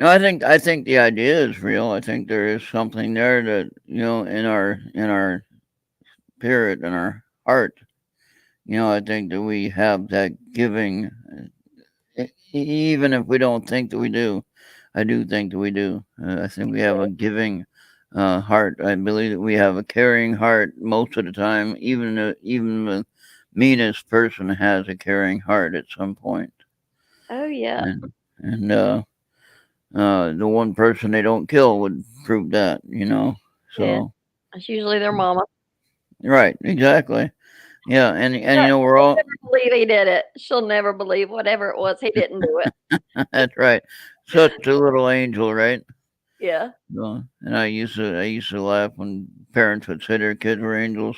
I think the idea is real. I think there is something there that in our spirit, in our heart. I think that we have that giving, even if we don't think that we do. I do think that we do. I think we have a giving heart. I believe that we have a caring heart most of the time. Even the meanest person has a caring heart at some point. Oh yeah, And the one person they don't kill would prove that. yeah. So It's usually their mama. right, exactly. Yeah, and Yeah, we're she'll all never believe he did it. She'll never believe whatever it was he didn't do it. that's right. Such a little angel, right? Yeah. And I used to laugh when parents would say their kids were angels.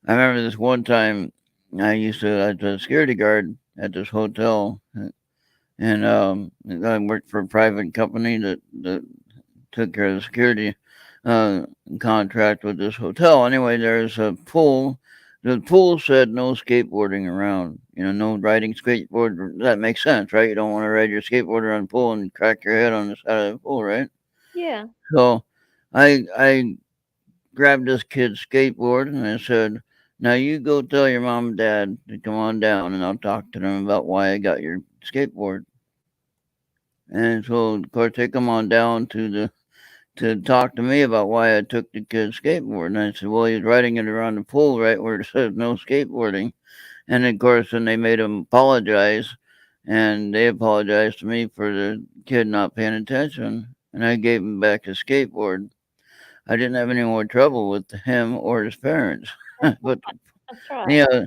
I remember this one time I was a security guard at this hotel, and I worked for a private company that took care of the security uh, contract with this hotel. Anyway, there's a pool. The pool said no skateboarding around. No riding skateboard. That makes sense, right? You don't want to ride your skateboard around the pool and crack your head on the side of the pool, right? Yeah. So I grabbed this kid's skateboard and I said, "Now you go tell your mom and dad to come on down, and I'll talk to them about why I got your skateboard." And so, of course, they come on down to talk to me about why I took the kid's skateboard. And I said, "Well, he's riding it around the pool right where it says no skateboarding." And of course, then they made him apologize, and they apologized to me for the kid not paying attention, and I gave him back his skateboard. I didn't have any more trouble with him or his parents. But That's right. yeah,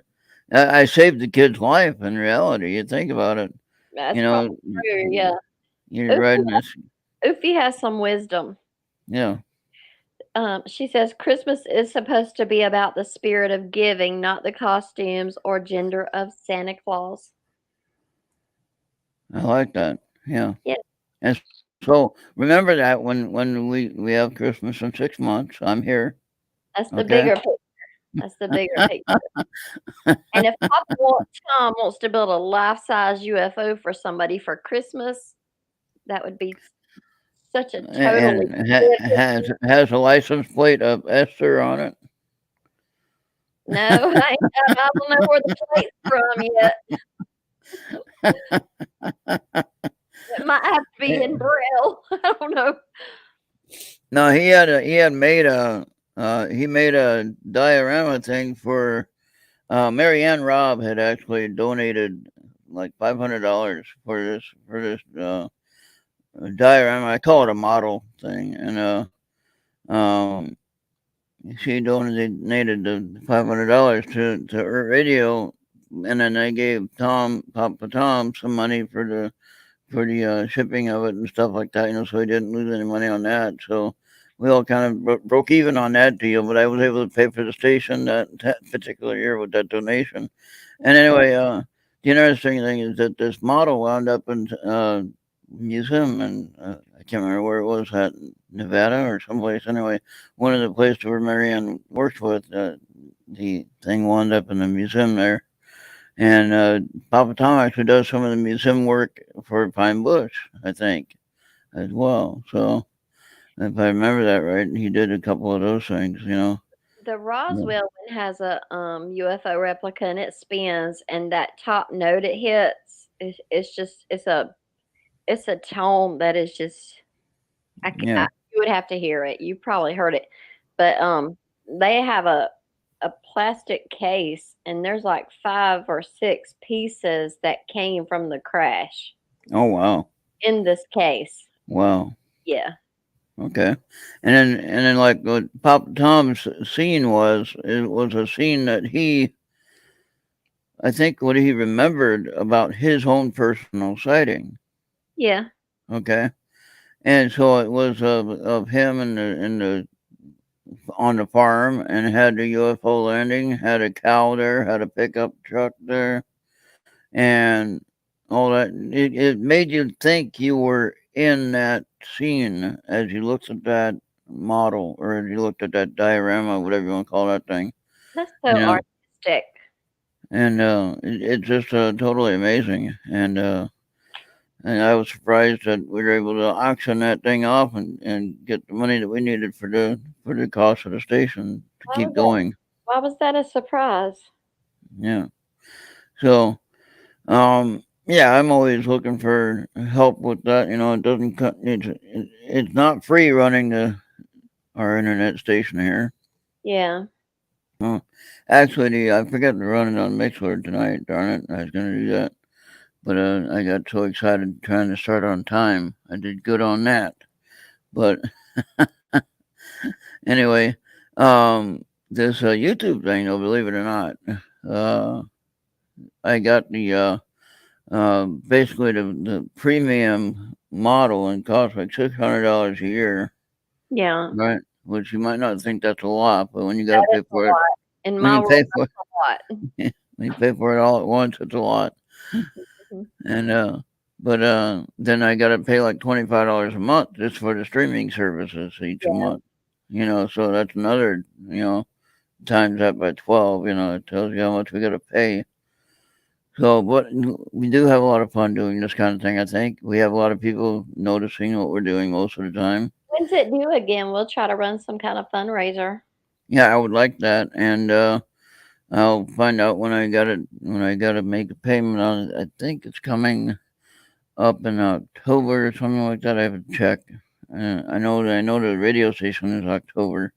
I saved the kid's life in reality. You think about it. That's You probably know, true. Yeah. you're Oofy, riding this. Oofy has some wisdom. Yeah, She says Christmas is supposed to be about the spirit of giving, not the costumes or gender of Santa Claus. I like that. Yeah. Yeah, And so remember that when we have Christmas in 6 months, I'm here. that's the Okay. bigger picture. That's the bigger picture. And if Tom wants to build a life-size UFO for somebody for Christmas, that would be such a totally And good. has a license plate of Esther on it. No, I don't know where the plate's from yet. It might have to be in Braille. I don't know. No, he made a diorama thing for Marianne Robb had actually donated like $500 for this diorama. I call it a model thing, and um, she donated the $500 to her radio, and then they gave Papa Tom some money for the shipping of it and stuff like that. So he didn't lose any money on that. So we all kind of broke even on that deal, but I was able to pay for the station that particular year with that donation. And anyway, the interesting thing is that this model wound up in museum, and I can't remember where it was at, Nevada or someplace. Anyway, one of the places where Marianne worked with, the thing wound up in the museum there. And Papa Tom actually does some of the museum work for Pine Bush, I think, as well. So if I remember that right, he did a couple of those things, you know. The Yeah. Roswell one has a UFO replica and it spins, and that top note it hits it's just it's a tone that is just Yeah. you would have to hear it. You probably heard it, but they have a plastic case, and there's like 5 or 6 pieces that came from the crash Oh wow. in this case. Wow. Yeah. Okay. And then like what Papa Tom's scene was, it was a scene that I think what he remembered about his own personal sighting. Yeah. Okay. And so it was of him in the on the farm, and had the UFO landing, had a cow there, had a pickup truck there, and all that. It made you think you were in that scene as you looked at that model, or as you looked at that diorama, whatever you want to call that thing, That's you so know. artistic. And it's just totally amazing. And I was surprised that we were able to auction that thing off and get the money that we needed for the cost of the station to Why keep was that going. why was that a surprise? Yeah. So yeah, I'm always looking for help with that. You know, it doesn't cut. It's not free running our internet station here. Yeah. Oh, actually, I forgot to run it on Mixler tonight. Darn it, I was gonna do that, but I got so excited trying to start on time. I did good on that, but anyway, this YouTube thing, though, believe it or not, uh, I got the basically the premium model, and costs like $600 a year, Yeah. right? Which you might not think that's a lot, but when you got to That pay is a for it, lot. In when my you pay world, for that's a lot. when you pay for it all at once, it's a lot. Mhm. And but then I got to pay like $25 a month just for the streaming services each a Yeah. month. You know, so that's another, times that by 12. You know, it tells you how much we got to pay. So, but we do have a lot of fun doing this kind of thing. I think we have a lot of people noticing what we're doing most of the time. When's it due again? We'll try to run some kind of fundraiser. Yeah, I would like that, and I'll find out when I got it. When I got to make a payment on it, I think it's coming up in October or something like that. I have to check. I know the radio station is October,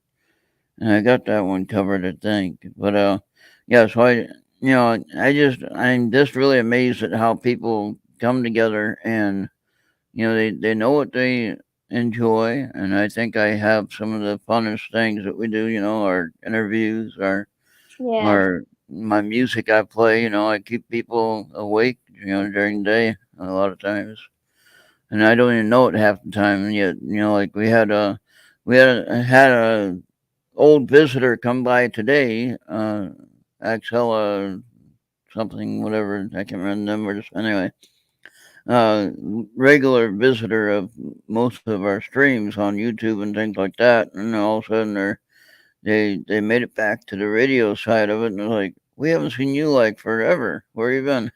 and I got that one covered, I think. But yeah. So I'm just really amazed at how people come together, and they know what they enjoy, and I think I have some of the funnest things that we do. You know, our interviews, Yeah. our my music I play. You know, I keep people awake. During the day a lot of times, and I don't even know it half the time. And yet, like we had a old visitor come by today, Axella something, whatever. I can't remember the numbers. Anyway, uh, regular visitor of most of our streams on YouTube and things like that. And all of a sudden, they made it back to the radio side of it, and they're like, "We haven't seen you like forever. Where you been?"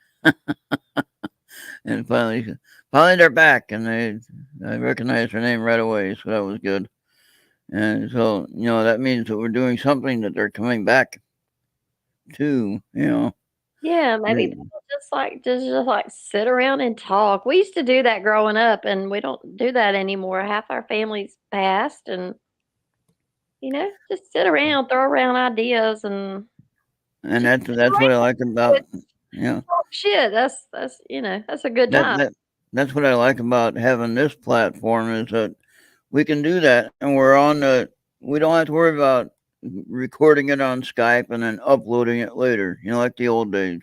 And finally they're back, and I recognized her name right away, so that was good. And so that means that we're doing something that they're coming back to. Yeah, maybe Right. people just like sit around and talk. We used to do that growing up, and we don't do that anymore. Half our families passed, and just sit around, throw around ideas, and And just that's what I like about yeah talk shit. That's a good that time. that that's what I like about having this platform, is that we can do that, and we don't have to worry about recording it on Skype and then uploading it later. Like the old days.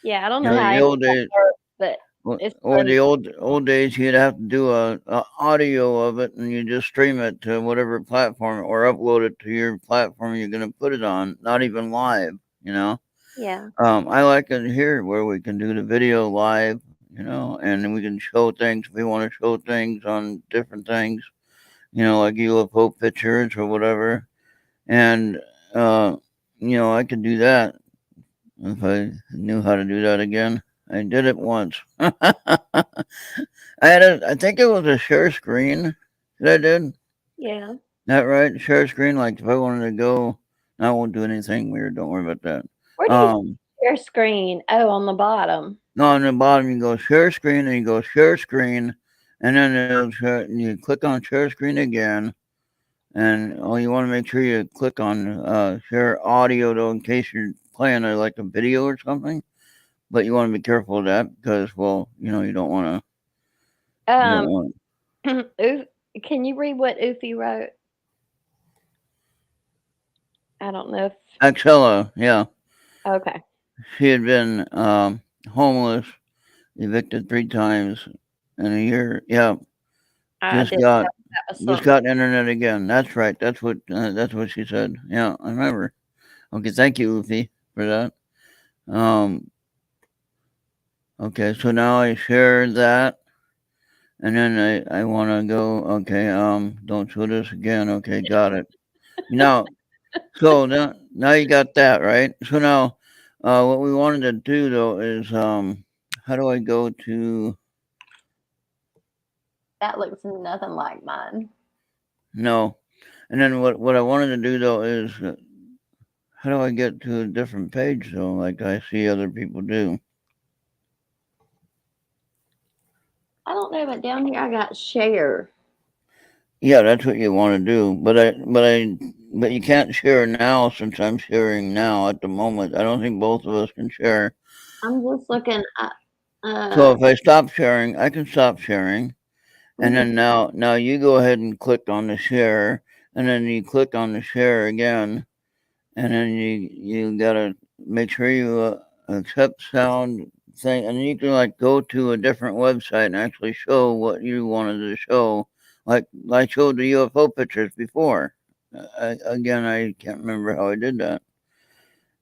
Yeah, I don't know how The any of old that days, works, but it's or fun. the old days, you'd have to do a audio of it, and you just stream it to whatever platform, or upload it to your platform you're going to put it on. Not even live. You know. Yeah. I like it here where we can do the video live. And then we can show things if we want to show things on different things. Like UFO pictures or whatever. And I can do that. if I knew how to do that again. I did it once. I think it was a share screen that I did. Yeah. That right? Share screen. Like if I wanted to go, I won't do anything weird. Don't worry about that. Where do you share screen? Oh, on the bottom. No, on the bottom you go share screen, and you go share screen, and then you click on share screen again, and you want to make sure you click on share audio though, in case you're playing like a video or something. But you want to be careful of that because, well, you don't want to. You don't want. Can you read what Ufi wrote? I don't know if. Axella, yeah, Okay. she had been homeless, evicted 3 times in a year. Yeah, I just didn't got know that was just something. got internet again. That's right. That's what she said. Yeah, I remember. Okay, thank you, Ufi, for that. Okay, so now I share that, and then I want to go. Okay, don't show this again. Okay, got it. Now, so now you got that right. So now, what we wanted to do though is how do I go to? That looks nothing like mine. No, and then what I wanted to do though is how do I get to a different page though, like I see other people do? I don't know, but down here I got share. Yeah, that's what you want to do, but you can't share now since I'm sharing now at the moment. I don't think both of us can share. I'm just looking at. So if I stop sharing, I can stop sharing, and Mhm. then now you go ahead and click on the share, and then you click on the share again, and then you gotta make sure you accept sound thing, and you can like go to a different website and actually show what you wanted to show. Like I showed the UFO pictures before. Again, I can't remember how I did that,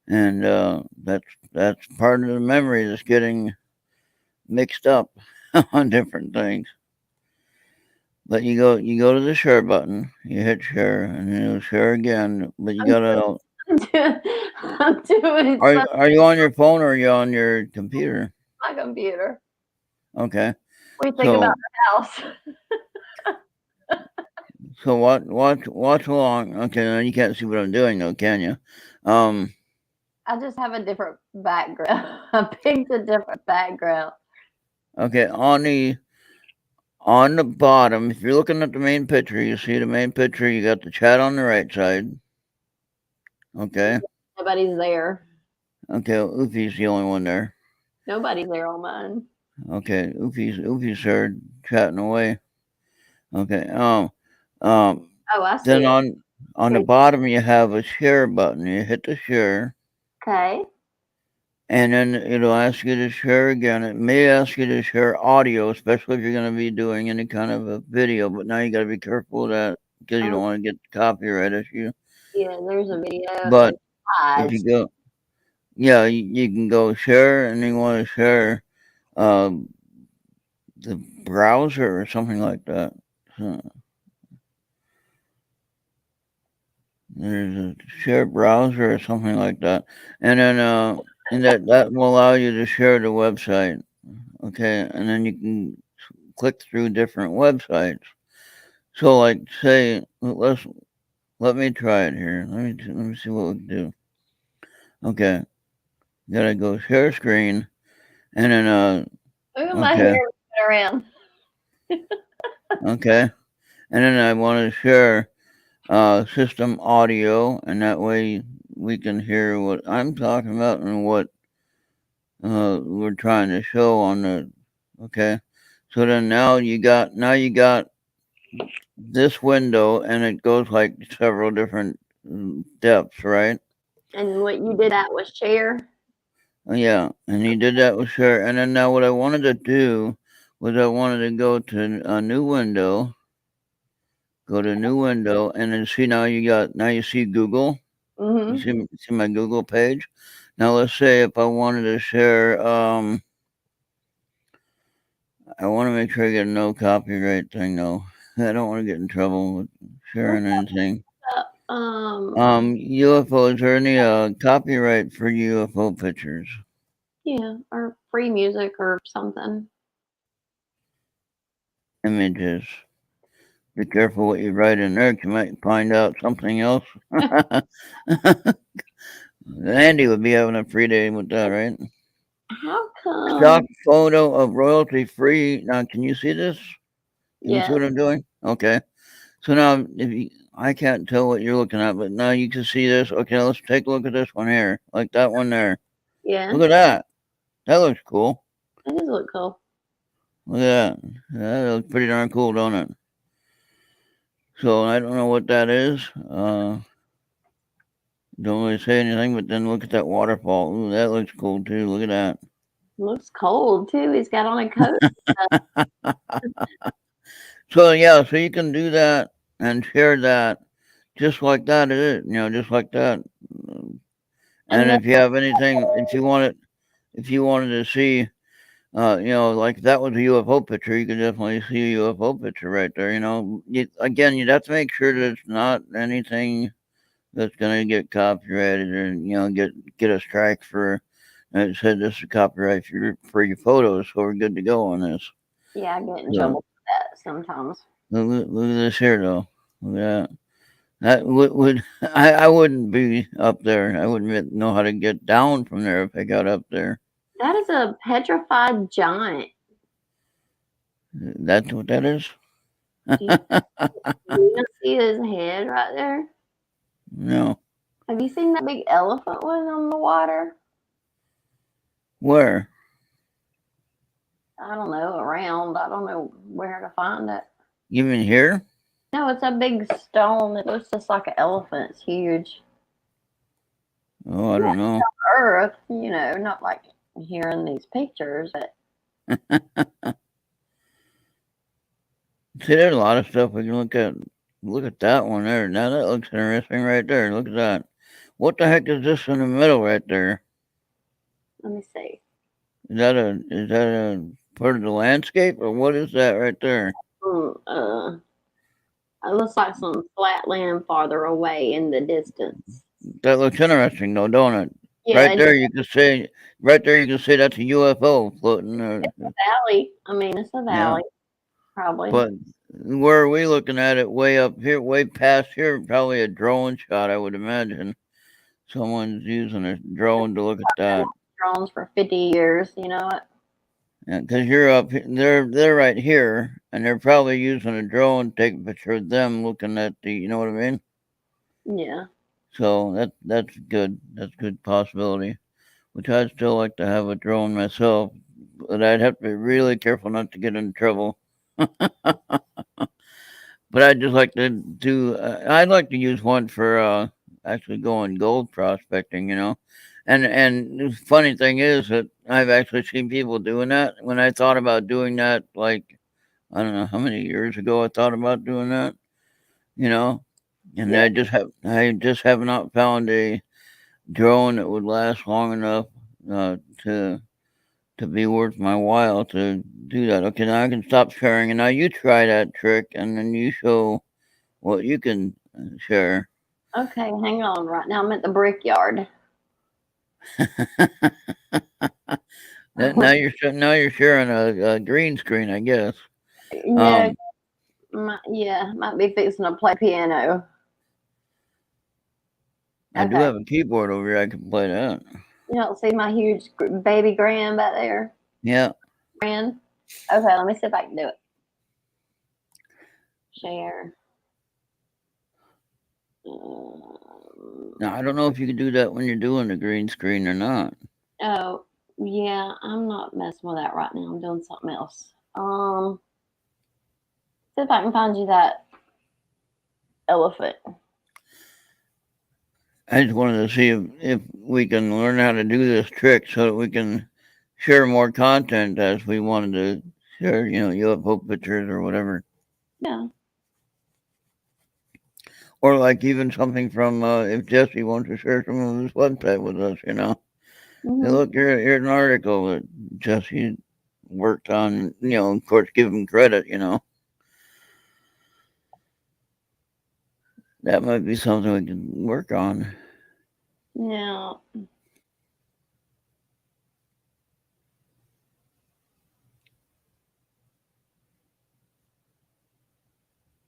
and that's part of the memory that's getting mixed up on different things. But you go to the share button, you hit share, and then it'll share again. But you gotta. I'm doing Are you on your phone or are you on your computer? my computer. Okay. What do you think about So the house? so watch along. Okay, now you can't see what I'm doing though, can you? I just have a different background. I picked a different background. Okay, on the bottom, if you're looking at the main picture, you see the main picture, you got the chat on the right side. Okay. Nobody's there. Okay, Ufi's the only one there. Nobody's there on mine. Okay, Ufi's there chatting away. Okay. Oh, I see Then it. on the bottom you have a share button. You hit the share. Okay. And then it'll ask you to share again. It may ask you to share audio, especially if you're going to be doing any kind of a video. But now you got to be careful of that because you don't want to get the copyright issue. Yeah, there's a video. But if and you go, yeah, you can go share, and you want to share the browser or something like that. So there's a share browser or something like that, and then and that will allow you to share the website. Okay, and then you can click through different websites. So, like, say, let me try it here. Let me see what we can do. Okay, gotta go share screen, and then Move my hair around. okay, and then I want to share system audio, and that way we can hear what I'm talking about and what we're trying to show on the. Okay, so then now you got this window, and it goes like several different depths, right? And what you did that was share. Yeah, and he did that with share. And then now what I wanted to do was I wanted to go to a new window, go to new window, and then see now you see Google. You see my Google page. Now let's say if I wanted to share, I want to make sure I get a no copyright thing though. I don't want to get in trouble with sharing anything. UFO, is there any copyright for UFO pictures? Yeah, or free music or something. Images. Be careful what you write in there, 'cause you might find out something else. Andy would be having a free day with that, right? How Stock come? photo of royalty free. Now, can you see this? Can you see Yeah, what I'm doing? Okay. So now, I can't tell what you're looking at, but now you can see this. Okay, let's take a look at this one here, like that one there. yeah, Look at that. That looks cool. that does look cool. Look at that. That looks pretty darn cool, don't it? So I don't know what that is. Don't really say anything, but then look at that waterfall. Ooh, that looks cool too. Look at that. Looks cold too. He's got on a coat. So yeah, so you can do that and share that just like that. It is, just like that. And And then, if you have anything, if you wanted to see, like that was a UFO picture, you could definitely see a UFO picture right there. Again, you'd have to make sure that it's not anything that's gonna get copyrighted or get a strike for. It said this is copyright for your photos, so we're good to go on this. yeah, I get in So trouble for that sometimes. look at this here though. Look at that. That would I wouldn't be up there. I wouldn't know how to get down from there if I got up there. That is a petrified giant. That's what that is. Do you, do you not see his head right there? No. Have you seen that big elephant one on the water? Where? I don't know, around. I don't know where to find it. You mean here? No, it's a big stone that looks just like an elephant. It's huge. Oh, I don't know. Earth, not like here in these pictures. But See, there's a lot of stuff we can look at. Look at that one there. Now that looks interesting right there. Look at that. What the heck is this in the middle right there? let me see. Is that a part of the landscape or what is that right there? It looks like some flat land farther away in the distance. That looks interesting though, don't it? Yeah, Right there, you can say. Right there, you can say that's a UFO floating. it's a valley. I mean, it's a Yeah, valley, probably. but where are we looking at it? Way up here, way past here, probably a drone shot. I would imagine someone's using a drone to look at that. Drones for 50 years, you know it. Yeah, because you're up, they're right here, and they're probably using a drone to take a picture of them looking at the. You know what I mean? Yeah. So that's good. That's a good possibility. Which I'd still like to have a drone myself, but I'd have to be really careful not to get in trouble. But I'd just like to do. I'd like to use one for actually going gold prospecting. And the funny thing is that I've actually seen people doing that. When I thought about doing that, like I don't know how many years ago I thought about doing that. And Yeah. I just have not found a drone that would last long enough to be worth my while to do that. Okay, now I can stop sharing, and now you try that trick, and then you show what you can share. Okay, hang on. Right now I'm at the brickyard. Now you're sharing a green screen, I guess. Yeah, Um, might be fixing to play piano. I do Okay. have a keyboard over here. I can play that. You don't see my huge baby grand back there? Yeah. Grand? Okay, let me see if I can do it. Share. Now I don't know if you can do that when you're doing the green screen or not. Oh, yeah, I'm not messing with that right now. I'm doing something else. See if I can find you that elephant. I just wanted to see if we can learn how to do this trick so that we can share more content as we wanted to share, UFO pictures or whatever. Yeah. Or like even something from if Jesse wants to share some of his website with us, Mm-hmm. Hey, look, here's an article that Jesse worked on, of course, give him credit, That might be something we can work on. Now,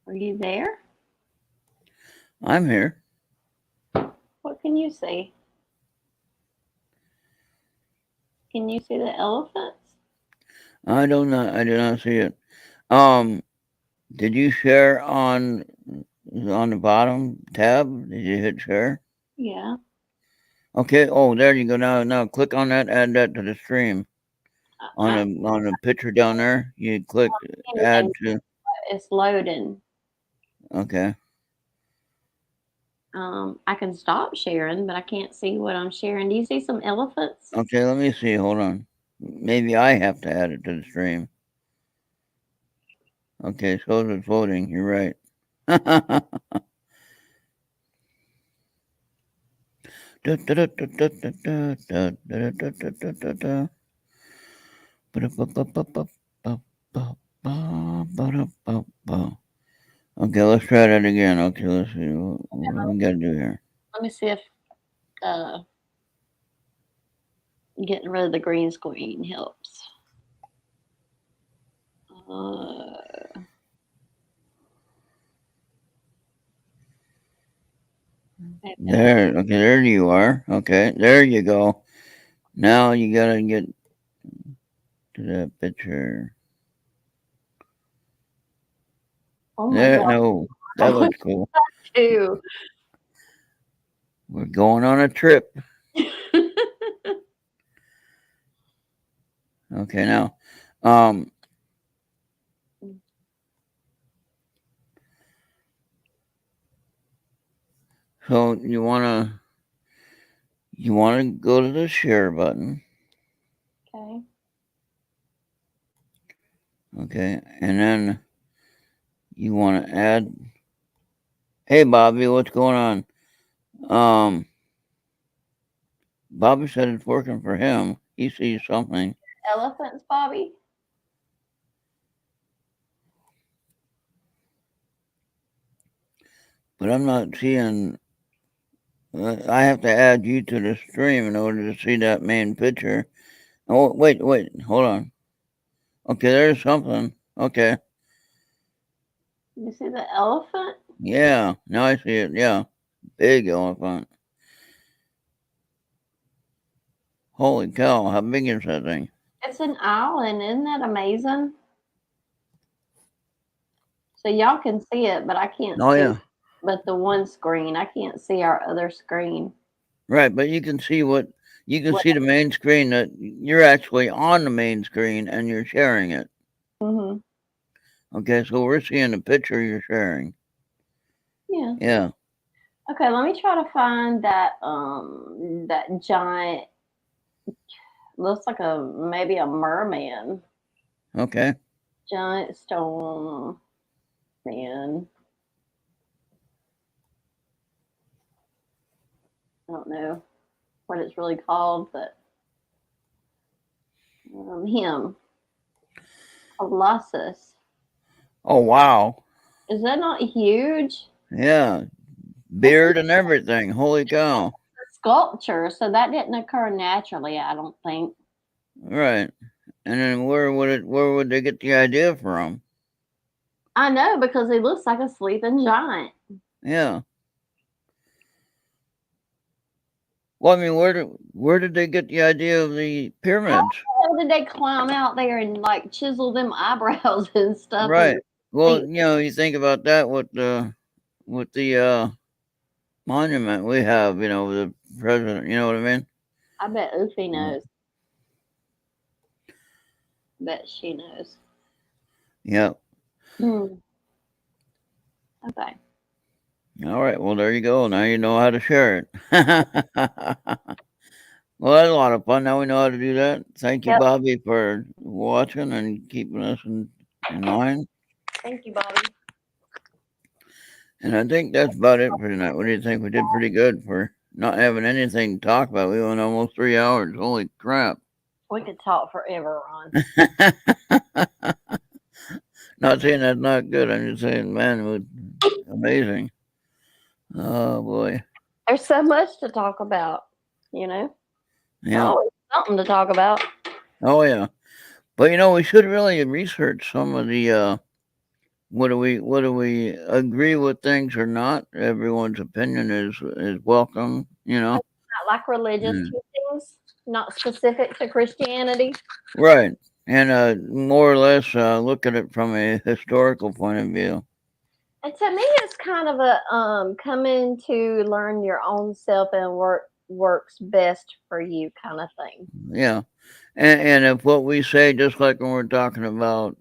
are you there? I'm here. What can you see? Can you see the elephants? I do not see it. Did you share on the bottom tab? Did you hit share? Yeah. Okay. Oh, there you go. Now click on that. Add that to the stream. I On the picture down there, you click can't add even- to. it's loading. Okay. I can stop sharing, but I can't see what I'm sharing. Do you see some elephants? Okay. Let me see. Hold on. Maybe I have to add it to the stream. Okay. So it's voting. You're right. Okay, let's try that again. Okay, let's see what we gotta do here. Let me see if getting rid of the green screen helps. There, okay, there you are. Okay, there you go. Now you gotta get to that picture. Oh my There, god! no, that looks cool. Too. We're going on a trip. Okay, now, so you wanna go to the share button. Okay. Okay, and then you wanna add. Hey, Bobby, what's going on? Bobby said it's working for him. He sees something. Elephants, Bobby. But I'm not seeing. I have to add you to the stream in order to see that main picture. Oh, wait, hold on. Okay, there's something. Okay, You see the elephant? yeah, now I see it. Yeah, big elephant. Holy cow, how big is that thing? It's an island. Isn't that amazing? So y'all can see it, but I can't Oh, see yeah. but the one screen. I can't see our other screen. Right, but you can see see the main screen that you're actually on the main screen and you're sharing it. Mm-hmm. Okay, so we're seeing the picture you're sharing. Yeah. Yeah. Okay, let me try to find that that giant, looks like maybe a merman. Okay. Giant stone man. I don't know what it's really called, but him. Colossus. Oh, wow. Is that not huge? Yeah. Beard and everything. Holy cow. Sculpture, so that didn't occur naturally, I don't think. Right. And then where would they get the idea from? I know, because he looks like a sleeping giant. Yeah. Well, I mean, where did they get the idea of the pyramids? How did they climb out there and like chisel them eyebrows and stuff? Right. And Well, you think about that with the monument we have, the president, you know what I mean? I bet Oofy knows. Bet she knows. Yeah. Okay. All right. Well, there you go. Now you know how to share it. Well, that's a lot of fun. Now we know how to do that. Thank you, Yep. Bobby, for watching and keeping us in line. Thank you, Bobby. And I think that's about it for tonight. What do you think? We did pretty good for not having anything to talk about. We went almost 3 hours. Holy crap. We could talk forever, Ron. Not saying that's not good. I'm just saying, man, it was amazing. Oh boy. There's so much to talk about, you know? Yeah. Always something to talk about. Oh yeah. But we should really research some of the what do we agree with things or not. Everyone's opinion is welcome, Not like religious Mm. teachings, not specific to Christianity. Right. And more or less look at it from a historical point of view. And to me, it's kind of a coming to learn your own self and works best for you kind of thing. Yeah. And if what we say, just like when we're talking about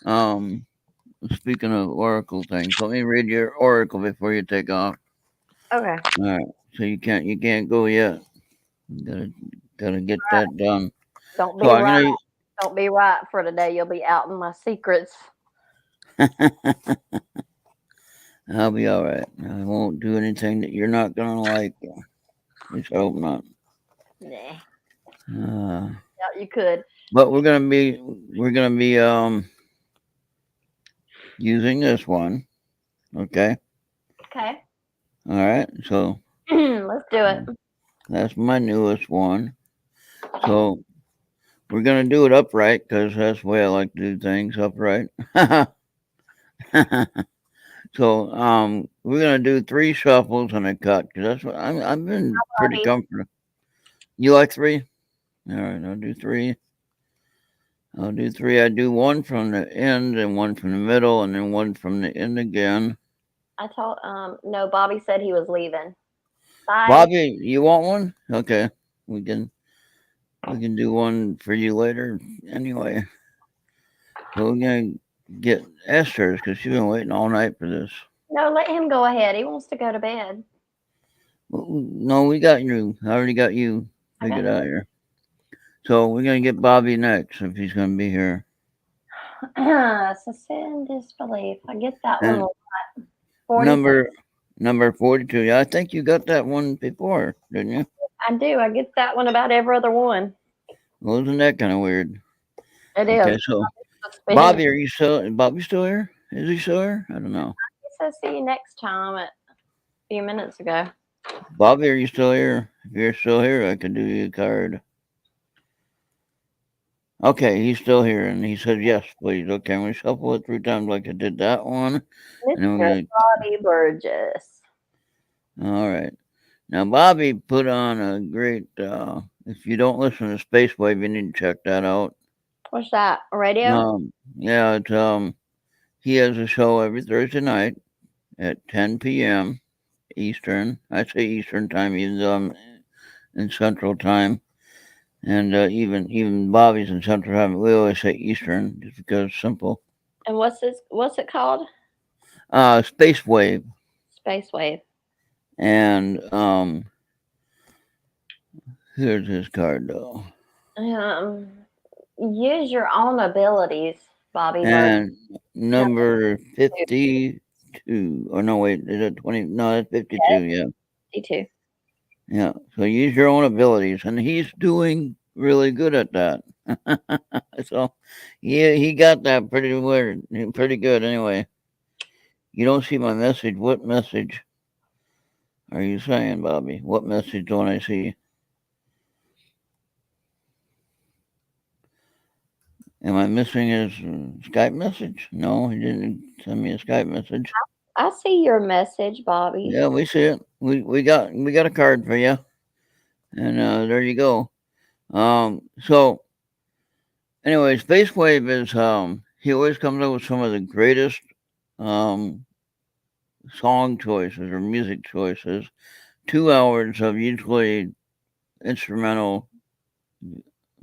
um speaking of oracle things, let me read your oracle before you take off. Okay. All right. So you can't go yet. Gotta get that done. Don't be So I'm right. gonna Don't be right for today. You'll be out in my secrets. I'll be all right. I won't do anything that you're not gonna like. At least I hope not. Nah. Uh, Yeah, you could. but we're gonna be using this one. Okay. Okay. All right. So Let's do it. that's my newest one. So we're gonna do it upright because that's the way I like to do things upright. So we're gonna do 3 shuffles and a cut because that's what I've been pretty Bobby. comfortable. You like 3? All right, I'll do 3. I'll do 3. I do 1 from the end and 1 from the middle and then 1 from the end again. I told no, Bobby said he was leaving. Bye. Bobby, you want one? Okay, we can do one for you later anyway. So we're gonna get Esther's because she's been waiting all night for this. No, let him go ahead. He wants to go to bed. No, we got you. I already got you Okay. figured out here. So we're gonna get Bobby next if he's gonna be here. Suspend disbelief. I get that And one. 40. number 42. Yeah, I think you got that one before, didn't you? I do. I get that one about every other one. Well, isn't that kind of weird? It is. Okay, so Bobby, Bobby still here? Is he still here? I don't know. He said see you next time a few minutes ago. Bobby, are you still here? If you're still here, I can do you a card. Okay, he's still here, and he said yes, please. Okay, I'm gonna shuffle it 3 times like I did that one, and then we're Mr. gonna. Bobby Burgess. All right. Now, Bobby put on a great. If you don't listen to Space Wave, you need to check that out. What's that? Radio? Yeah, it's he has a show every Thursday night at 10 p.m. Eastern. I say Eastern time, even though I'm in Central time, and even Bobby's in Central time. We always say Eastern just because it's simple. And what's it called? Space Wave, Space Wave. and here's his card though. Use your own abilities, Bobby Burgess. And number 52. Or no, wait, is it 20? No, that's 52. Yeah. 52. Yeah. So use your own abilities. And he's doing really good at that. So he got that pretty weird, pretty good anyway. You don't see my message. What message are you saying, Bobby? What message don't I see? Am I missing his Skype message? No, he didn't send me a Skype message. I see your message, Bobby. Yeah, we see it. We got a card for you, and there you go. So anyway, Space Wave is he always comes up with some of the greatest song choices or music choices. 2 hours of usually instrumental,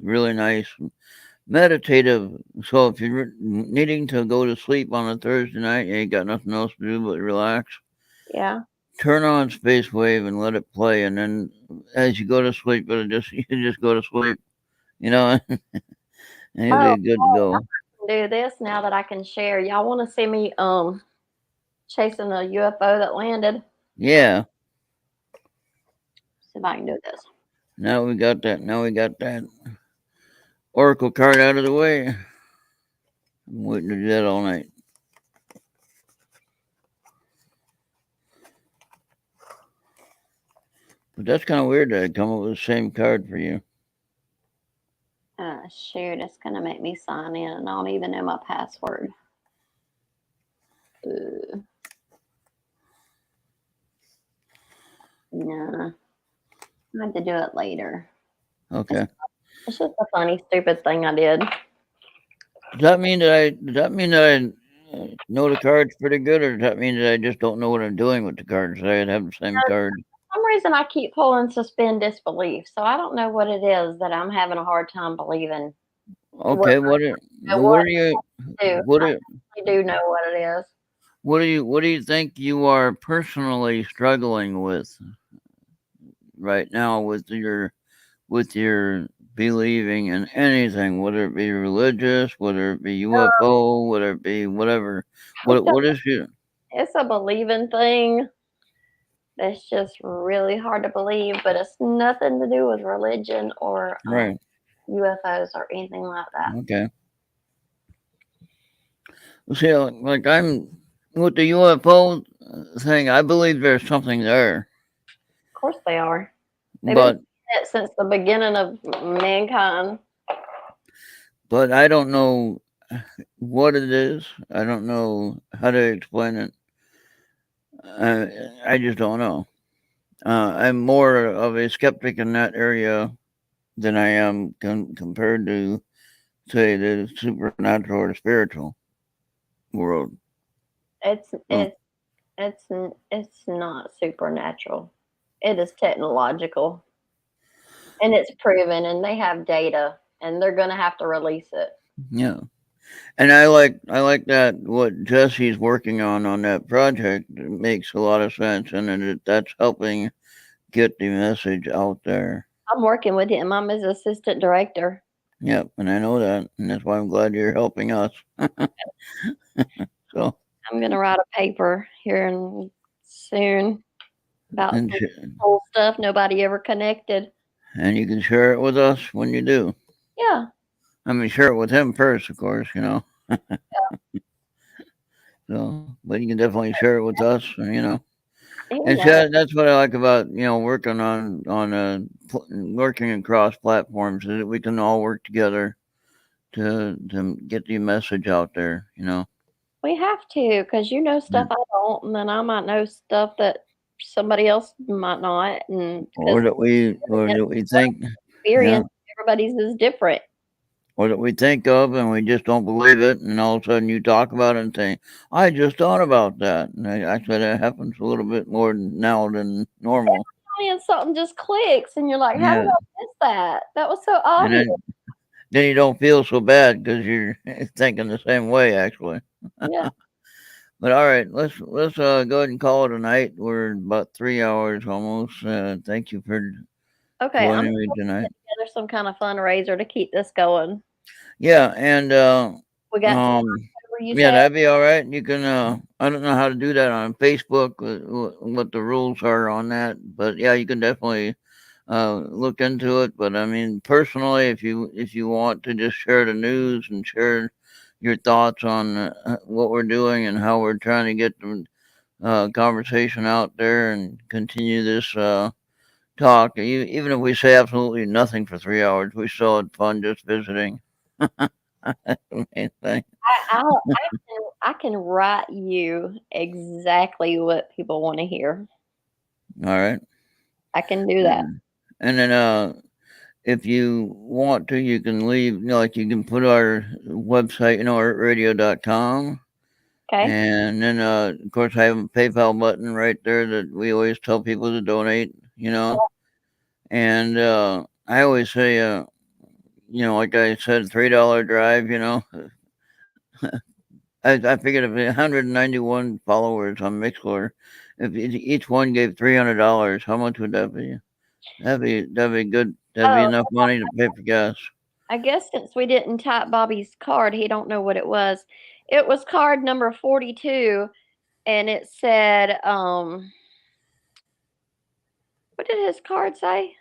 really nice, meditative. So if you're needing to go to sleep on a Thursday night, you ain't got nothing else to do but relax. Yeah. Turn on Space Wave and let it play, and then as you go to sleep, you just go to sleep, and you'll be good to go. I can do this now that I can share. Y'all want to see me chasing a UFO that landed? Yeah. See if I can do this. Now we got that Oracle card out of the way. I'm waiting to do that all night. But that's kind of weird that I come up with the same card for you. Shoot, it's gonna make me sign in, and I don't even know my password. Uh, nah, I have to do it later. Okay. It's just a funny, stupid thing I did. Does that mean that I know the cards pretty good, or does that mean that I just don't know what I'm doing with the cards? I have the same card. For some reason, I keep pulling suspend disbelief, so I don't know what it is that I'm having a hard time believing. Okay. What are you? Do What I are do know what it is? What do you think you are personally struggling with right now with your believing in anything, whether it be religious, whether it be UFO, whether it be whatever? What is you? It's a believing thing. That's just really hard to believe, but it's nothing to do with religion or Right. UFOs or anything like that. Okay. See, like I'm with the UFO thing. I believe there's something there, Of course they are. They've been but saying it since the beginning of mankind. I don't know what it is. I don't know how to explain it. I just don't know. I'm more of a skeptic in that area than I am compared to, say, the supernatural or the spiritual world. It's Oh, it's not supernatural. It is technological, and it's proven, and they have data, and they're going to have to release it. yeah. And I like that what Jesse's working on that project. It makes a lot of sense, and that's helping get the message out there. I'm working with him. I'm his assistant director. Yep, and I know that, and that's why I'm glad you're helping us. So, I'm going to write a paper here soon about and some cool stuff nobody ever connected. and you can share it with us when you do. Yeah. I mean, share it with him first, of course, you know. So, but you can definitely share it with us, you know. And that's what I like about working on working across platforms is that we can all work together to get the message out there. You know. We have to, because you know stuff I don't, and then I might know stuff that somebody else might not, and Or that we think, experience everybody's is different. or that we think of and we just don't believe it, and all of a sudden you talk about it and say, "I just thought about that." And actually, that happens a little bit more now than normal. And something just clicks, and you're like, "How did Yeah, I miss that? That was so and obvious." then you don't feel so bad because you're thinking the same way, actually. Yeah. But all right, let's go ahead and call it a night. We're about 3 hours almost. Thank you for Okay, I'm joining me gonna tonight. put together some kind of fundraiser to keep this going. Yeah, and We got to you yeah, said? that'd be all right. You can I don't know how to do that on Facebook, what the rules are on that, but yeah, you can definitely look into it. But I mean, personally, if you want to just share the news and share your thoughts on what we're doing and how we're trying to get the conversation out there and continue this talk, even if we say absolutely nothing for 3 hours, we still had fun just visiting. That's the main thing. I can write you exactly what people want to hear. All right. I can do that. And then if you want to, you can leave, like you can put our website, artradio.com. Okay. And then, of course, I have a PayPal button right there that we always tell people to donate, And I always say, like I said, $3 drive, I figured if 191 followers on Mixlr, if each one gave $300, how much would that be? That'd be good. That'd be enough money to pay for gas. I guess since we didn't type Bobby's card, he don't know what it was. It was card number 42, and it said, what did his card say?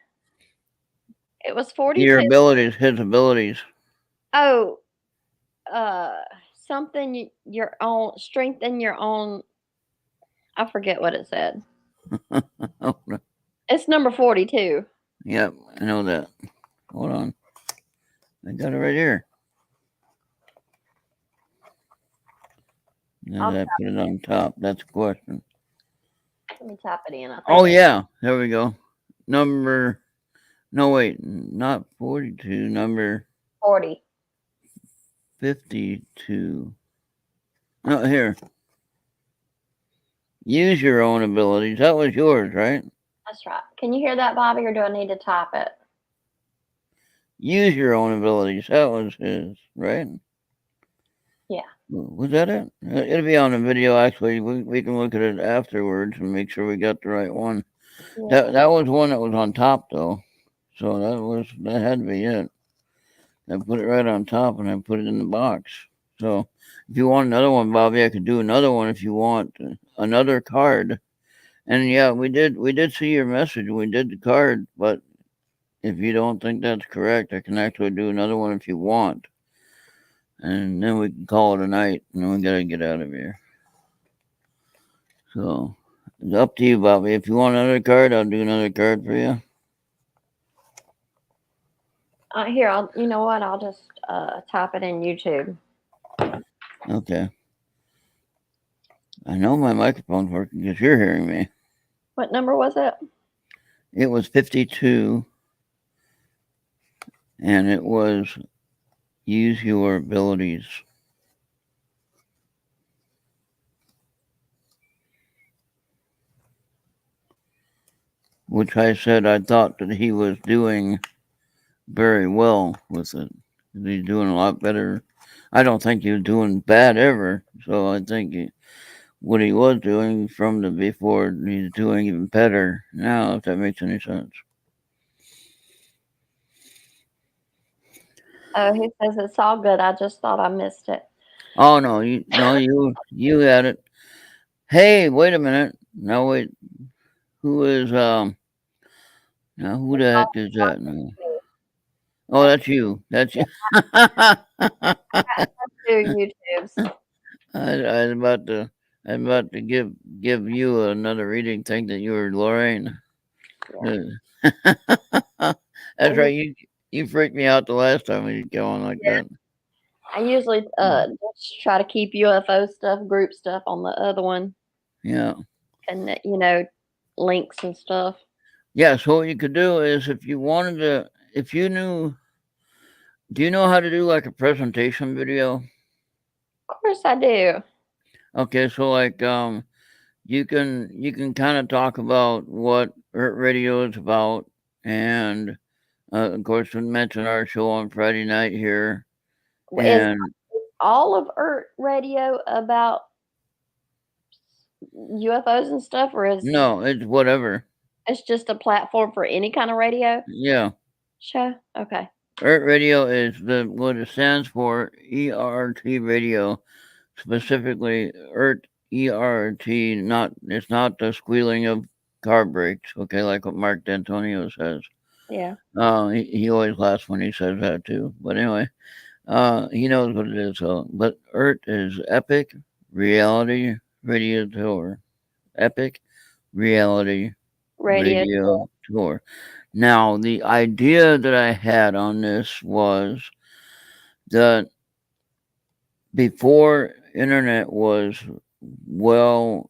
It was 42. His abilities. Oh, something your own, strengthen your own. I forget what it said. Oh, no. It's number 42. Yep, I know that. Hold on. I got it right here. Then I put it on top. That's a question. Let me type it in. I think Oh, yeah. There we go. No, wait. Not 42. Number 40. 52. No, here. Use your own abilities. That was yours, right? That's right. Can you hear that, Bobby, or do I need to type it? Use your own abilities. That was his, right? Yeah. Was that it? It'll be on the video, actually. We can look at it afterwards and make sure we got the right one. Yeah. That was one that was on top, though. So that had to be it. I put it right on top and I put it in the box. So if you want another one, Bobby, I could do another one if you want another card. And yeah, we did see your message. We did the card, but if you don't think that's correct, I can actually do another one if you want. And then we can call it a night, and we gotta get out of here. So it's up to you, Bobby. If you want another card, I'll do another card for you. Here, you know what? I'll just type it in YouTube. Okay. I know my microphone's working because you're hearing me. What number was it? It was 52, and it was use your abilities. Which I said I thought that he was doing very well with it. He's doing a lot better. I don't think he was doing bad ever. So I think what he was doing from the before, he's doing even better now, if that makes any sense. Oh, he says it's all good. I just thought I missed it. Oh no, you had it. Hey, wait a minute. No, wait. Who is now who the heck is that now? Oh, that's you. That's you. Two YouTubes. I was about to give you another reading. Think that you were Lorraine. That's right. You freaked me out the last time we go on like that. I usually just try to keep UFO stuff, group stuff on the other one. Yeah. And links and stuff. Yeah. So what you could do is if you wanted to, if you knew, do you know how to do like a presentation video? Of course I do. Okay, so like you can kind of talk about what Earth Radio is about, and of course we mentioned our show on Friday night here. Is all of Earth Radio about UFOs and stuff, or is no, it's whatever. It's just a platform for any kind of radio Yeah. show? Okay. Earth Radio is what it stands for, ERT radio, specifically Earth ERT. It's not the squealing of car brakes. Okay, like what Mark D'Antonio says. Yeah. He always laughs when he says that too. But anyway, he knows what it is. So, but Earth is Epic Reality Radio Tour. Epic Reality Radio Tour. Now, the idea that I had on this was that before internet was well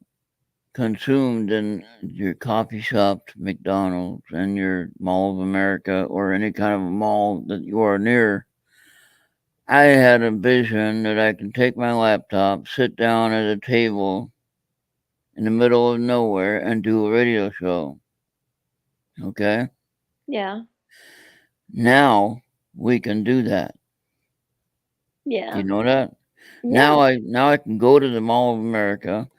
consumed in your coffee shops, McDonald's, and your Mall of America, or any kind of a mall that you are near, I had a vision that I could take my laptop, sit down at a table in the middle of nowhere, and do a radio show. Okay? Yeah. Now we can do that. Yeah. Do you know that? Yeah. Now I can go to the Mall of America,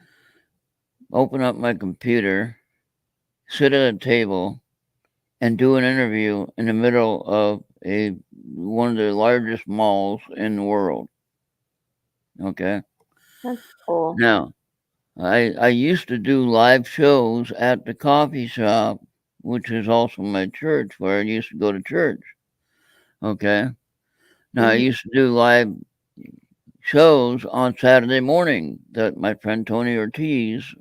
open up my computer, sit at a table, and do an interview in the middle of one of the largest malls in the world. Okay. That's cool. Now, I used to do live shows at the coffee shop, which is also my church, where I used to go to church. Okay. Now I used to do live shows on Saturday morning that my friend Tony Ortiz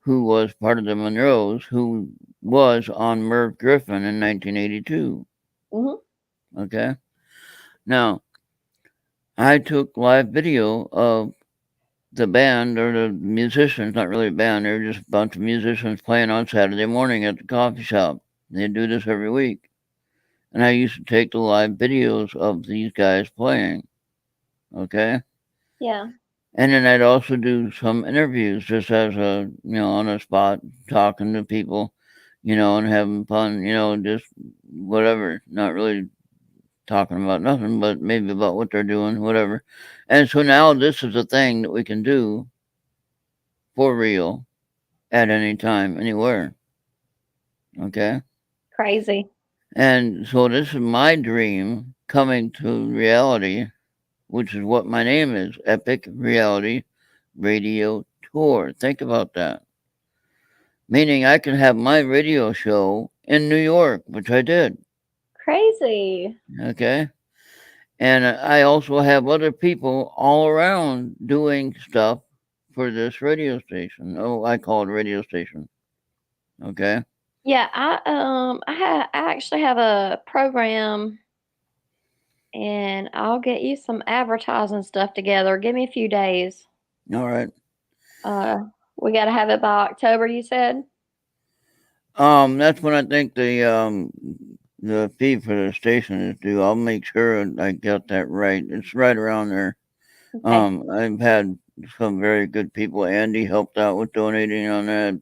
who was part of the Monroes, who was on Merv Griffin in 1982. Mm-hmm. Okay. Now, I took live video of the band or the musicians, not really a band, they're just a bunch of musicians playing on Saturday morning at the coffee shop. They do this every week. And I used to take the live videos of these guys playing. Okay. Yeah. And then I'd also do some interviews just as a, on the spot, talking to people, and having fun, just whatever, not really talking about nothing, but maybe about what they're doing, whatever. And so now this is a thing that we can do for real at any time, anywhere. Okay. Crazy. And so this is my dream coming to reality, which is what my name is, Epic Reality Radio Tour. Think about that. Meaning I can have my radio show in New York, which I did. Crazy. Okay. And I also have other people all around doing stuff for this radio station. Oh, I call it a radio station. Okay. Yeah, I actually have a program, and I'll get you some advertising stuff together. Give me a few days. All right. We got to have it by October, you said? That's when I think the fee for the station is due. I'll make sure I got that right. It's right around there. Okay. I've had some very good people. Andy helped out with donating on that.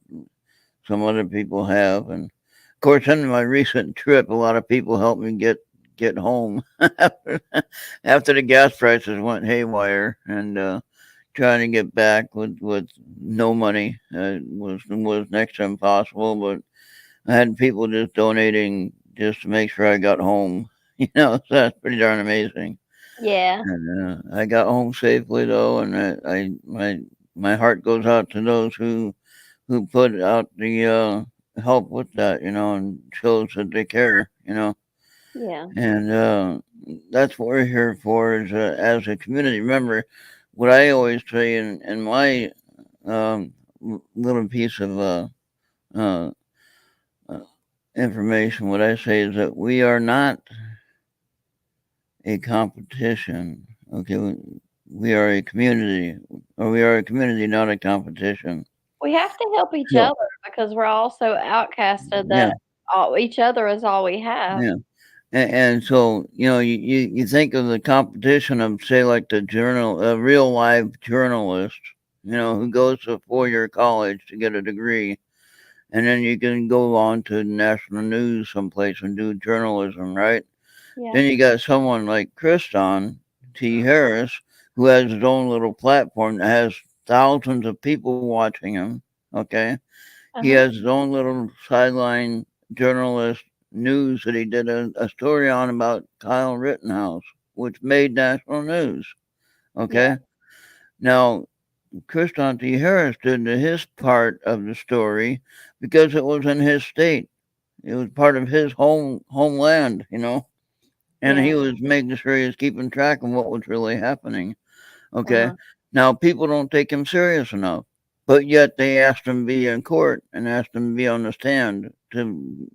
Some other people have, and of course, in my recent trip, a lot of people helped me get home after the gas prices went haywire, and trying to get back with no money was next to impossible. But I had people just donating just to make sure I got home. So that's pretty darn amazing. Yeah. And I got home safely though, and my heart goes out to those who put out the help with that, and shows that they care, Yeah. and that's what we're here for as a community. Remember, what I always say in my little piece of uh, uh, information, what I say is that we are not a competition. Okay, we are a community, or we are a community, not a competition. We have to help each So, other because we're all so outcasted yeah, that each other is all we have. yeah. And so, you think of the competition of, say, like the a real live journalist, who goes to a 4-year college to get a degree, and then you can go on to national news someplace and do journalism, right? Yeah. Then you got someone like Kriston T. Harris, who has his own little platform that has thousands of people watching him, okay? He Uh-huh. has his own little sideline journalist news that he did a story on about Kyle Rittenhouse, which made national news. Yeah. Okay. Now, Kriston T. Harris did his part of the story because it was in his state. It was part of his homeland, and Yeah. he was making sure he was keeping track of what was really happening. Okay. Uh-huh. Now, people don't take him serious enough, but yet they asked him to be in court and asked him to be on the stand to,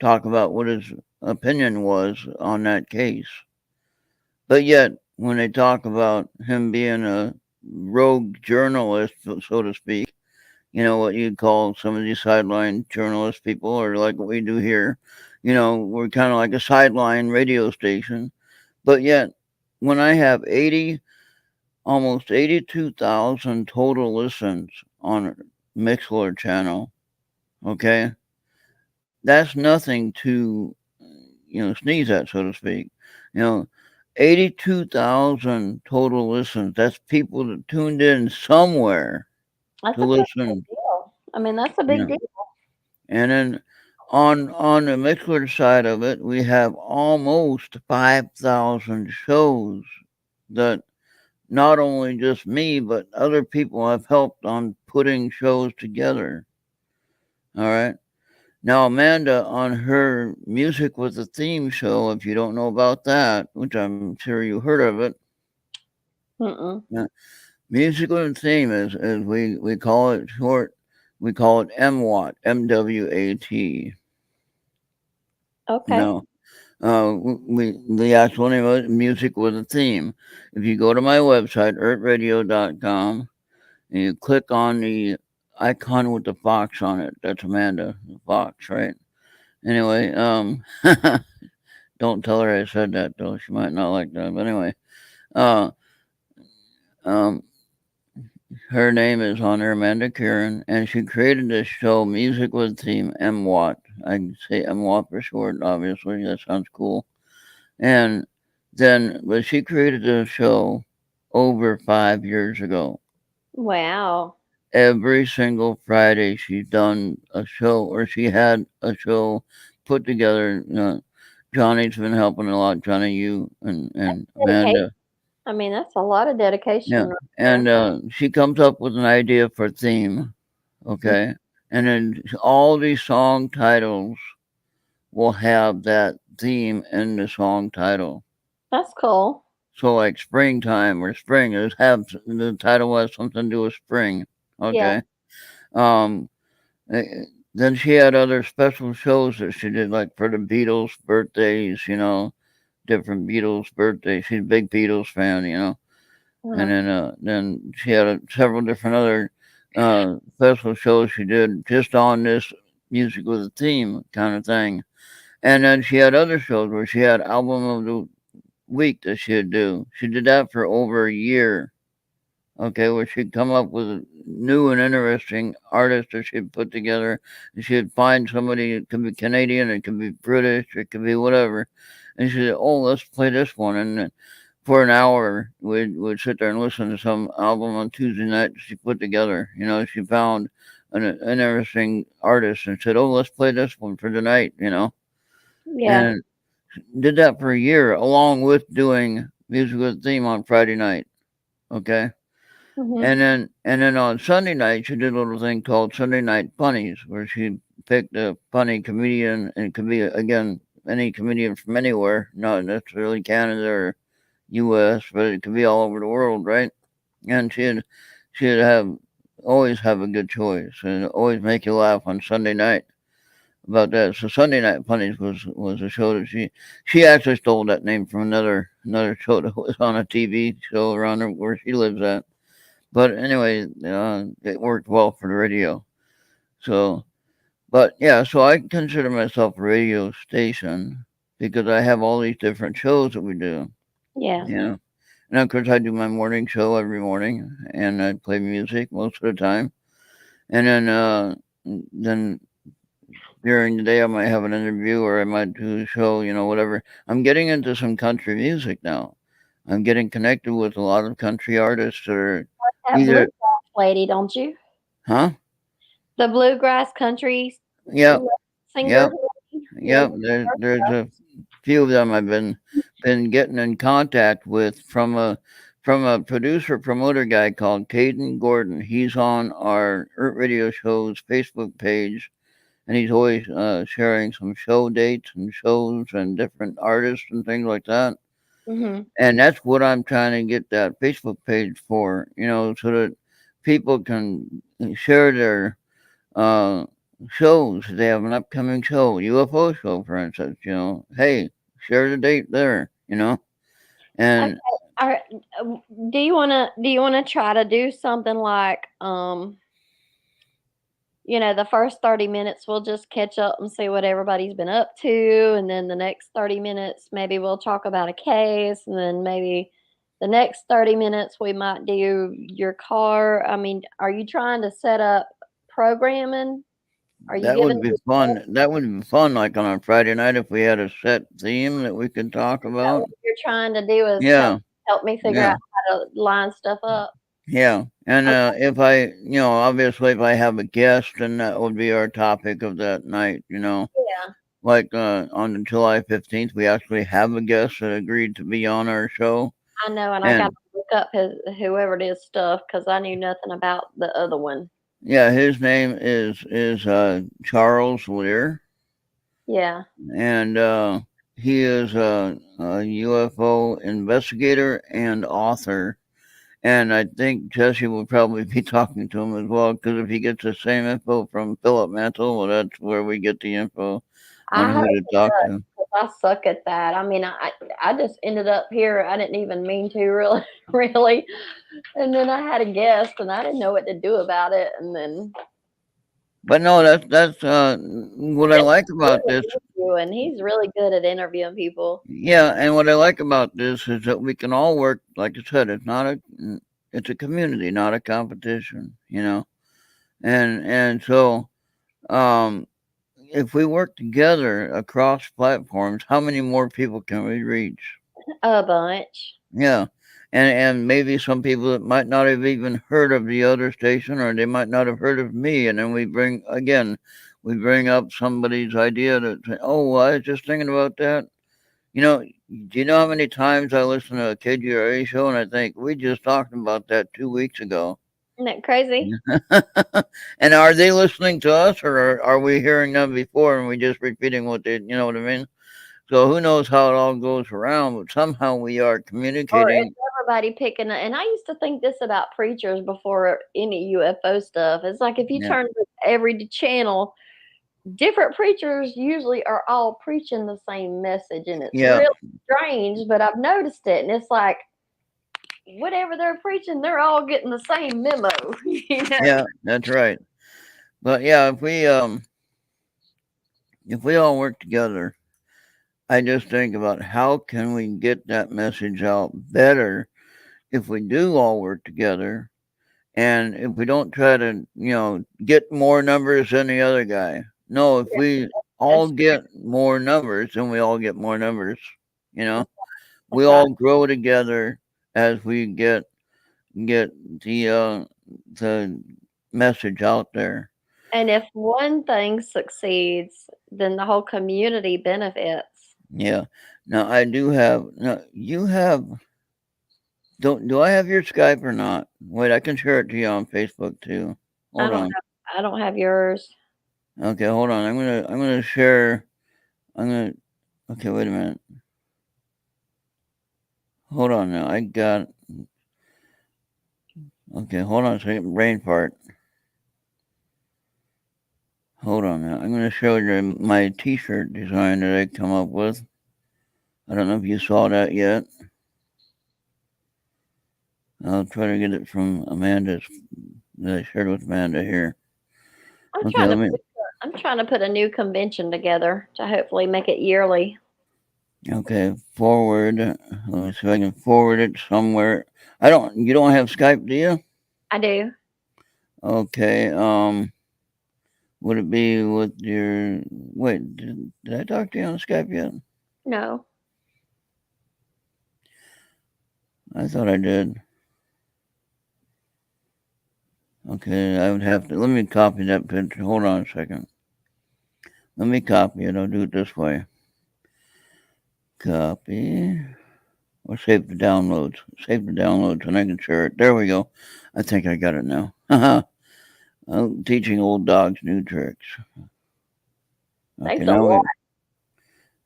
talk about what his opinion was on that case. But yet, when they talk about him being a rogue journalist, so to speak, what you'd call some of these sideline journalist people, or like what we do here, we're kind of like a sideline radio station. But yet, when I have almost 82,000 total listens on Mixlr channel, okay, that's nothing to, sneeze at, so to speak. 82,000 total listens. That's people that tuned in somewhere That's to a pretty big listen. deal. I mean, that's a big deal. And then on the Mixlr side of it, we have almost 5,000 shows that not only just me, but other people have helped on putting shows together. All right. Now, Amanda, on her Music with a Theme show, if you don't know about that, which I'm sure you heard of it, Mm-mm. Musical theme is we call it short. We call it MWAT, MWAT. Okay. No, the actual name of it, music with a theme. If you go to my website, earthradio.com, and you click on the icon with the fox on it, that's Amanda, the fox, right? Anyway, don't tell her I said that though. She might not like that. But anyway, uh, um, her name is on there, Amanda Kieran, and she created this show, Music with Theme, MWAT. I can say MWAT for short, obviously. That sounds cool. And but she created the show over 5 years ago. Wow. Every single Friday, she's done a show, or she had a show put together. Johnny's been helping a lot, Johnny, you and Dedication. Amanda. I mean, that's a lot of dedication Yeah, right and there. she comes up with an idea for theme, okay, and then all these song titles will have that theme in the song title. That's cool. So like springtime or spring, it have the title has something to do with spring, Yeah. okay. Um, eh, then she had other special shows that she did, like for the Beatles' birthdays, different Beatles' birthdays. She's a big Beatles fan, and Uh-huh. then she had several different other special shows she did just on this music with a theme kind of thing. And then she had other shows where she had album of the week that she'd do. She did that for over a year. Okay, where she'd come up with a new and interesting artist that she'd put together. And she'd find somebody, it could be Canadian, it could be British, it could be whatever. And she said, "Oh, let's play this one." And for an hour, we'd sit there and listen to some album on Tuesday night she put together. She found an interesting artist and said, "Oh, let's play this one for tonight." Yeah. And did that for a year, along with doing music with theme on Friday night. Okay. Mhm. And then on Sunday night, she did a little thing called Sunday Night Funnies, where she picked a funny comedian, and it could be, again, any comedian from anywhere, not necessarily Canada or U.S., but it could be all over the world, right? And she'd always have a good choice and always make you laugh on Sunday night about that. So Sunday Night Funnies was a show that she actually stole that name from another show that was on a TV show around where she lives at. But anyway, it worked well for the radio. So, but yeah, so I consider myself a radio station because I have all these different shows that we do. Yeah. And of course, I do my morning show every morning, and I play music most of the time. And then during the day, I might have an interview, or I might do a show, whatever. I'm getting into some country music now. I'm getting connected with a lot of country artists that are That either, bluegrass lady, don't you? huh? The bluegrass country Yep, singer yep, lady? Yeah. yep. There's a few of them I've been getting in contact with from a producer promoter guy called Caden Gordon. He's on our Earth Radio Show's Facebook page, and he's always sharing some show dates and shows and different artists and things like that. Mhm. And that's what I'm trying to get that Facebook page for, so that people can share their uh, shows. They have an upcoming show, UFO show, for instance. Hey, share the date there. Okay. And Are, do you wanna try to do something like the first 30 minutes we'll just catch up and see what everybody's been up to, and then the next 30 minutes maybe we'll talk about a case, and then maybe the next 30 minutes we might do your car. I mean, are you trying to set up programming? Are you that giving would be me fun. That would be fun, like on a Friday night, if we had a set theme that we could talk about. what you're trying to do is help Yeah, help me figure yeah. out how to line stuff up? Yeah, and Okay. if obviously, if I have a guest, then that would be our topic of that night. Yeah. Like on July 15th, we actually have a guest that agreed to be on our show, I know, and I gotta and look up whoever it is stuff because I knew nothing about the other one. yeah, his name is Charles Lear, Yeah. and he is a UFO investigator and author, And I think Jesse will probably be talking to him as well, because if he gets the same info from Philip Mantle, well, that's where we get the info on I who hope to it talk does, to. 'cause I suck at that. I mean, I just ended up here. I didn't even mean to really, really. And then I had a guest, and I didn't know what to do about it. And then But no, that's what I Jim's like good about at this. interviewing. He's really good at interviewing people. Yeah, and what I like about this is that we can all work. Like I said, it's a community, not a competition. And so um, if we work together across platforms, how many more people can we reach? A bunch. Yeah. And maybe some people that might not have even heard of the other station, or they might not have heard of me, and then we bring up somebody's idea that say, oh, well, I was just thinking about that. Do you know how many times I listen to a KGRA show and I think we just talked about that 2 weeks ago? Isn't that crazy? And are they listening to us, or are we hearing them before and we just repeating what they, you know what I mean? So who knows how it all goes around, but somehow we are Or communicating. it's everybody picking and I used to think this about preachers before any UFO stuff. It's like if you Yeah, turn to every channel, different preachers usually are all preaching the same message, and it's yeah, really strange, but I've noticed it, and it's like whatever they're preaching, they're all getting the same memo. yeah, that's right. But yeah, if we all work together, I just think about how can we get that message out better if we do all work together. And if we don't try to, get more numbers than the other guy. No, if we all That's get more numbers, then we all get more numbers. You know, we that's right. all grow together as we get the message out there. And if one thing succeeds, then the whole community benefits. Yeah. Now I do have. Now you have. Don't do I have your Skype or not? Wait, I can share it to you on Facebook too. I Hold don't on. have I don't have yours. Okay, hold on. I'm gonna share. I'm gonna. Okay, wait a minute. Hold on now. I got. Okay, hold on a second. Brain fart. Hold on now. I'm gonna show you my T-shirt design that I come up with. I don't know if you saw that yet. I'll try to get it from Amanda's that I shared with Amanda here. I'm Okay, trying let to me. put, I'm trying to put a new convention together to hopefully make it yearly. Okay, forward. Let me see if I can forward it somewhere. I don't. You don't have Skype, do you? I do. Okay. Would it be with your? Wait, did I talk to you on Skype yet? No. I thought I did. Okay, I would have to. Let me copy that picture. Hold on a second. Let me copy it. I'll do it this way. Copy. Or save the downloads. Save the downloads and I can share it. There we go. I think I got it now. I'm teaching old dogs new tricks. Okay, Thanks a now lot.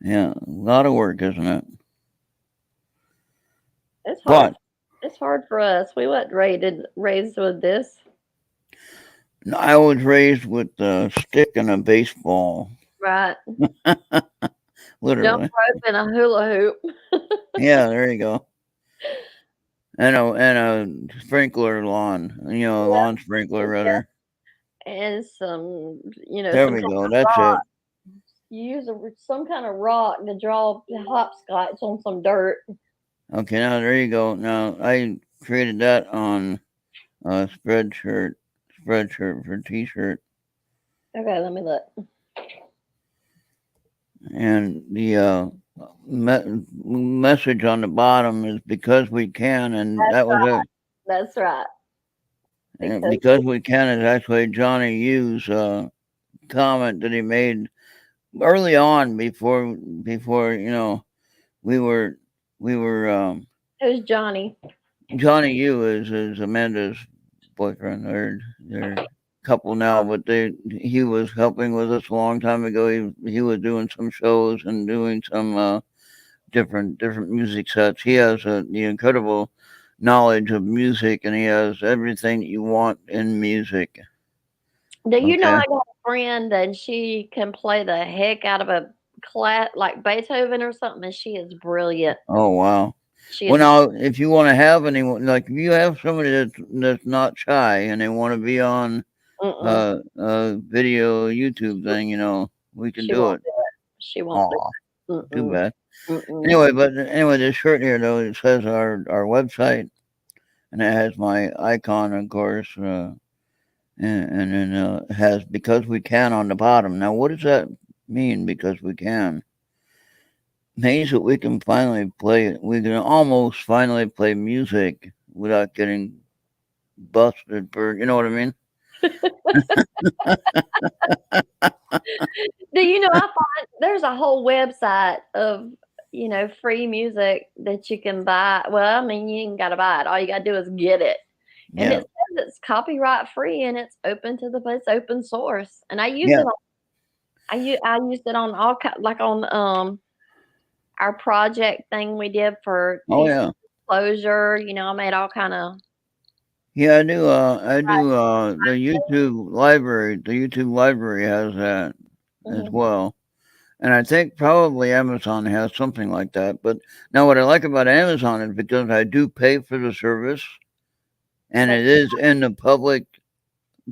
yeah, a lot of work, isn't it? It's hard. But It's hard for us. We weren't raised with this. I was raised with a stick and a baseball, Right. Jump literally. rope and a hula hoop. Yeah, there you go. And a sprinkler lawn, Yeah. lawn sprinkler Yeah. rather. And some, There some we kind go. of That's it. rock. You use some kind of rock to draw hopscotch on some dirt. Okay, now there you go. Now I created that on a spreadshirt for T-shirt, Okay, let me look. and the message on the bottom is because we can, and That's that was right. it. That's right. And Because because we can is actually Johnny Yu's comment that he made early on before we were who's Johnny? Johnny Yu is Amanda's boyfriend. They're couple now, but he was helping with us a long time ago. He was doing some shows and doing some different music sets. He has the incredible knowledge of music, and he has everything that you want in music. Do you know Okay. I got a friend and she can play the heck out of a class like Beethoven or something, and she is brilliant. Oh wow. She Well, is. now, if you want to have anyone, like if you have somebody that's not shy and they want to be on Mm-mm, video YouTube thing, we can she do won't it. do it. She won't do Aw, it. too Mm-mm, bad. mm-mm. Anyway, this shirt here though, it says our website, and it has my icon, of course, and then it has "because we can" on the bottom. Now, what does that mean? Because we can means that we can finally play. We can almost finally play music without getting busted for. You know what I mean? Do you know I find there's a whole website of free music that you can buy. Well, I mean, you ain't got to buy it. All you got to do is get it, and Yeah, it says it's copyright free and it's open to it's open source. And I use yeah. it. I used it on like on our project thing we did for Oh TC yeah, closure. I made all kind of yeah. I do. The YouTube library. The YouTube library has that as mhm. well. And I think probably Amazon has something like that. But now, what I like about Amazon is because I do pay for the service, and That's it is in the public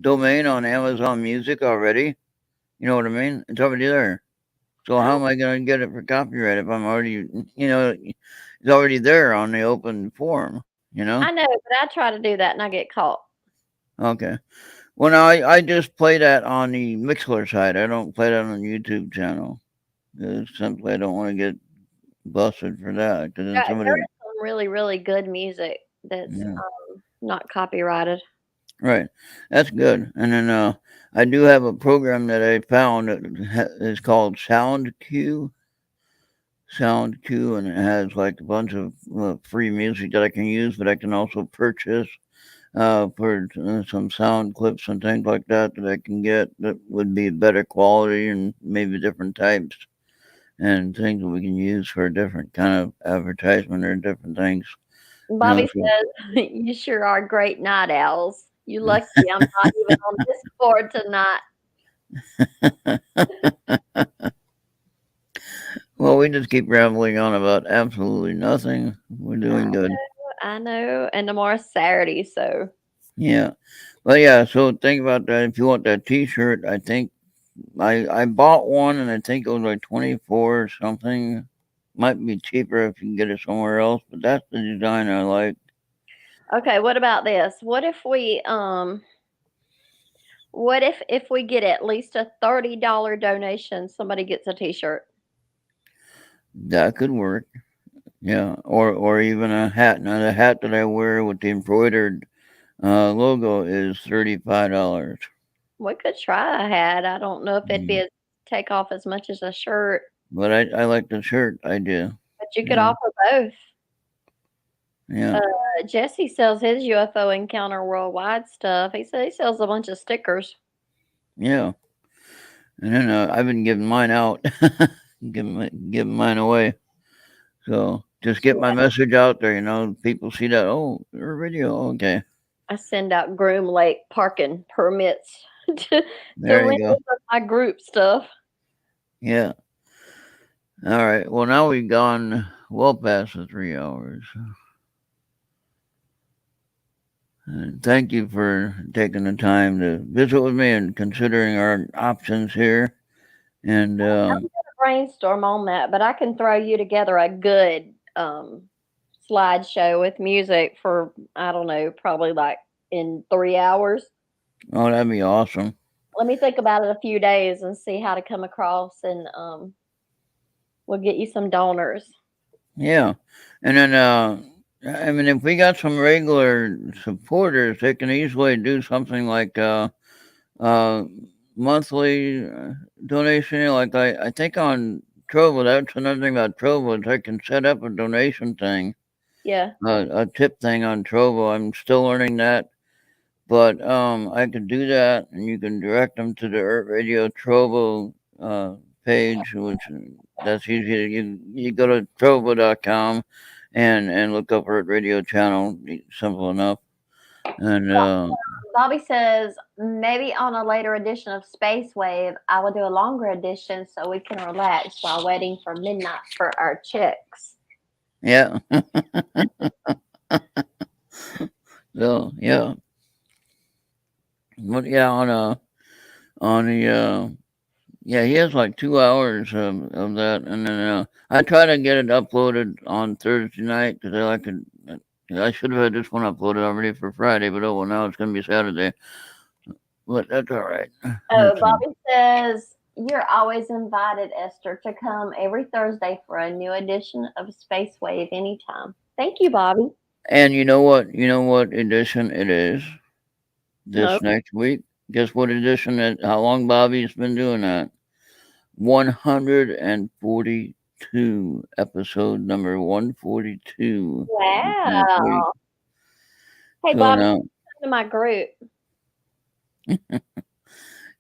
domain on Amazon Music already. You know what I mean? It's already there. So how am I going to get it for copyright if I'm already, it's already there on the open forum? I know, but I try to do that and I get caught. Okay. Well, now I just play that on the Mixler side. I don't play that on the YouTube channel. Simply, I don't want to get busted for that because then somebody. There is some really, really good music that's Yeah. not copyrighted. Right. That's good. And then I do have a program that I found that is called SoundQ, and it has like a bunch of free music that I can use, but I can also purchase for some sound clips and things like that I can get that would be better quality and maybe different types and things that we can use for a different kind of advertisement or different things. Bobby So, says, "You sure are great night owls. You lucky I'm not even on Discord tonight." well, we just keep rambling on about absolutely nothing. We're doing good. I know, and tomorrow's Saturday, so Yeah. Well, yeah. So think about that. If you want that T-shirt, I think I bought one, and I think it was like 24 or something. Might be cheaper if you can get it somewhere else, but that's the design I like. okay. What about this? What if we get at least a $30 donation, somebody gets a T-shirt? That could work. Yeah. Or even a hat. Now the hat that I wear with the embroidered logo is $35. We could try a hat. I don't know if it'd be take off as much as a shirt, But I like the shirt idea. but you could Yeah. offer both. Yeah. Jesse sells his UFO Encounter Worldwide stuff. He said he sells a bunch of stickers. Yeah. And then I've been giving mine out, giving mine away. So just get my message out there. People see that. Oh, your video. Okay. I send out Groom Lake parking permits to There you link go. with my group stuff. Yeah. All right. Well, now we've gone well past the 3 hours. Thank you for taking the time to visit with me and considering our options here. And I'm gonna brainstorm on that, but I can throw you together a good slideshow with music for I don't know, probably like in 3 hours. oh, that'd be awesome. Let me think about it a few days and see how to come across, and we'll get you some donors. Yeah. And then I mean, if we got some regular supporters, they can easily do something like uh, monthly donation. Like I think on Trovo, that's another thing about Trovo is I can set up a donation thing, Yeah. a tip thing on Trovo. I'm still learning that, but I can do that, and you can direct them to the Earth Radio Trovo page, which that's easy. You go to trovo.com and look up her radio channel. Simple enough. And Bobby says maybe on a later edition of Space Wave, I will do a longer edition so we can relax while waiting for midnight for our chicks. yeah. So yeah. But yeah, on the yeah, he has like 2 hours of that, and then I try to get it uploaded on Thursday night because I should have had this one uploaded already for Friday, but oh well, now it's gonna be Saturday. But that's all right. Oh, Bobby says you're always invited, Esther, to come every Thursday for a new edition of Space Wave anytime. Thank you, Bobby. And you know what? You know what edition it is this Nope. next week? Guess what edition? How long Bobby's been doing that? 142, episode number 142. Wow. Hey, So Bobby, now, come to my group.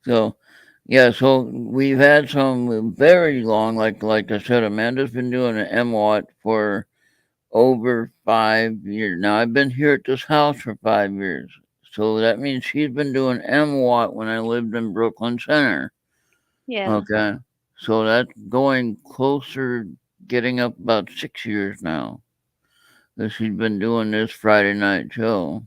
so yeah, so we've had some very long, like I said, Amanda's been doing an MWAT for over 5 years. Now I've been here at this house for 5 years. So that means she's been doing MWAT when I lived in Brooklyn Center. Yeah. Okay. So that's going closer, getting up about 6 years now. That she's been doing this Friday night show.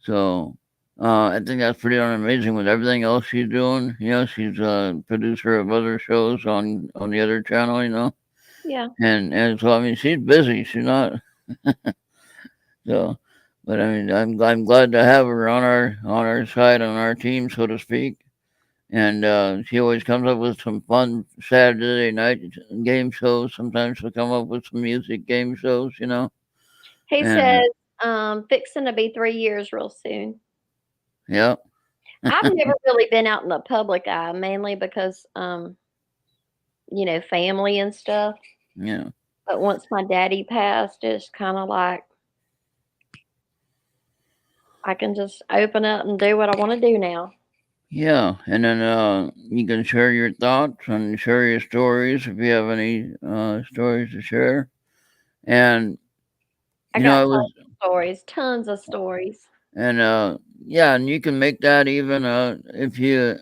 So I think that's pretty amazing with everything else she's doing. You know, she's a producer of other shows on the other channel, you know. Yeah. And so I mean she's busy. She's not so but I mean I'm glad to have her on our side, on our team, so to speak. And she always comes up with some fun Saturday night game shows. Sometimes she'll come up with some music game shows, you know. He And says, fixing to be 3 years real soon. yeah. I've never really been out in the public eye, mainly because, family and stuff. Yeah. But once my daddy passed, it's kind of like I can just open up and do what I want to do now. Yeah, and then you can share your thoughts and share your stories if you have any stories to share. And I you know, got I was tons of stories. and yeah, and you can make that even if you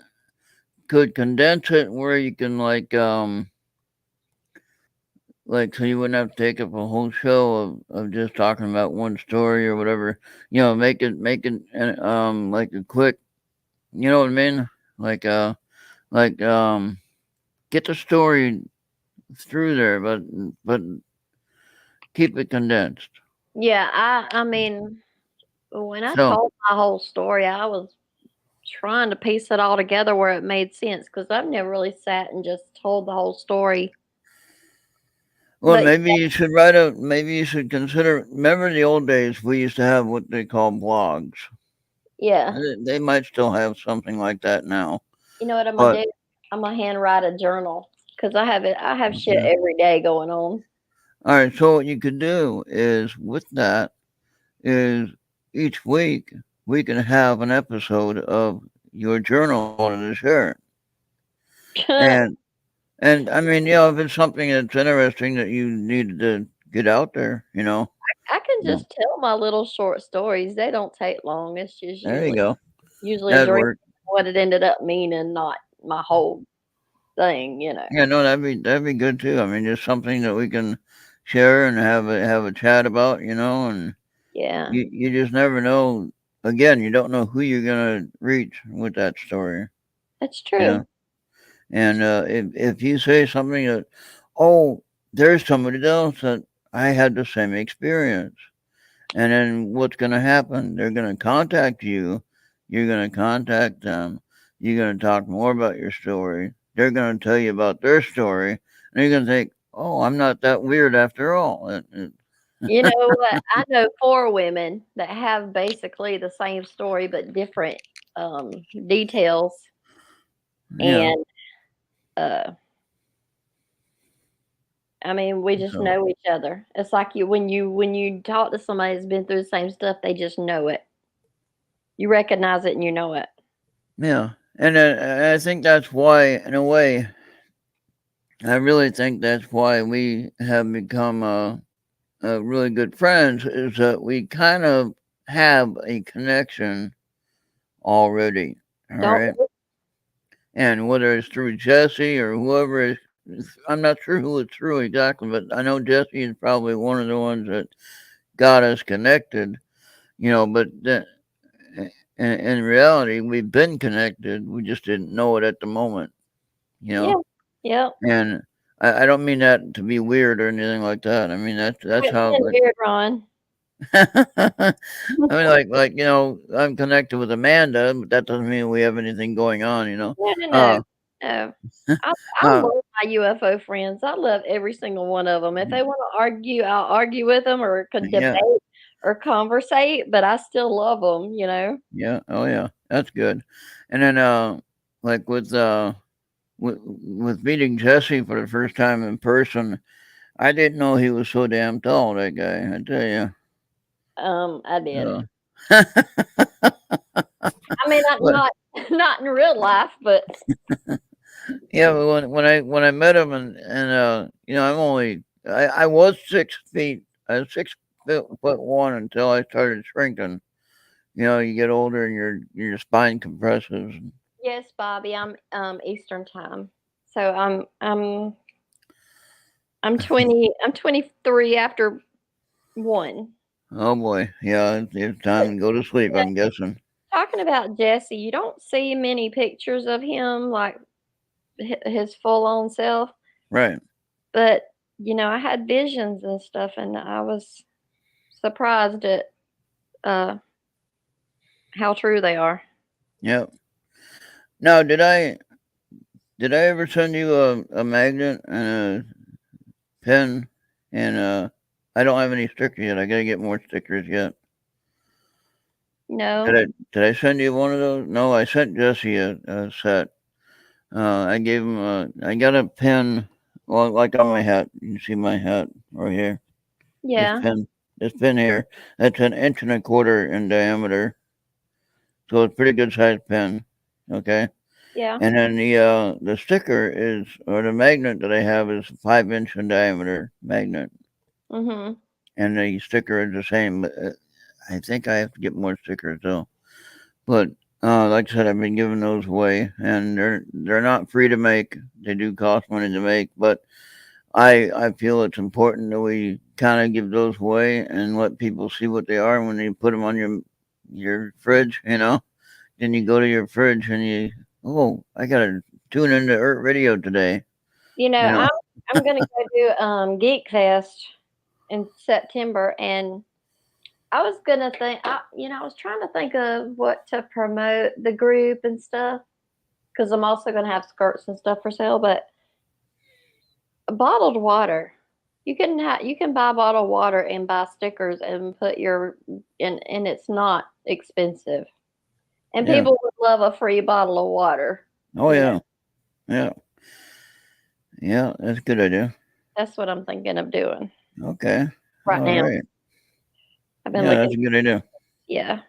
could condense it where you can like so you wouldn't have to take up a whole show of just talking about one story or whatever. You know, make it like a quick, you know what I mean? Like get the story through there, but keep it condensed. Yeah, I mean, when I So told my whole story, I was trying to piece it all together where it made sense because I've never really sat and just told the whole story. well, But maybe you should maybe you should consider. Remember the old days? We used to have what they call blogs. yeah, They might still have something like that now. you know what I'm But gonna do? I'm gonna handwrite a journal because I have shit yeah. every day going on. All right. So what you could do is with that is each week we can have an episode of your journal on the share. And and I mean, you know, if it's something that's interesting that you need to get out there, you know. I can Yeah. just tell my little short stories. They don't take long. It's just There you go. usually a That'd dream work. what it ended up meaning, not my whole thing, you know. Yeah, no, that'd be good too. I mean, just something that we can share and have a chat about, you know, and Yeah, you just never know. Again, you don't know who you're gonna reach with that story, that's you true. know. And if you say something that, oh, there's somebody else that I had the same experience, and then what's gonna happen? They're gonna contact you. You're gonna contact them. You're gonna talk more about your story. They're gonna tell you about their story, and you're gonna think, "Oh, I'm not that weird after all." You know what? I know 4 women that have basically the same story but different details, Yeah. and uh, I mean, we just So know each other. It's like when you talk to somebody that's been through the same stuff, they just know it. You recognize it and you know it. yeah, and I think that's why, in a way, I really think that's why we have become really good friends is that we kind of have a connection already. All Don't right. And whether it's through Jesse or whoever I'm not sure who it's through exactly, but I know Jesse is probably one of the ones that got us connected, but in reality, we've been connected. We just didn't know it at the moment, you Yeah. know? Yeah. And I don't mean that to be weird or anything like that. I mean, that's Quit how, being weird, Ron. I mean, I'm connected with Amanda, but that doesn't mean we have anything going on, No, no, Uh, no. No. I uh, love my UFO friends. I love every single one of them. If they want to argue, I'll argue with them or could yeah, debate or conversate, but I still love them, yeah, oh yeah, that's good. And then, like with meeting Jesse for the first time in person, I didn't know he was so damn tall. That guy, I tell you. I did. Uh, I mean, but not in real life, but yeah, but when I met him I was 6 feet. I was 6 foot one until I started shrinking. You get older and your spine compresses. yes, Bobby, I'm Eastern time. So I'm 23 after 1. Oh boy, yeah, it's time to go to sleep. I'm guessing. Talking about Jesse, you don't see many pictures of him like his full on self, Right. but I had visions and stuff, and I was surprised at how true they are. Yep. Now, did I ever send you a magnet and a pen? And I don't have any stickers yet. I gotta get more stickers yet. No, Did I send you one of those? No, I sent Jesse a set. I gave him I got a pen, well, like on my hat. You can see my hat right here. This yeah, pen, this pen here. That's an inch and a quarter in diameter, so it's a pretty good sized pen. Okay. yeah, And then the sticker is, or the magnet that I have is 5 inch in diameter magnet, mhm, and the sticker is the same. I think I have to get more stickers though. But like I said, I've been giving those away, and they're not free to make. They do cost money to make, but I feel it's important that we kind of give those away and let people see what they are when you put them on your fridge. Then you go to your fridge and oh, I gotta tune into Earth Radio today. You know, I'm gonna go do Geek Fest in September, and I was gonna think, I was trying to think of what to promote the group and stuff because I'm also gonna have skirts and stuff for sale, but bottled water. You can buy bottled water and buy stickers and put and it's not expensive. And yeah. people would love a free bottle of water. Oh You know, yeah, yeah, yeah. That's a good idea. that's what I'm thinking of doing Okay. right All now. right. I've been Yeah, that's looking, a good idea. yeah.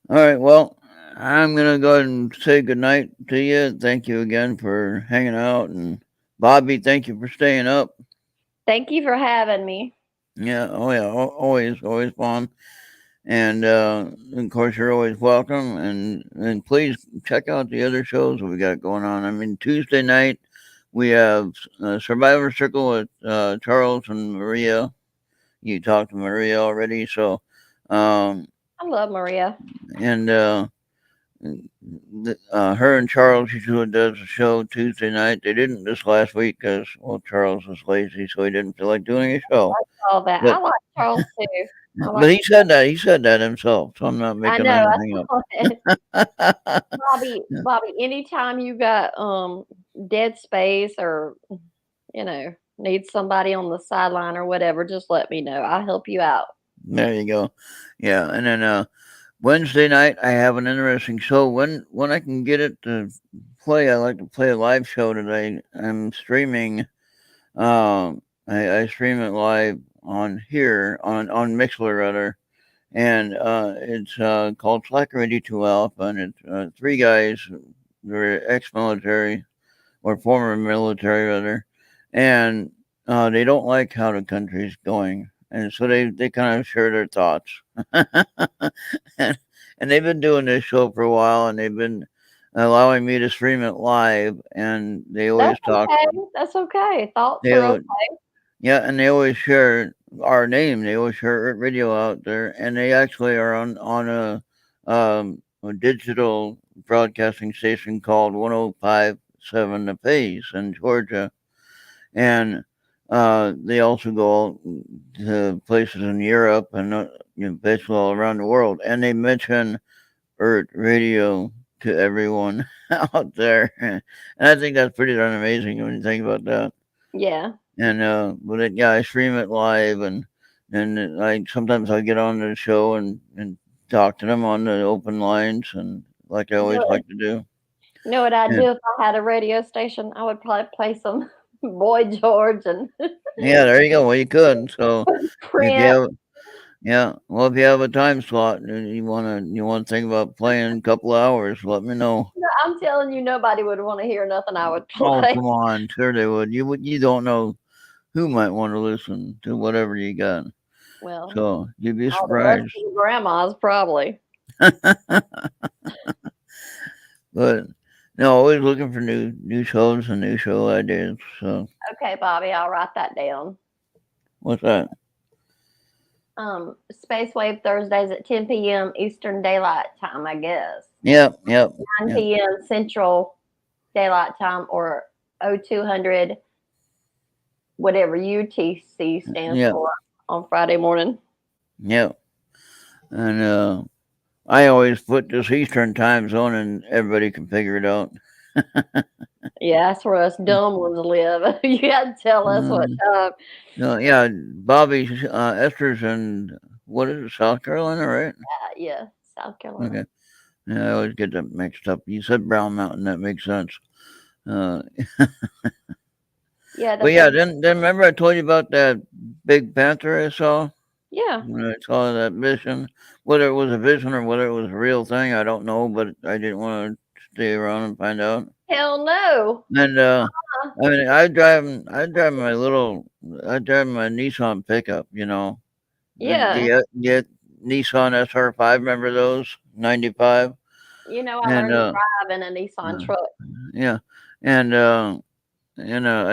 All right. Well, I'm gonna go ahead and say good night to you. Thank you again for hanging out, and Bobby, thank you for staying up. Thank you for having me. Yeah. Oh yeah. Always fun. And of course, you're always welcome. And please check out the other shows that we got going on. I mean, Tuesday night we have Survivor Circle with Charles and Maria. You talked to Maria already, so um, I love Maria. and her and Charles usually does a show Tuesday night. They didn't this last week because Charles was lazy, so he didn't feel like doing a show. All that. But I like Charles too. but he said that himself, so I'm not I making know. I anything saw it. up. Bobby, anytime you got dead space or need somebody on the sideline or whatever, just let me know. I'll help you out. There you go. Yeah, and then Wednesday night I have an interesting show. When I can get it to play, I like to play a live show today. I'm streaming. I stream it live on here on Mixler rather, and it's called Slacker 82 Alpha, and it's three guys. They're ex-military or former military rather, and they don't like how the country's going, and so they kind of share their thoughts. and, and they've been doing this show for a while, and they've been allowing me to stream it live, and they always That's talk. okay. That's okay. Thoughts They are al- okay. yeah, and they always share our name. They always share our video out there, and they actually are on a digital broadcasting station called 105.7 The Pace in Georgia, and they also go to places in Europe and basically all around the world, and they mention Earth Radio to everyone out there, and I think that's pretty darn amazing when you think about that. Yeah. And yeah, I stream it live, and I sometimes I get on the show and talk to them on the open lines, and like I You always know, like to do. you know what I'd And do if I had a radio station? I would probably play some Boy George and yeah, there you go. Well, you could. So if you Prince. have yeah, well, if you have a time slot and you wanna think about playing a couple of hours, let me know. No, I'm telling you, nobody would want to hear nothing I would Oh, play. come on, sure they would. You don't know who might want to listen to whatever you got. Well, So you'd be all the rest surprised. of the grandmas probably. But no, always looking for new shows and new show ideas. So Okay, Bobby, I'll write that down. what's that? Space Wave Thursdays at 10 p.m. Eastern Daylight Time, I guess. Yep. 9 Yep. p.m. Central Daylight Time, or 0200, whatever UTC stands Yep. for, on Friday morning. Yep. And I always put this Eastern time zone, and everybody can figure it out. Yeah, that's where us dumb ones live. You got to tell us what Um, time. no, yeah, Bobby Esther's in what is it, South Carolina, right? Yeah, South Carolina. Okay. Yeah, I always get that mixed up. You said Brown Mountain, that makes sense. Uh, Yeah, but yeah, then remember I told you about that big panther I saw yeah. when I saw that vision. Whether it was a vision or whether it was a real thing, I don't know. But I didn't want to stay around and find out. Hell no. And I mean, I drive my Nissan pickup. Yeah. Get Nissan SR5. Remember those 95? You know, I And learned to drive in a Nissan truck. yeah, and I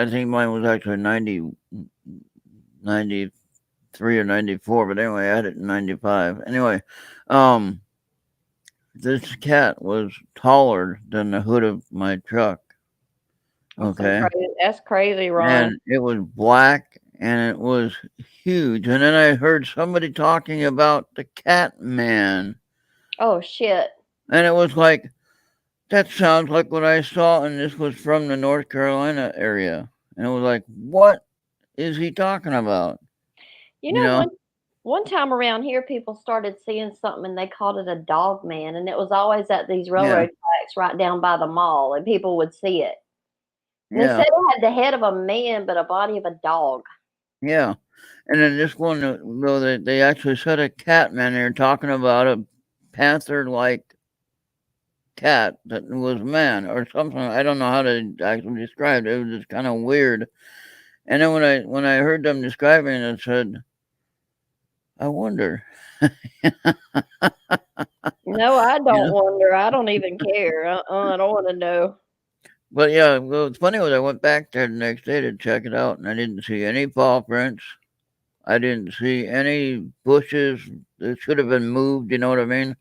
think mine was actually 93 or 94, but anyway, I had it in 95. Anyway, this cat was taller than the hood of my truck. Okay. That's crazy, Ron. And it was black and it was huge. And then I heard somebody talking about the cat man. Oh shit. And it was like, that sounds like what I saw, and this was from the North Carolina area. And it was like, what is he talking about? You know, one time around here, people started seeing something and they called it a dog man, and it was always at these railroad tracks right down by the mall, and people would see it. And they said it had the head of a man but a body of a dog. Yeah. And then this one, though, they actually said a cat man. They were talking about a panther-like cat that was a man or something. I don't know how to actually describe it. It was just kind of weird. And then when I heard them describing it, I said, I wonder. No, I don't wonder. I don't even care. I don't want to know. But yeah, well, it's funny was I went back there the next day to check it out, and I didn't see any paw prints. I didn't see any bushes that should have been moved. You know what I mean?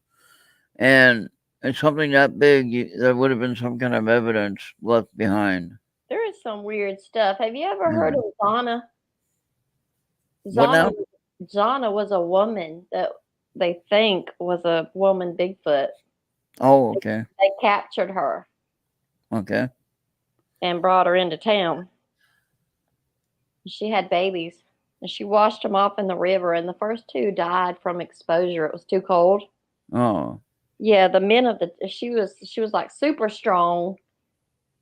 And it's something that big, there would have been some kind of evidence left behind. There is some weird stuff. Have you ever heard of Zana? What now? Zana was a woman that they think was a woman Bigfoot. Oh, okay. They captured her. Okay. And brought her into town. She had babies, and she washed them off in the river, and the first two died from exposure. It was too cold. Oh. Yeah, the men of she was like super strong,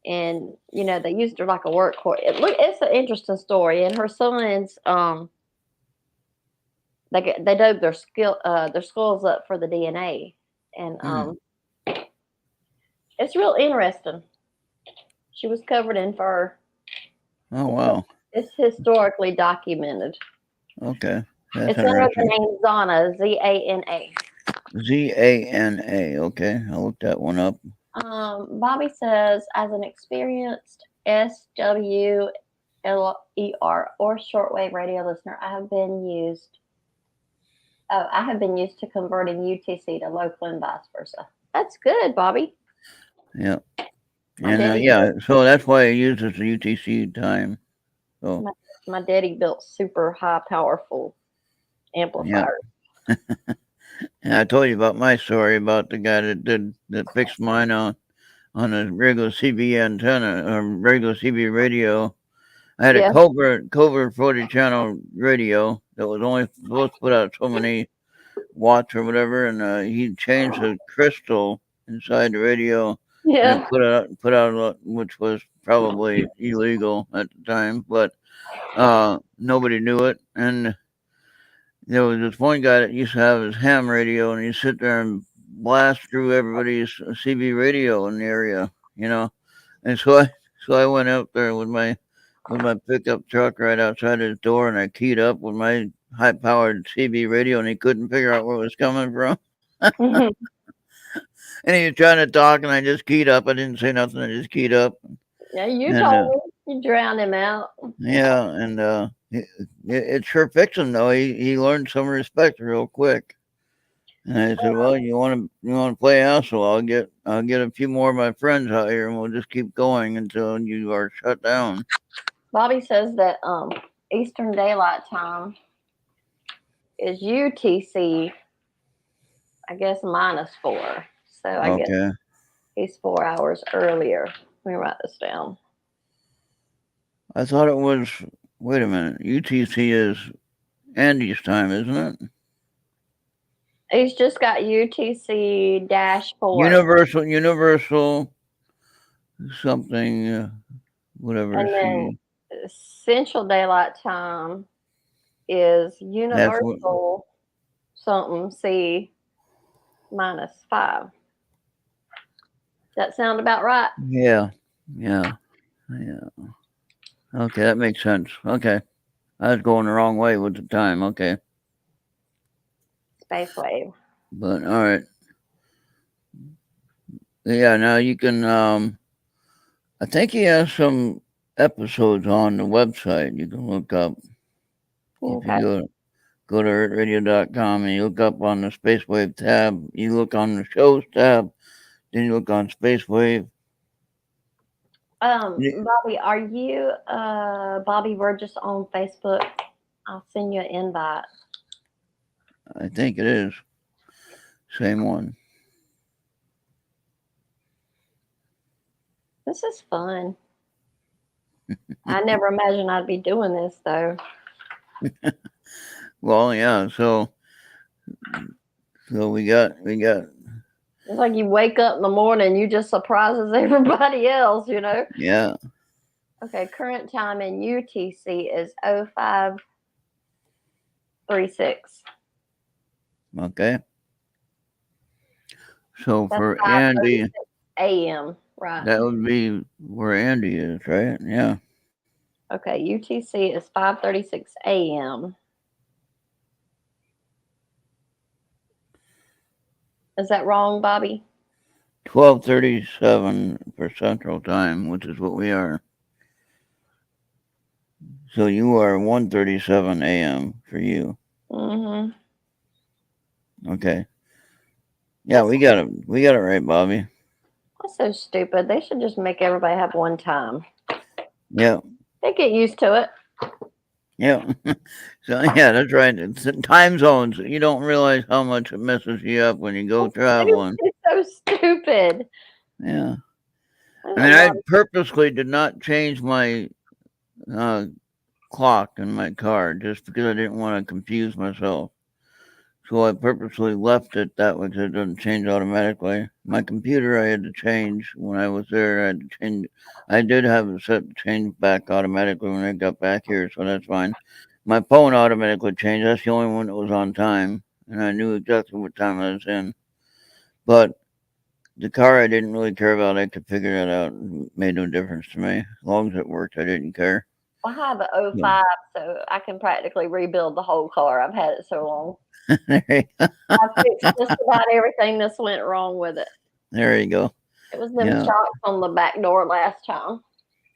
and they used her like a workhorse. It's an interesting story. And her sons, they dug their skulls up for the DNA, and it's real interesting. She was covered in fur. Oh, wow. It's historically documented. Okay, that's It's under the interesting. name Zana, Zana. Zana. Okay, I'll look that one up. Bobby says, as an experienced SWLER or shortwave radio listener, I have been used to converting UTC to local and vice versa. That's good, Bobby. Yeah, My and daddy, yeah, so that's why I use this UTC time. So my daddy built super high powerful amplifiers. and I told you about my story about the guy that fixed mine on a regular CB antenna or regular CB radio. I had a Yeah. covert 40 channel radio that was only supposed to put out so many watts or whatever, and he changed the crystal inside the radio Yeah. and put out a lot, which was probably illegal at the time, but nobody knew it. And there was this one guy that used to have his ham radio, and he'd sit there and blast through everybody's CB radio in the area, you know. And so I went out there with my pickup truck right outside his door, and I keyed up with my high powered CB radio, and he couldn't figure out where it was coming from. And he was trying to talk, and I just keyed up. I didn't say nothing. I just keyed up. Yeah, you And told me you drowned him out. yeah, and it sure fixed him though. He learned some respect real quick. And I said, "Well, you want to play house? Well, I'll get a few more of my friends out here, and we'll just keep going until you are shut down." Bobby says that Eastern Daylight Time is UTC, I guess, -4. So I guess Okay. he's 4 hours earlier. Let me write this down. I thought it was. Wait a minute. UTC is Andy's time, isn't it? He's just got UTC-4. Universal something, whatever. And then Central Daylight Time is Universal something C -5. That sound about right? Yeah. Okay, that makes sense. Okay. I was going the wrong way with the time. Okay. Space wave. But all right. Yeah, now you can I think he has some episodes on the website you can look up. Okay. If you go to earthradio.com and you look up on the Space Wave tab, you look on the shows tab, then you look on Space Wave. Bobby, are you Bobby Burgess on Facebook? I'll send you an invite. I think it is. Same one. This is fun. I never imagined I'd be doing this though. Well, yeah, so we got It's like you wake up in the morning, you just surprises everybody else, you know? yeah. Okay, current time in UTC is 0536. Okay. So That's for Andy, 5:36 a.m. Right. that would be where Andy is, right? Yeah. Okay, UTC is 5:36 a.m. Is that wrong, Bobby? 12:37 for Central Time, which is what we are. So you are 1:37 a.m. for you. Mm-hmm. Okay. Yeah, we got it right, Bobby. That's so stupid. They should just make everybody have one time. Yeah. They get used to it. Yeah. So yeah, that's right. It's time zones. You don't realize how much it messes you up when you go traveling. It's so stupid. Yeah. I mean, I purposely did not change my clock in my car just because I didn't want to confuse myself. So I purposely left it that way because it doesn't change automatically. My computer I had to change when I was there. I had to change. I did have it set to change back automatically when I got back here, so that's fine. My phone automatically changed. That's the only one that was on time, and I knew exactly what time I was in. But the car I didn't really care about. I could figure that out. It made no difference to me. As long as it worked, I didn't care. I have an '05, so I can practically rebuild the whole car. I've had it so long. I fixed just about everything that's went wrong with it. There you go. It was them Yeah. shocks on the back door last time.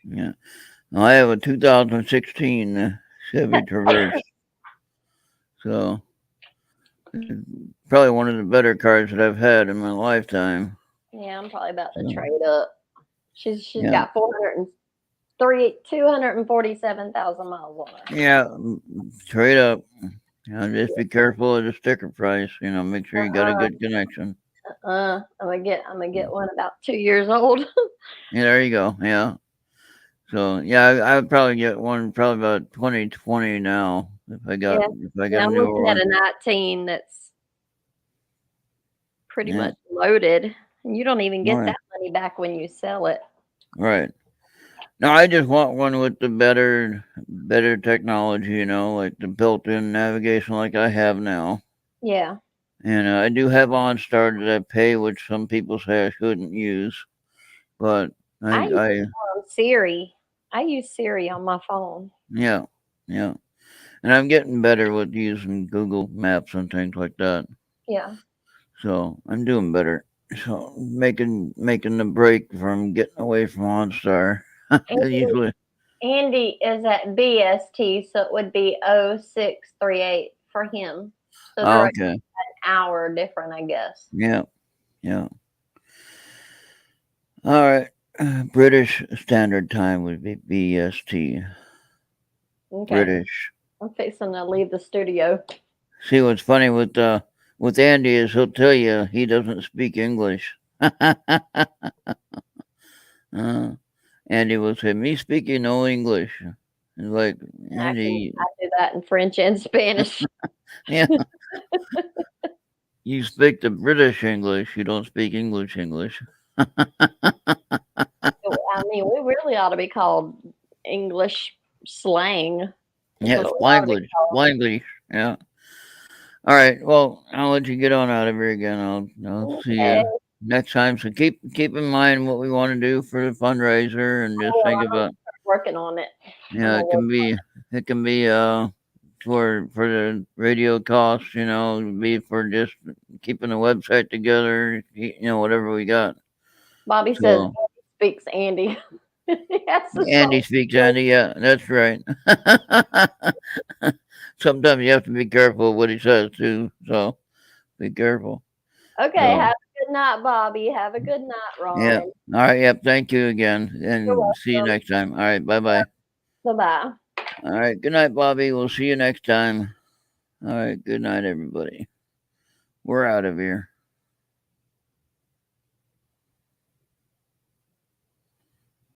Yeah. Well, I have a 2016 Chevy Traverse. So it's probably one of the better cars that I've had in my lifetime. Yeah, I'm probably about to Yeah. trade up. She's Yeah. got 247,000 miles on her. Yeah. Trade up. Just be careful of the sticker price. Make sure you got a good connection. I'm gonna get one about 2 years old. Yeah, there you go. Yeah. So yeah, I would probably get one probably about 2020 now if I got Yeah. a I'm newer looking at one. a 19 that's pretty Yeah. much loaded, and you don't even get Right. that money back when you sell it. Right. No, I just want one with the better technology, like the built-in navigation like I have now. Yeah. And I do have OnStar that I pay, which some people say I shouldn't use. But I I use Siri. I use Siri on my phone. yeah. And I'm getting better with using Google Maps and things like that. Yeah. So I'm doing better. So making the break from getting away from OnStar. Usually, Andy is at BST, so it would be 0638 for him. So they're okay. an hour different, I guess. Yeah. All right. British Standard Time would be BST. Okay. British. I'm fixing to leave the studio. See, what's funny with Andy is he'll tell you he doesn't speak English. Andy will say, "Me speaking no English." It's like, Andy, I do that in French and Spanish. yeah. You speak the British English. You don't speak English. I mean, we really ought to be called English slang. Yes, That's what we ought to be called. Langlish. Yeah. All right. Well, I'll let you get on out of here again. I'll see Okay. you next time. So keep in mind what we want to do for the fundraiser, and just think about. Working on it. Yeah, it can be for the radio costs. Be for just keeping the website together. Whatever we got. Bobby says So Andy speaks Andy. Yes, Andy speaks Andy. Yeah, that's right. Sometimes you have to be careful what he says too. So be careful. Okay, So, have a good night, Bobby. Have a good night, Ron. yeah. All right. Yep. Thank you again, and see you next time. All right. Bye. Bye-bye. All right. Good night, Bobby. We'll see you next time. All right. Good night, everybody. We're out of here.